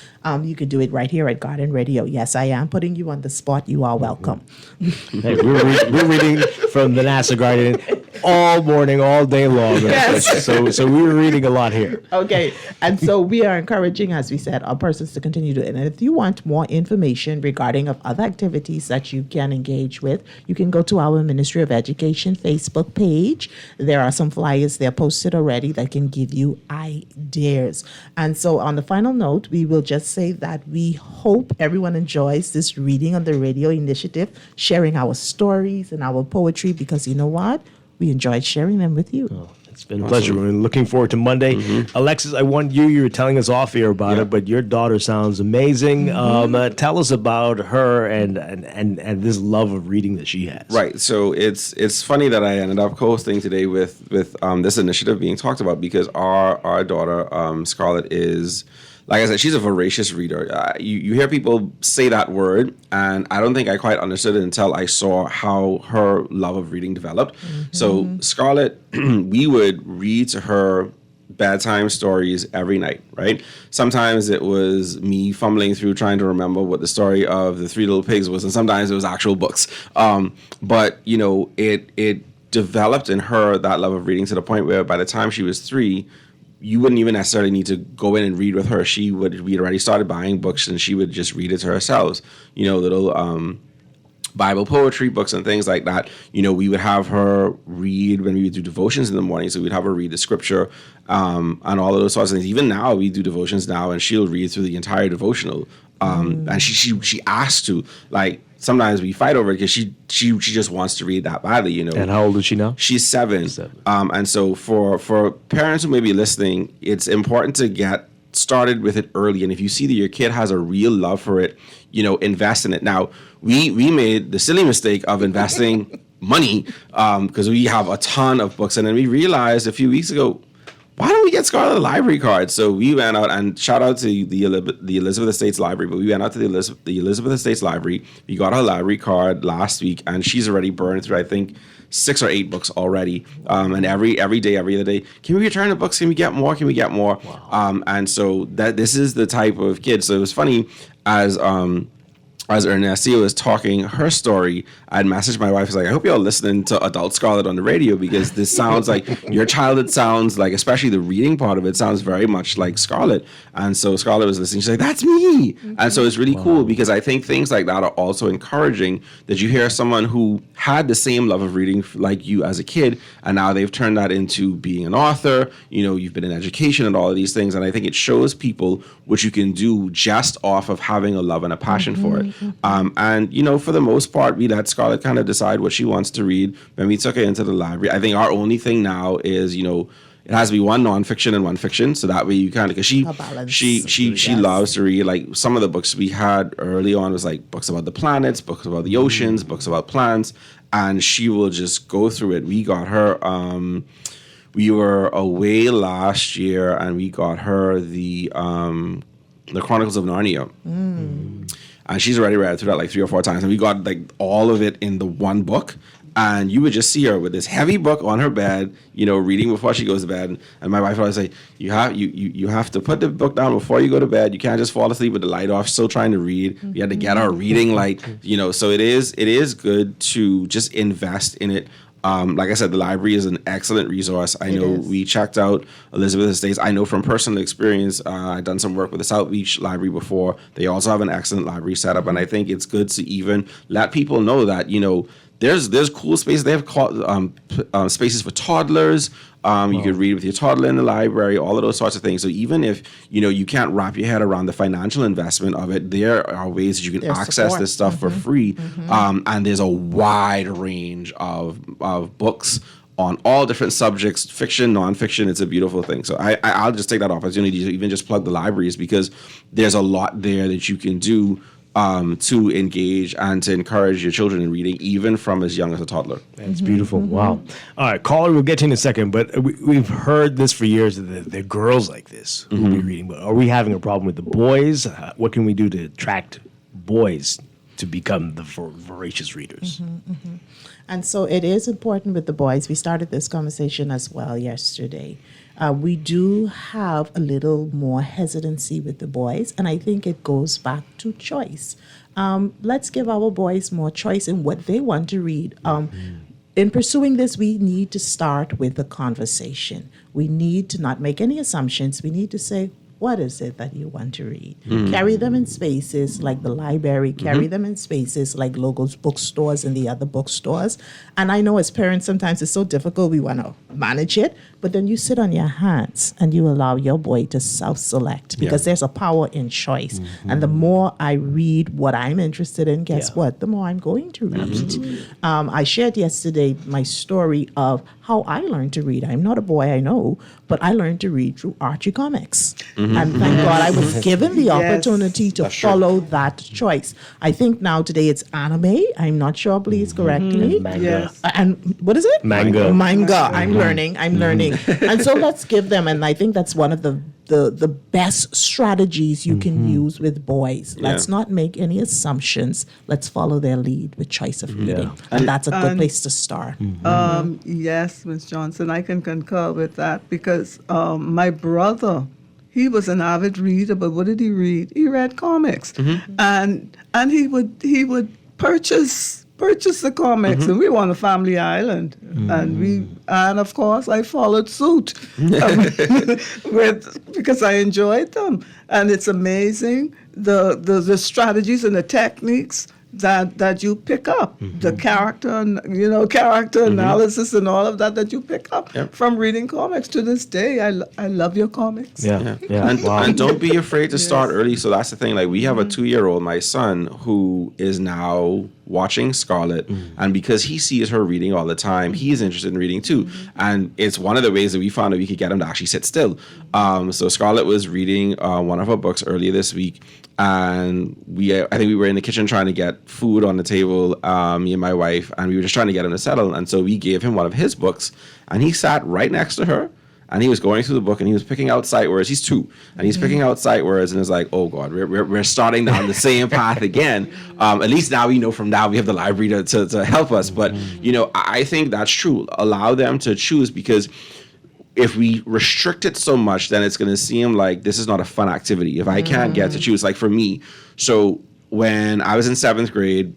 You can do it right here at Guardian Radio. Yes, I am putting you on the spot. You are welcome. Hey, we're reading from the NASA Guardian all morning, all day long. Yes. So we were reading a lot here. Okay. And so we are encouraging, as we said, our persons to continue to. And if you want more information regarding of other activities that you can engage with, you can go to our Ministry of Education Facebook page. There are some flyers there posted already that can give you ideas. And so on the final note, we will just say that we hope everyone enjoys this Reading on the Radio initiative, sharing our stories and our poetry, because you know what? We enjoyed sharing them with you. It's been a pleasure. We're looking forward to Monday. Alexis, I want you were telling us off here about it, but your daughter sounds amazing. Tell us about her and this love of reading that she has. Right. So it's funny that I ended up co-hosting today with this initiative being talked about, because our daughter, Scarlett, is, like I said, she's a voracious reader. You hear people say that word, and I don't think I quite understood it until I saw how her love of reading developed. So Scarlett, we would read to her bedtime stories every night, right? Sometimes it was me fumbling through trying to remember what the story of the Three Little Pigs was, and sometimes it was actual books. But, you know, it developed in her that love of reading to the point where by the time she was 3, you wouldn't even necessarily need to go in and read with her. We'd already started buying books, and she would just read it to herself. You know, little Bible poetry books and things like that. You know, we would have her read when we would do devotions in the morning. So we'd have her read the scripture and all of those sorts of things. Even now, we do devotions now, and she'll read through the entire devotional. And she asks to, like, sometimes we fight over it because she just wants to read that badly, you know. And how old is she now? She's 7. And so for parents who may be listening, it's important to get started with it early. And if you see that your kid has a real love for it, you know, invest in it. Now, we made the silly mistake of investing money because we have a ton of books. And then we realized a few weeks ago, why don't we get Scarlett a library card? So we went out, and shout out to the Elizabeth Estates Library, but we went out to the Elizabeth Estates Library. We got her library card last week, and she's already burned through, I think, 6 or 8 books already. And every day, every other day, can we return the books? Can we get more? Can we get more? Wow. And so this is the type of kid. So it was funny as Ernestia was talking her story, I'd messaged my wife. I was like, I hope y'all listening to Adult Scarlett on the radio, because this sounds like your childhood sounds like, especially the reading part of it, sounds very much like Scarlett. And so Scarlett was listening. She's like, that's me. And so it's really cool, because I think things like that are also encouraging, that you hear someone who had the same love of reading like you as a kid, and now they've turned that into being an author. You know, you've been in education and all of these things. And I think it shows people what you can do just off of having a love and a passion for it. And, you know, for the most part, we let Scarlett kind of decide what she wants to read. When we took her into the library, I think our only thing now is, you know, it has to be one nonfiction and one fiction. So that way you kind of, because she loves to read. Like some of the books we had early on was like books about the planets, books about the oceans, books about plants. And she will just go through it. We got her, we were away last year, and we got her the Chronicles of Narnia. And she's already read through that like 3 or 4 times. And we got like all of it in the one book. And you would just see her with this heavy book on her bed, you know, reading before she goes to bed. And my wife would always say, you have to put the book down before you go to bed. You can't just fall asleep with the light off, still trying to read. You had to get her reading light, you know. So it is good to just invest in it. Like I said, the library is an excellent resource. I know we checked out Elizabeth Estates. I know from personal experience, I've done some work with the South Beach Library before. They also have an excellent library setup, and I think it's good to even let people know that, you know, there's cool spaces. They have spaces for toddlers. You could read with your toddler in the library, all of those sorts of things. So even if, you know, you can't wrap your head around the financial investment of it, there are ways that you can access this stuff for free. And there's a wide range of books on all different subjects, fiction, nonfiction. It's a beautiful thing. So I'll just take that opportunity to even just plug the libraries, because there's a lot there that you can do to engage and to encourage your children in reading, even from as young as a toddler. That's beautiful. Wow. All right, caller, we'll get to in a second, but we've heard this for years, that there are girls like this who will be reading. But are we having a problem with the boys? What can we do to attract boys to become the voracious readers? And so it is important with the boys. We started this conversation as well yesterday. We do have a little more hesitancy with the boys, and I think it goes back to choice. Let's give our boys more choice in what they want to read. In pursuing this, we need to start with the conversation. We need to not make any assumptions. We need to say, what is it that you want to read? Carry them in spaces like the library, carry them in spaces like Logos bookstores and the other bookstores. And I know as parents, sometimes it's so difficult, we want to manage it, but then you sit on your hands and you allow your boy to self-select, because there's a power in choice. And the more I read what I'm interested in, guess what? The more I'm going to read. I shared yesterday my story of how I learned to read. I'm not a boy, I know, but I learned to read through Archie comics. And thank God I was given the opportunity to follow that choice. I think now today it's anime. I'm not sure, please correct me. And what is it? Manga. I'm learning. And so let's give them, and I think that's one of the best strategies you can use with boys. Let's not make any assumptions. Let's follow their lead with choice of reading. And that's a good place to start. Yes, Ms. Johnson, I can concur with that, because my brother, he was an avid reader, but what did he read? He read comics. And he would purchase the comics, and we were on a family island, and of course I followed suit because I enjoyed them, and it's amazing the strategies and the techniques that you pick up, the character analysis and all of that you pick up from reading comics. To this day, I love your comics. And don't be afraid to start early. So that's the thing. Like, we have a 2-year-old, my son, who is now watching Scarlett, and because he sees her reading all the time, he's interested in reading too. And it's one of the ways that we found that we could get him to actually sit still. So Scarlett was reading one of her books earlier this week, and I think we were in the kitchen trying to get food on the table, me and my wife, and we were just trying to get him to settle. And so we gave him one of his books, and he sat right next to her, and he was going through the book, and he was picking out sight words. He's 2, and he's picking out sight words, and it's like, oh God, we're starting down the same path again. At least now we know from now we have the library to help us. But I think that's true. Allow them to choose, because if we restrict it so much, then it's going to seem like this is not a fun activity. If I can't get to choose, like for me, so when I was in 7th grade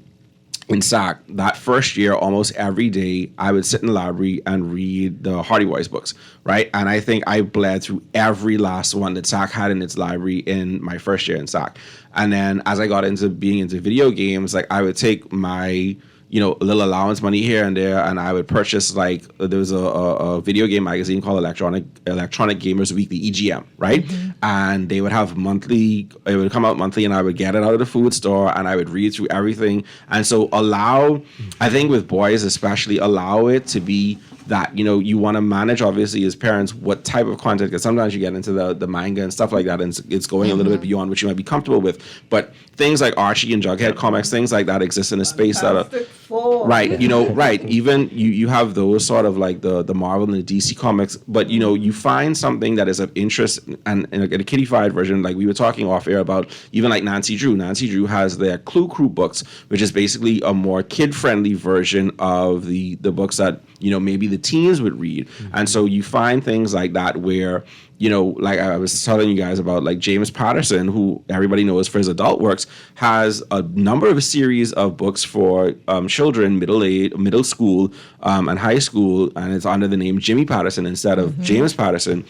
in SAC, that first year, almost every day, I would sit in the library and read the Hardy Boys books, right? And I think I bled through every last one that SAC had in its library in my first year in SAC. And then as I got into being into video games, like I would take my little allowance money here and there, and I would purchase, like, there was a video game magazine called Electronic Gamers Weekly, EGM, right? And they would have it would come out monthly, and I would get it out of the food store, and I would read through everything. And so I think with boys especially, allow it to be that, you want to manage, obviously, as parents, what type of content, because sometimes you get into the manga and stuff like that, and it's going a little bit beyond what you might be comfortable with. But things like Archie and Jughead comics, things like that exist in a space that are... Right, right. Even you have those sort of like the Marvel and the DC comics, but you find something that is of interest, and in a kiddified version, like we were talking off air about, even like Nancy Drew. Nancy Drew has their Clue Crew books, which is basically a more kid-friendly version of the books that maybe the teens would read. And so you find things like that where, like I was telling you guys about, like James Patterson, who everybody knows for his adult works, has a number of series of books for children, middle school, and high school, and it's under the name Jimmy Patterson instead of James Patterson.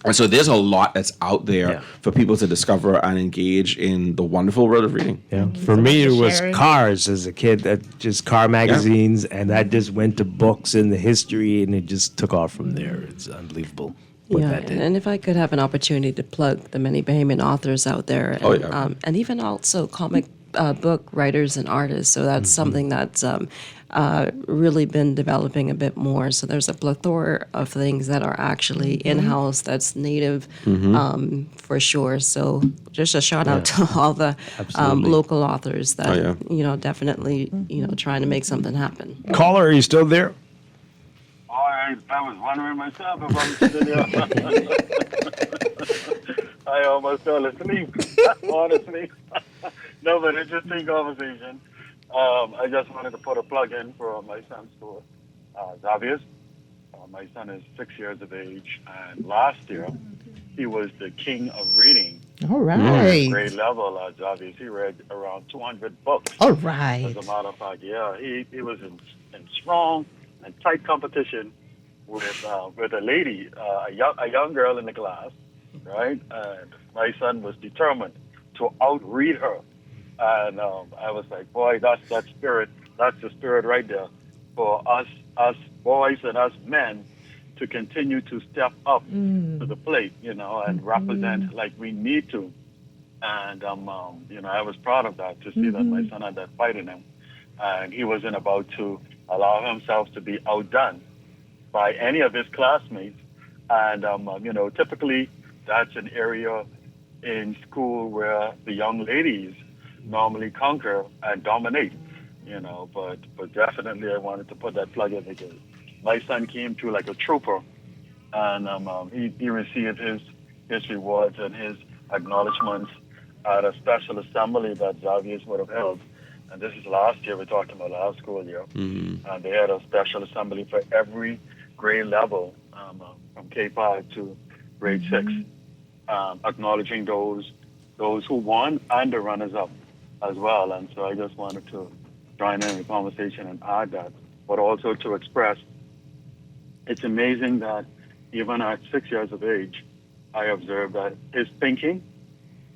And so there's a lot that's out there for people to discover and engage in the wonderful world of reading. For me, it was Cars as a kid, just car magazines, and that just went to books and the history, and it just took off from there. It's unbelievable. And if I could have an opportunity to plug the many Bahamian authors out there, and even also comic book writers and artists. So that's something that's really been developing a bit more. So there's a plethora of things that are actually in-house that's native for sure. So just a shout out to all the local authors that, definitely, trying to make something happen. Caller, are you still there? I was wondering myself if I'm still there. I almost fell asleep, honestly. No, but interesting conversation. I just wanted to put a plug in for my son's store, Xavier's. My son is 6 years of age, and last year he was the king of reading. All right. Grade level at Xavier's. He read around 200 books. All right. As a matter of fact, he was in strong and tight competition with a lady, a young girl in the class, right? And my son was determined to outread her. And I was like, boy, that's the spirit right there for us boys and us men to continue to step up to the plate, and represent like we need to. And, I was proud of that, to see that my son had that fight in him. And he wasn't about to allow himself to be outdone by any of his classmates. And, typically that's an area in school where the young ladies normally conquer and dominate, but definitely I wanted to put that plug in because my son came through like a trooper, and he received his rewards and his acknowledgments at a special assembly that Xavier's would have held. And this is last year, we're talking about last school year. And they had a special assembly for every grade level, from K5 to grade 6, acknowledging those who won and the runners-up as well. And so I just wanted to join in the conversation and add that, but also to express it's amazing that even at 6 years of age, I observed that his thinking,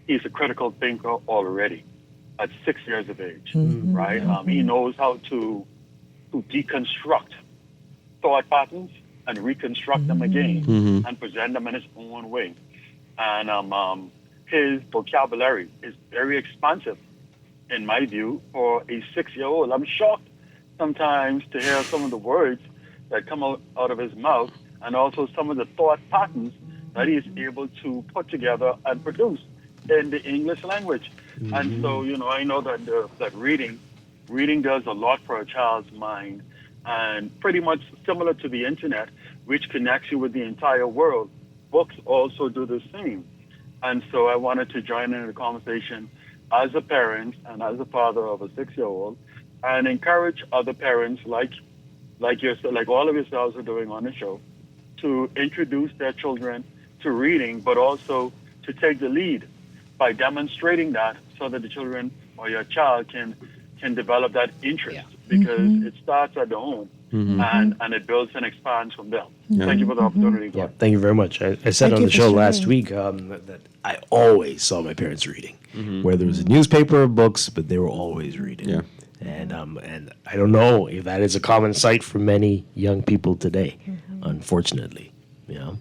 he's a critical thinker already at 6 years of age, right? He knows how to deconstruct thought patterns and reconstruct them again and present them in his own way. And his vocabulary is very expansive, in my view, for a 6-year-old. I'm shocked sometimes to hear some of the words that come out of his mouth, and also some of the thought patterns that he is able to put together and produce in the English language. And so, I know that reading does a lot for a child's mind, and pretty much similar to the internet, which connects you with the entire world. Books also do the same. And so I wanted to join in the conversation as a parent and as a father of a 6-year-old, and encourage other parents like all of yourselves are doing on the show, to introduce their children to reading, but also to take the lead by demonstrating that, so that the children or your child can develop that interest, because it starts at the home and it builds and expands from there. Thank you for the opportunity. Yeah, thank you very much. I said on the show last week that I always saw my parents reading, whether it was a newspaper or books, but they were always reading. Yeah. And I don't know if that is a common sight for many young people today, unfortunately. You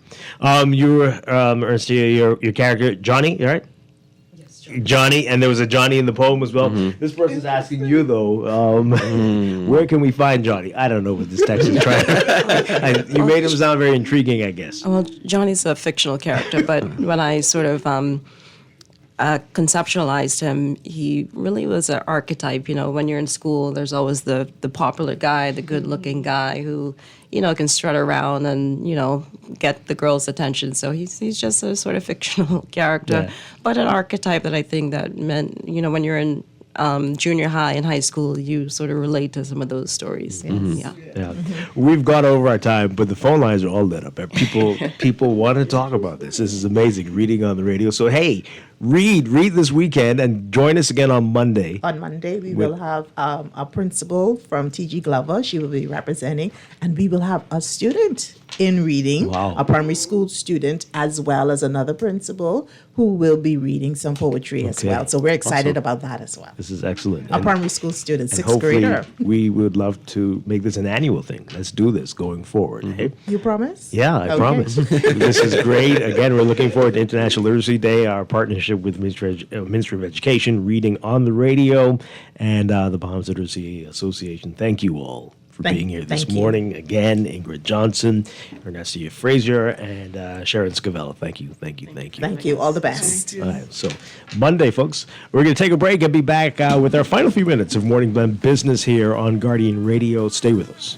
were Ernestia, your character Johnny, right? Johnny, and there was a Johnny in the poem as well. This person's asking you though, where can we find Johnny? I don't know what this text is trying. You made him sound very intriguing, I guess. Well, Johnny's a fictional character, but when I sort of conceptualized him, he really was an archetype. When you're in school, there's always the popular guy, the good-looking guy who, can strut around and, get the girls' attention. So he's just a sort of fictional character, but an archetype that I think that meant, when you're in junior high and high school, you sort of relate to some of those stories. We've gone over our time, but the phone lines are all lit up. People want to talk about this. This is amazing, reading on the radio. So hey, read this weekend and join us again on Monday. On Monday, we will have a principal from TG Glover. She will be representing, and we will have a student in reading, Wow. a primary school student, as well as another principal who will be reading some poetry as Okay. well. So we're excited Awesome. about that as well. This is excellent. A primary school student, and sixth hopefully grader. we would love to make this an annual thing. Let's do this going forward. eh? You promise? Yeah, I Okay. promise. This is great. Again, we're looking forward to International Literacy Day, our partnership with Ministry of Education, Reading on the Radio, and the Bahamas Literacy Association. Thank you all for being here this thank you. morning. Again, Ingrid Johnson, Ernestia Frazier, and Sharon Scavella. Thank you. Thank you. All the best. All right, so Monday, folks, we're going to take a break and be back with our final few minutes of Morning Blend Business here on Guardian Radio. Stay with us.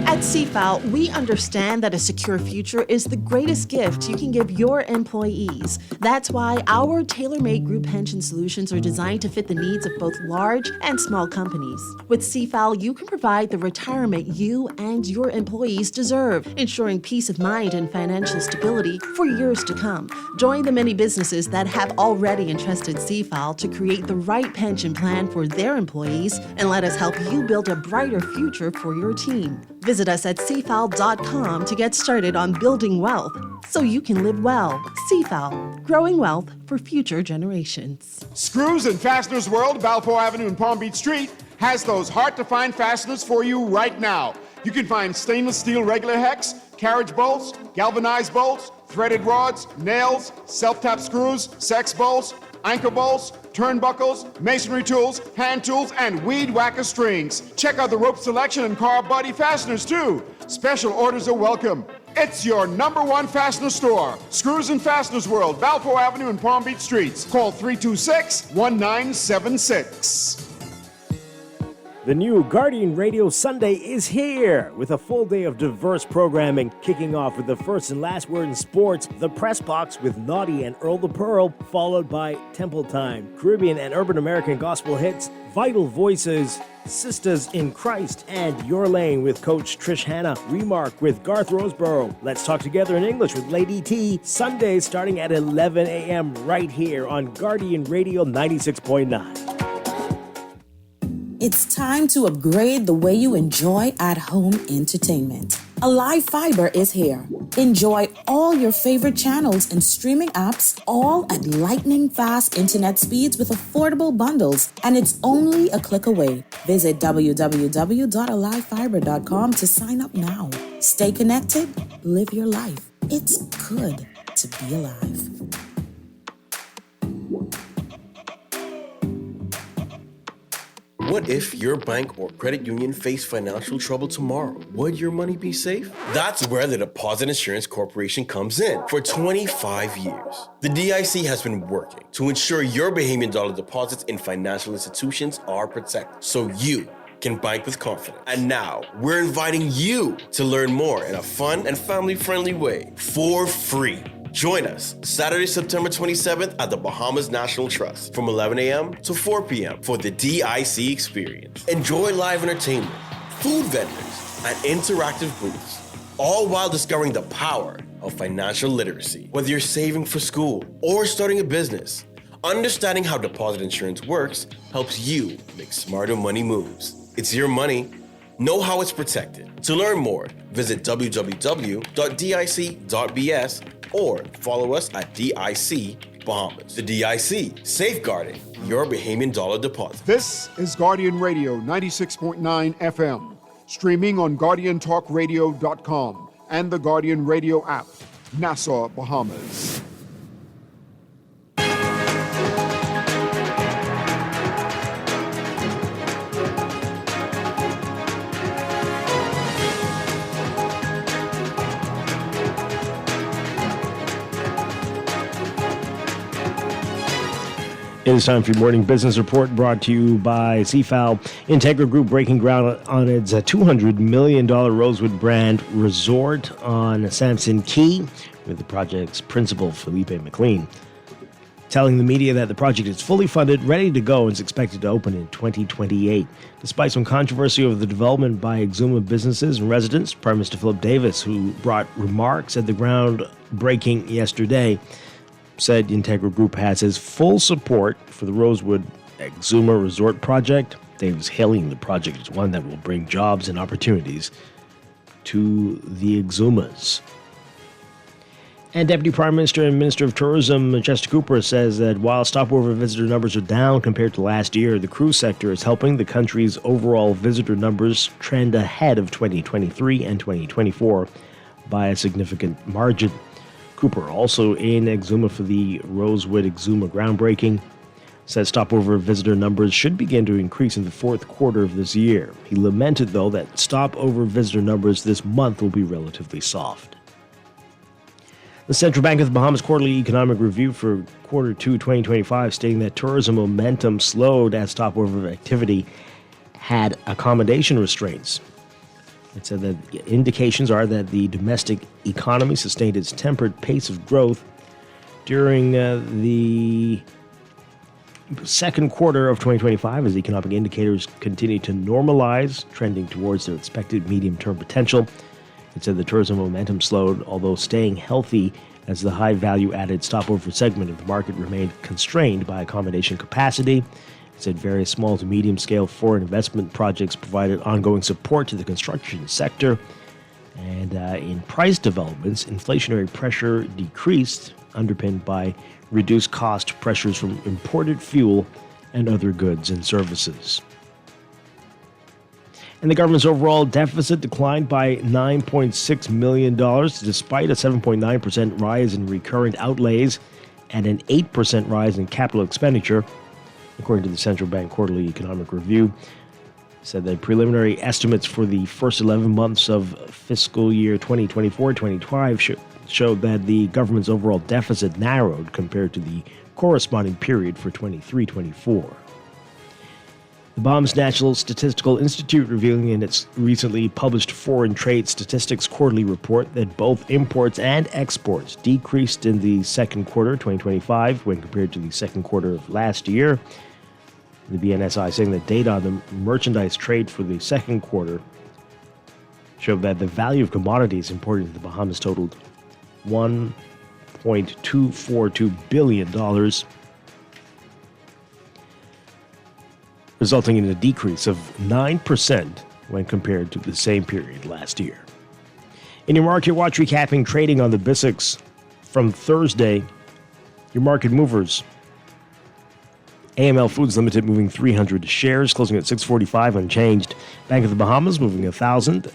At CFAL, we understand that a secure future is the greatest gift you can give your employees. That's why our tailor-made group pension solutions are designed to fit the needs of both large and small companies. With CFAL, you can provide the retirement you and your employees deserve, ensuring peace of mind and financial stability for years to come. Join the many businesses that have already entrusted CFAL to create the right pension plan for their employees, and let us help you build a brighter future for your team. Visit us at cfal.com to get started on building wealth so you can live well. CFAL, growing wealth for future generations. Screws and Fasteners World, Balfour Avenue and Palm Beach Street, has those hard-to-find fasteners for you right now. You can find stainless steel regular hex, carriage bolts, galvanized bolts, threaded rods, nails, self-tap screws, sex bolts, anchor bolts, turnbuckles, masonry tools, hand tools, and weed whacker strings. Check out the rope selection and car body fasteners too. Special orders are welcome. It's your #1 fastener store. Screws and Fasteners World, Balfour Avenue and Palm Beach Streets. Call 326-1976. The new Guardian Radio Sunday is here with a full day of diverse programming, kicking off with the first and last word in sports, the Press Box with Naughty and Earl the Pearl, followed by Temple Time, Caribbean and Urban American gospel hits, Vital Voices, Sisters in Christ, and Your Lane with Coach Trish Hanna, Remark with Garth Roseborough, Let's Talk Together in English with Lady T, Sundays starting at 11 a.m. right here on Guardian Radio 96.9. It's time to upgrade the way you enjoy at-home entertainment. Alive Fiber is here. Enjoy all your favorite channels and streaming apps, all at lightning-fast internet speeds with affordable bundles, and it's only a click away. Visit www.alivefiber.com to sign up now. Stay connected, live your life. It's good to be alive. What if your bank or credit union faced financial trouble tomorrow? Would your money be safe? That's where the Deposit Insurance Corporation comes in. For 25 years, the DIC has been working to ensure your Bahamian dollar deposits in financial institutions are protected, so you can bank with confidence. And now, we're inviting you to learn more in a fun and family-friendly way for free. Join us Saturday, September 27th at the Bahamas National Trust from 11 a.m. to 4 p.m. for the DIC experience. Enjoy live entertainment, food vendors, and interactive booths, all while discovering the power of financial literacy. Whether you're saving for school or starting a business, understanding how deposit insurance works helps you make smarter money moves. It's your money. Know how it's protected. To learn more, visit www.dic.bs or follow us at DIC Bahamas. The DIC, safeguarding your Bahamian dollar deposit. This is Guardian Radio 96.9 FM, streaming on GuardianTalkRadio.com and the Guardian Radio app, Nassau, Bahamas. It is time for your morning business report brought to you by CFAL Integra Group, breaking ground on its $200 million Rosewood brand resort on Sampson Key with the project's principal, Felipe McLean. telling the media that the project is fully funded, ready to go, and is expected to open in 2028. Despite some controversy over the development by Exuma businesses and residents, Prime Minister Philip Davis, who brought remarks at the groundbreaking yesterday, said Integra Group has his full support for the Rosewood Exuma Resort project. Davis hailing the project as one that will bring jobs and opportunities to the Exumas. And Deputy Prime Minister and Minister of Tourism Chester Cooper says that while stopover visitor numbers are down compared to last year, the cruise sector is helping the country's overall visitor numbers trend ahead of 2023 and 2024 by a significant margin. Cooper, also in Exuma for the Rosewood Exuma groundbreaking, says stopover visitor numbers should begin to increase in the fourth quarter of this year. He lamented, though, that stopover visitor numbers this month will be relatively soft. The Central Bank of the Bahamas quarterly economic review for quarter 2 2025 stating that tourism momentum slowed as stopover activity had accommodation restraints. It said that indications are that the domestic economy sustained its tempered pace of growth during the second quarter of 2025 as economic indicators continue to normalize, trending towards their expected medium-term potential. It said the tourism momentum slowed, although staying healthy as the high value-added stopover segment of the market remained constrained by accommodation capacity. It said various small to medium-scale foreign investment projects provided ongoing support to the construction sector. And in price developments, inflationary pressure decreased, underpinned by reduced cost pressures from imported fuel and other goods and services. And the government's overall deficit declined by $9.6 million, despite a 7.9% rise in recurrent outlays and an 8% rise in capital expenditure, according to the Central Bank Quarterly Economic Review. Said that preliminary estimates for the first 11 months of fiscal year 2024-25 showed that the government's overall deficit narrowed compared to the corresponding period for 23-24. The Bahamas National Statistical Institute revealing in its recently published Foreign Trade Statistics Quarterly Report that both imports and exports decreased in the second quarter 2025 when compared to the second quarter of last year. The BNSI saying that data on the merchandise trade for the second quarter showed that the value of commodities imported to the Bahamas totaled $1.242 billion, resulting in a decrease of 9% when compared to the same period last year. In your Market Watch recapping trading on the BISX from Thursday, your market movers: AML Foods Limited moving 300 shares, closing at $6.45 unchanged. Bank of the Bahamas moving 1,000,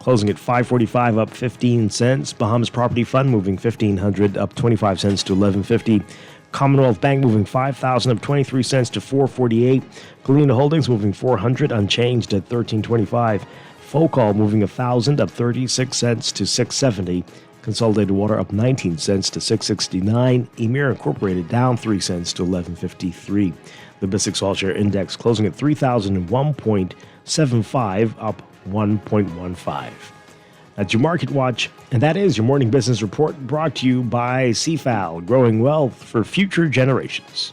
closing at $5.45 up 15 cents. Bahamas Property Fund moving 1,500 up 25 cents to $11.50. Commonwealth Bank moving 5,000 up 23 cents to $4.48. Galena Holdings moving 400 unchanged at $13.25. Focol moving 1,000 up 36 cents to $6.70. Consolidated Water up 19 cents to $6.69. Emir Incorporated down 3 cents to $11.53. The BISX All-Share Index closing at 3,001.75, up 1.15. That's your Market Watch, and that is your Morning Business Report, brought to you by CFAL, growing wealth for future generations.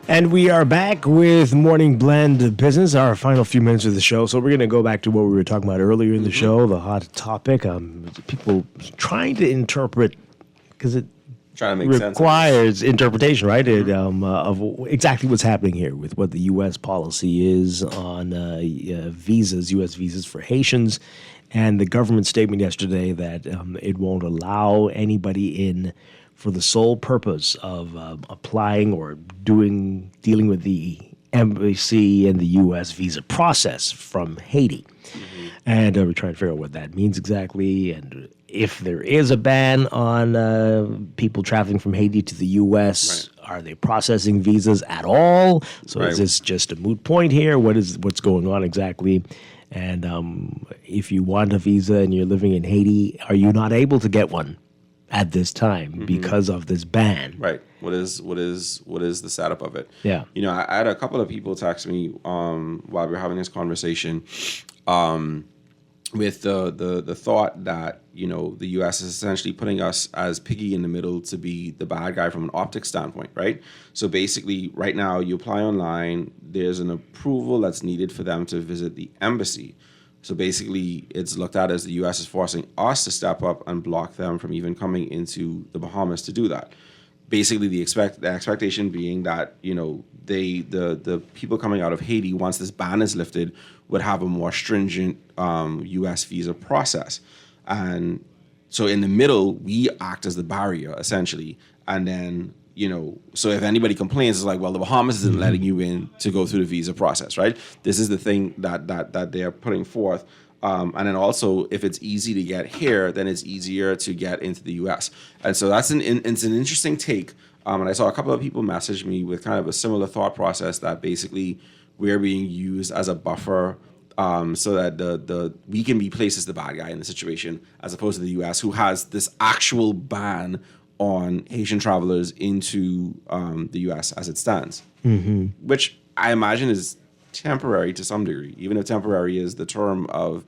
And we are back with Morning Blend Business, our final few minutes of the show. So we're going to go back to what we were talking about earlier in the show, the hot topic. People trying to interpret, because it requires interpretation, right? Of exactly what's happening here with what the U.S. policy is on visas, U.S. visas for Haitians, and the government statement yesterday that it won't allow anybody in for the sole purpose of applying or dealing with the embassy and the U.S. visa process from Haiti. Mm-hmm. And we're trying to figure out what that means exactly, and if there is a ban on people traveling from Haiti to the U.S., right, are they processing visas at all? So is this just a moot point here? What's going on exactly? And if you want a visa and you're living in Haiti, are you not able to get one at this time because of this ban? Right. What is the setup of it? Yeah. You know, I had a couple of people text me while we were having this conversation, with the thought that, you know, the U.S. is essentially putting us as piggy in the middle to be the bad guy from an optics standpoint, right? So basically, right now, you apply online, there's an approval that's needed for them to visit the embassy. So basically, it's looked at as the U.S. is forcing us to step up and block them from even coming into the Bahamas to do that. Basically, the expectation being that, you know, the people coming out of Haiti, once this ban is lifted, would have a more stringent U.S. visa process. And so in the middle, we act as the barrier, essentially. And then, you know, so if anybody complains, it's like, well, the Bahamas isn't letting you in to go through the visa process, right? This is the thing that they're putting forth. And then also, if it's easy to get here, then it's easier to get into the U.S. And so it's an interesting take. And I saw a couple of people message me with kind of a similar thought process that basically we're being used as a buffer so that we can be placed as the bad guy in the situation, as opposed to the U.S., who has this actual ban on Haitian travelers into the U.S. as it stands, which I imagine is temporary to some degree. Even if temporary is the term of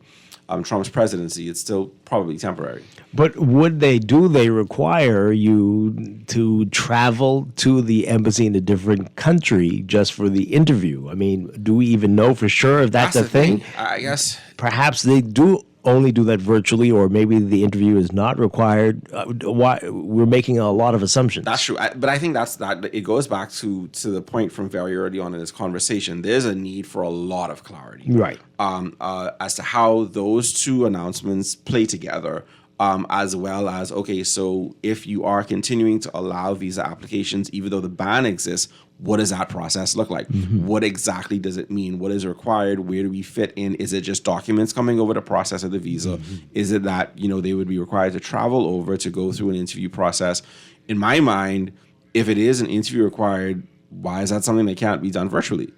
Trump's presidency, it's still probably temporary. But do they require you to travel to the embassy in a different country just for the interview? I mean, do we even know for sure if that's a thing? I guess. Perhaps they do only do that virtually, or maybe the interview is not required. Why we're making a lot of assumptions. That's true, but I think that it goes back to the point from very early on in this conversation. There's a need for a lot of clarity, right, as to how those two announcements play together. As well as, okay, so if you are continuing to allow visa applications, even though the ban exists, what does that process look like? What exactly does it mean? What is required? Where do we fit in? Is it just documents coming over to process of the visa? Is it that, you know, they would be required to travel over to go through an interview process? In my mind, if it is an interview required, why is that something that can't be done virtually?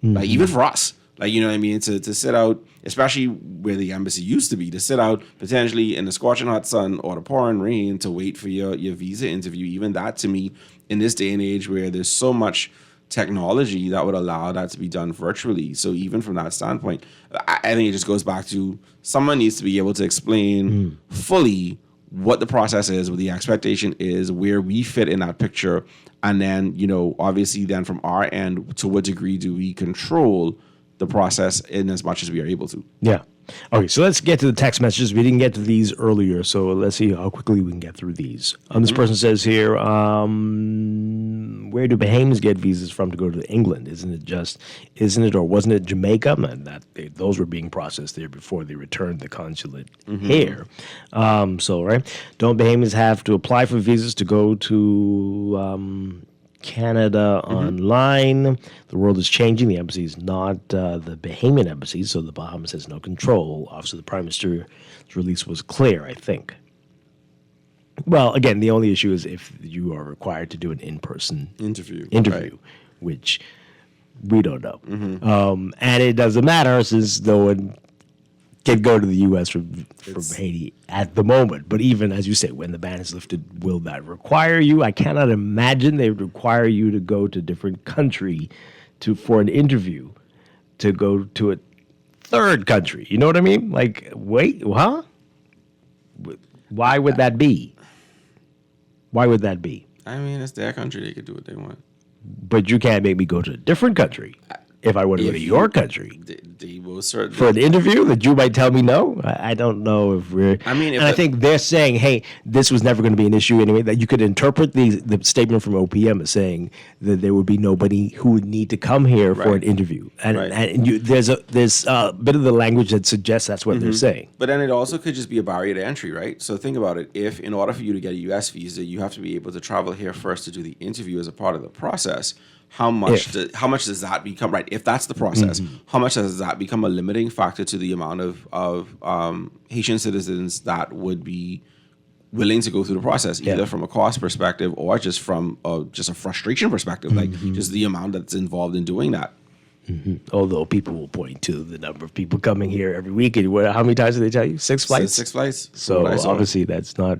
Like, even for us. Like, you know what I mean? To sit out, especially where the embassy used to be, to sit out potentially in the scorching hot sun or the pouring rain to wait for your visa interview. Even that, to me, in this day and age where there's so much technology that would allow that to be done virtually. So even from that standpoint, I think it just goes back to someone needs to be able to explain fully what the process is, what the expectation is, where we fit in that picture. And then, you know, obviously then from our end, to what degree do we control the process in as much as we are able to. Yeah. Okay, so let's get to the text messages. We didn't get to these earlier, so let's see how quickly we can get through these. This person says here, where do Bahamians get visas from to go to England? Isn't it, or wasn't it Jamaica? Those were being processed there before they returned the consulate here. Right, don't Bahamians have to apply for visas to go to Canada online? The world is changing. The embassy is not the Bahamian embassy, so the Bahamas has no control. Obviously, the Prime Minister's release was clear, I think. Well, again, the only issue is if you are required to do an in-person interview, right, which we don't know. And it doesn't matter since no one can go to the U.S. from Haiti at the moment. But even, as you say, when the ban is lifted, will that require you? I cannot imagine they would require you to go to a different country for an interview, to go to a third country. You know what I mean? Like, wait, huh? Why would that be? Why would that be? I mean, it's their country. They could do what they want. But you can't make me go to a different country. If I want to go to your country, they will certainly for an interview that you might tell me no. I don't know if we're. I mean, I think they're saying, hey, this was never going to be an issue anyway. That you could interpret the statement from OPM as saying that there would be nobody who would need to come here for an interview, and there's a bit of the language that suggests that's what they're saying. But then it also could just be a barrier to entry, right? So think about it. If in order for you to get a U.S. visa, you have to be able to travel here first to do the interview as a part of the process. How much does that become, right? If that's the process, how much does that become a limiting factor to the amount of Haitian citizens that would be willing to go through the process, either from a cost perspective or just from just a frustration perspective, like just the amount that's involved in doing that? Although people will point to the number of people coming here every week. And how many times do they tell you? 6 flights? 6 flights. So obviously that's not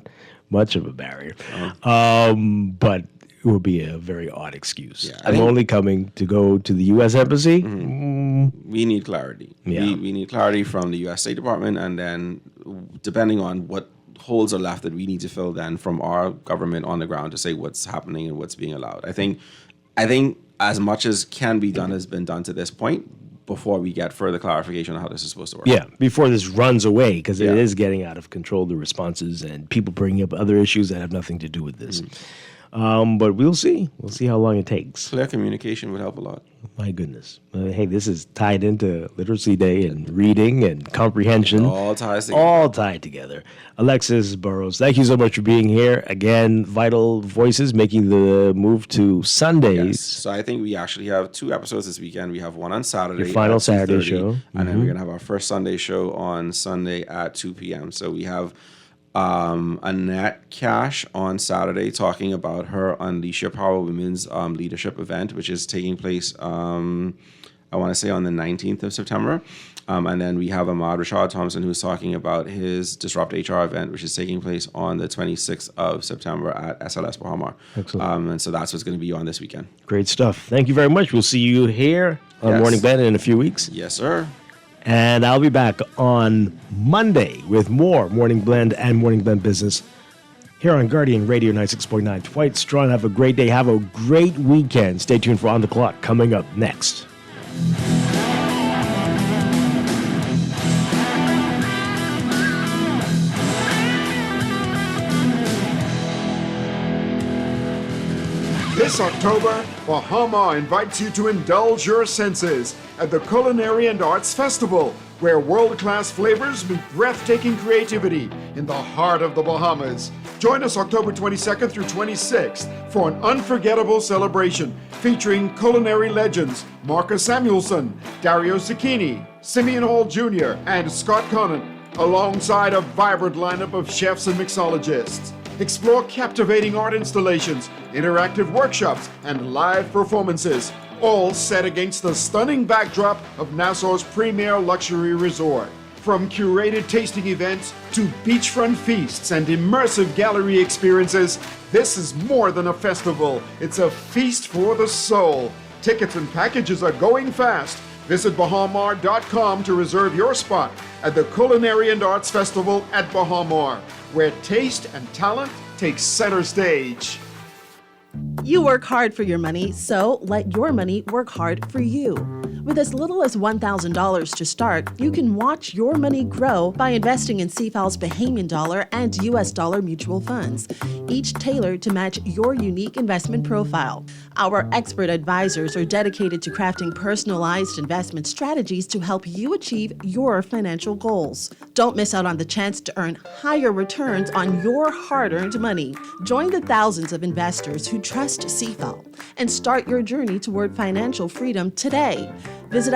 much of a barrier. But it would be a very odd excuse. Yeah, I'm only coming to go to the U.S. Embassy. We need clarity. Yeah. We need clarity from the U.S. State Department, and then depending on what holes are left that we need to fill then from our government on the ground to say what's happening and what's being allowed. I think as much as can be done has been done to this point before we get further clarification on how this is supposed to work. Yeah, before this runs away, because it is getting out of control, the responses, and people bringing up other issues that have nothing to do with this. But we'll see. We'll see how long it takes. Clear communication would help a lot. My goodness. Hey, this is tied into Literacy Day and reading and comprehension. All ties together. All tied together. Alexis Burrows, thank you so much for being here. Again, Vital Voices making the move to Sundays. Yes. So I think we actually have 2 episodes this weekend. We have one on Saturday. Your final at Saturday 2:30, show. And then we're going to have our first Sunday show on Sunday at 2 p.m. So we have Annette Cash on Saturday talking about her Unleash Your Power Women's Leadership event, which is taking place, I want to say on the 19th of September. And then we have Ahmad Rashad Thompson, who's talking about his Disrupt HR event, which is taking place on the 26th of September at SLS Bahamar. Excellent. And so that's what's going to be on this weekend. Great stuff. Thank you very much. We'll see you here on Morning Blend in a few weeks. Yes, sir. And I'll be back on Monday with more Morning Blend and Morning Blend Business here on Guardian Radio 96.9. Dwight Strachan, have a great day. Have a great weekend. Stay tuned for On the Clock coming up next. This October, Bahama invites you to indulge your senses at the Culinary and Arts Festival, where world-class flavors meet breathtaking creativity in the heart of the Bahamas. Join us October 22nd through 26th for an unforgettable celebration featuring culinary legends Marcus Samuelson, Dario Zucchini, Simeon Hall Jr., and Scott Conant, alongside a vibrant lineup of chefs and mixologists. Explore captivating art installations, interactive workshops, and live performances, all set against the stunning backdrop of Nassau's premier luxury resort. From curated tasting events to beachfront feasts and immersive gallery experiences, this is more than a festival. It's a feast for the soul. Tickets and packages are going fast. Visit Bahamar.com to reserve your spot at the Culinary and Arts Festival at Bahamar, where taste and talent take center stage. You work hard for your money, so let your money work hard for you. With as little as $1,000 to start, you can watch your money grow by investing in CFAL's Bahamian dollar and US dollar mutual funds, each tailored to match your unique investment profile. Our expert advisors are dedicated to crafting personalized investment strategies to help you achieve your financial goals. Don't miss out on the chance to earn higher returns on your hard-earned money. Join the thousands of investors who trust CFAL and start your journey toward financial freedom today. Visit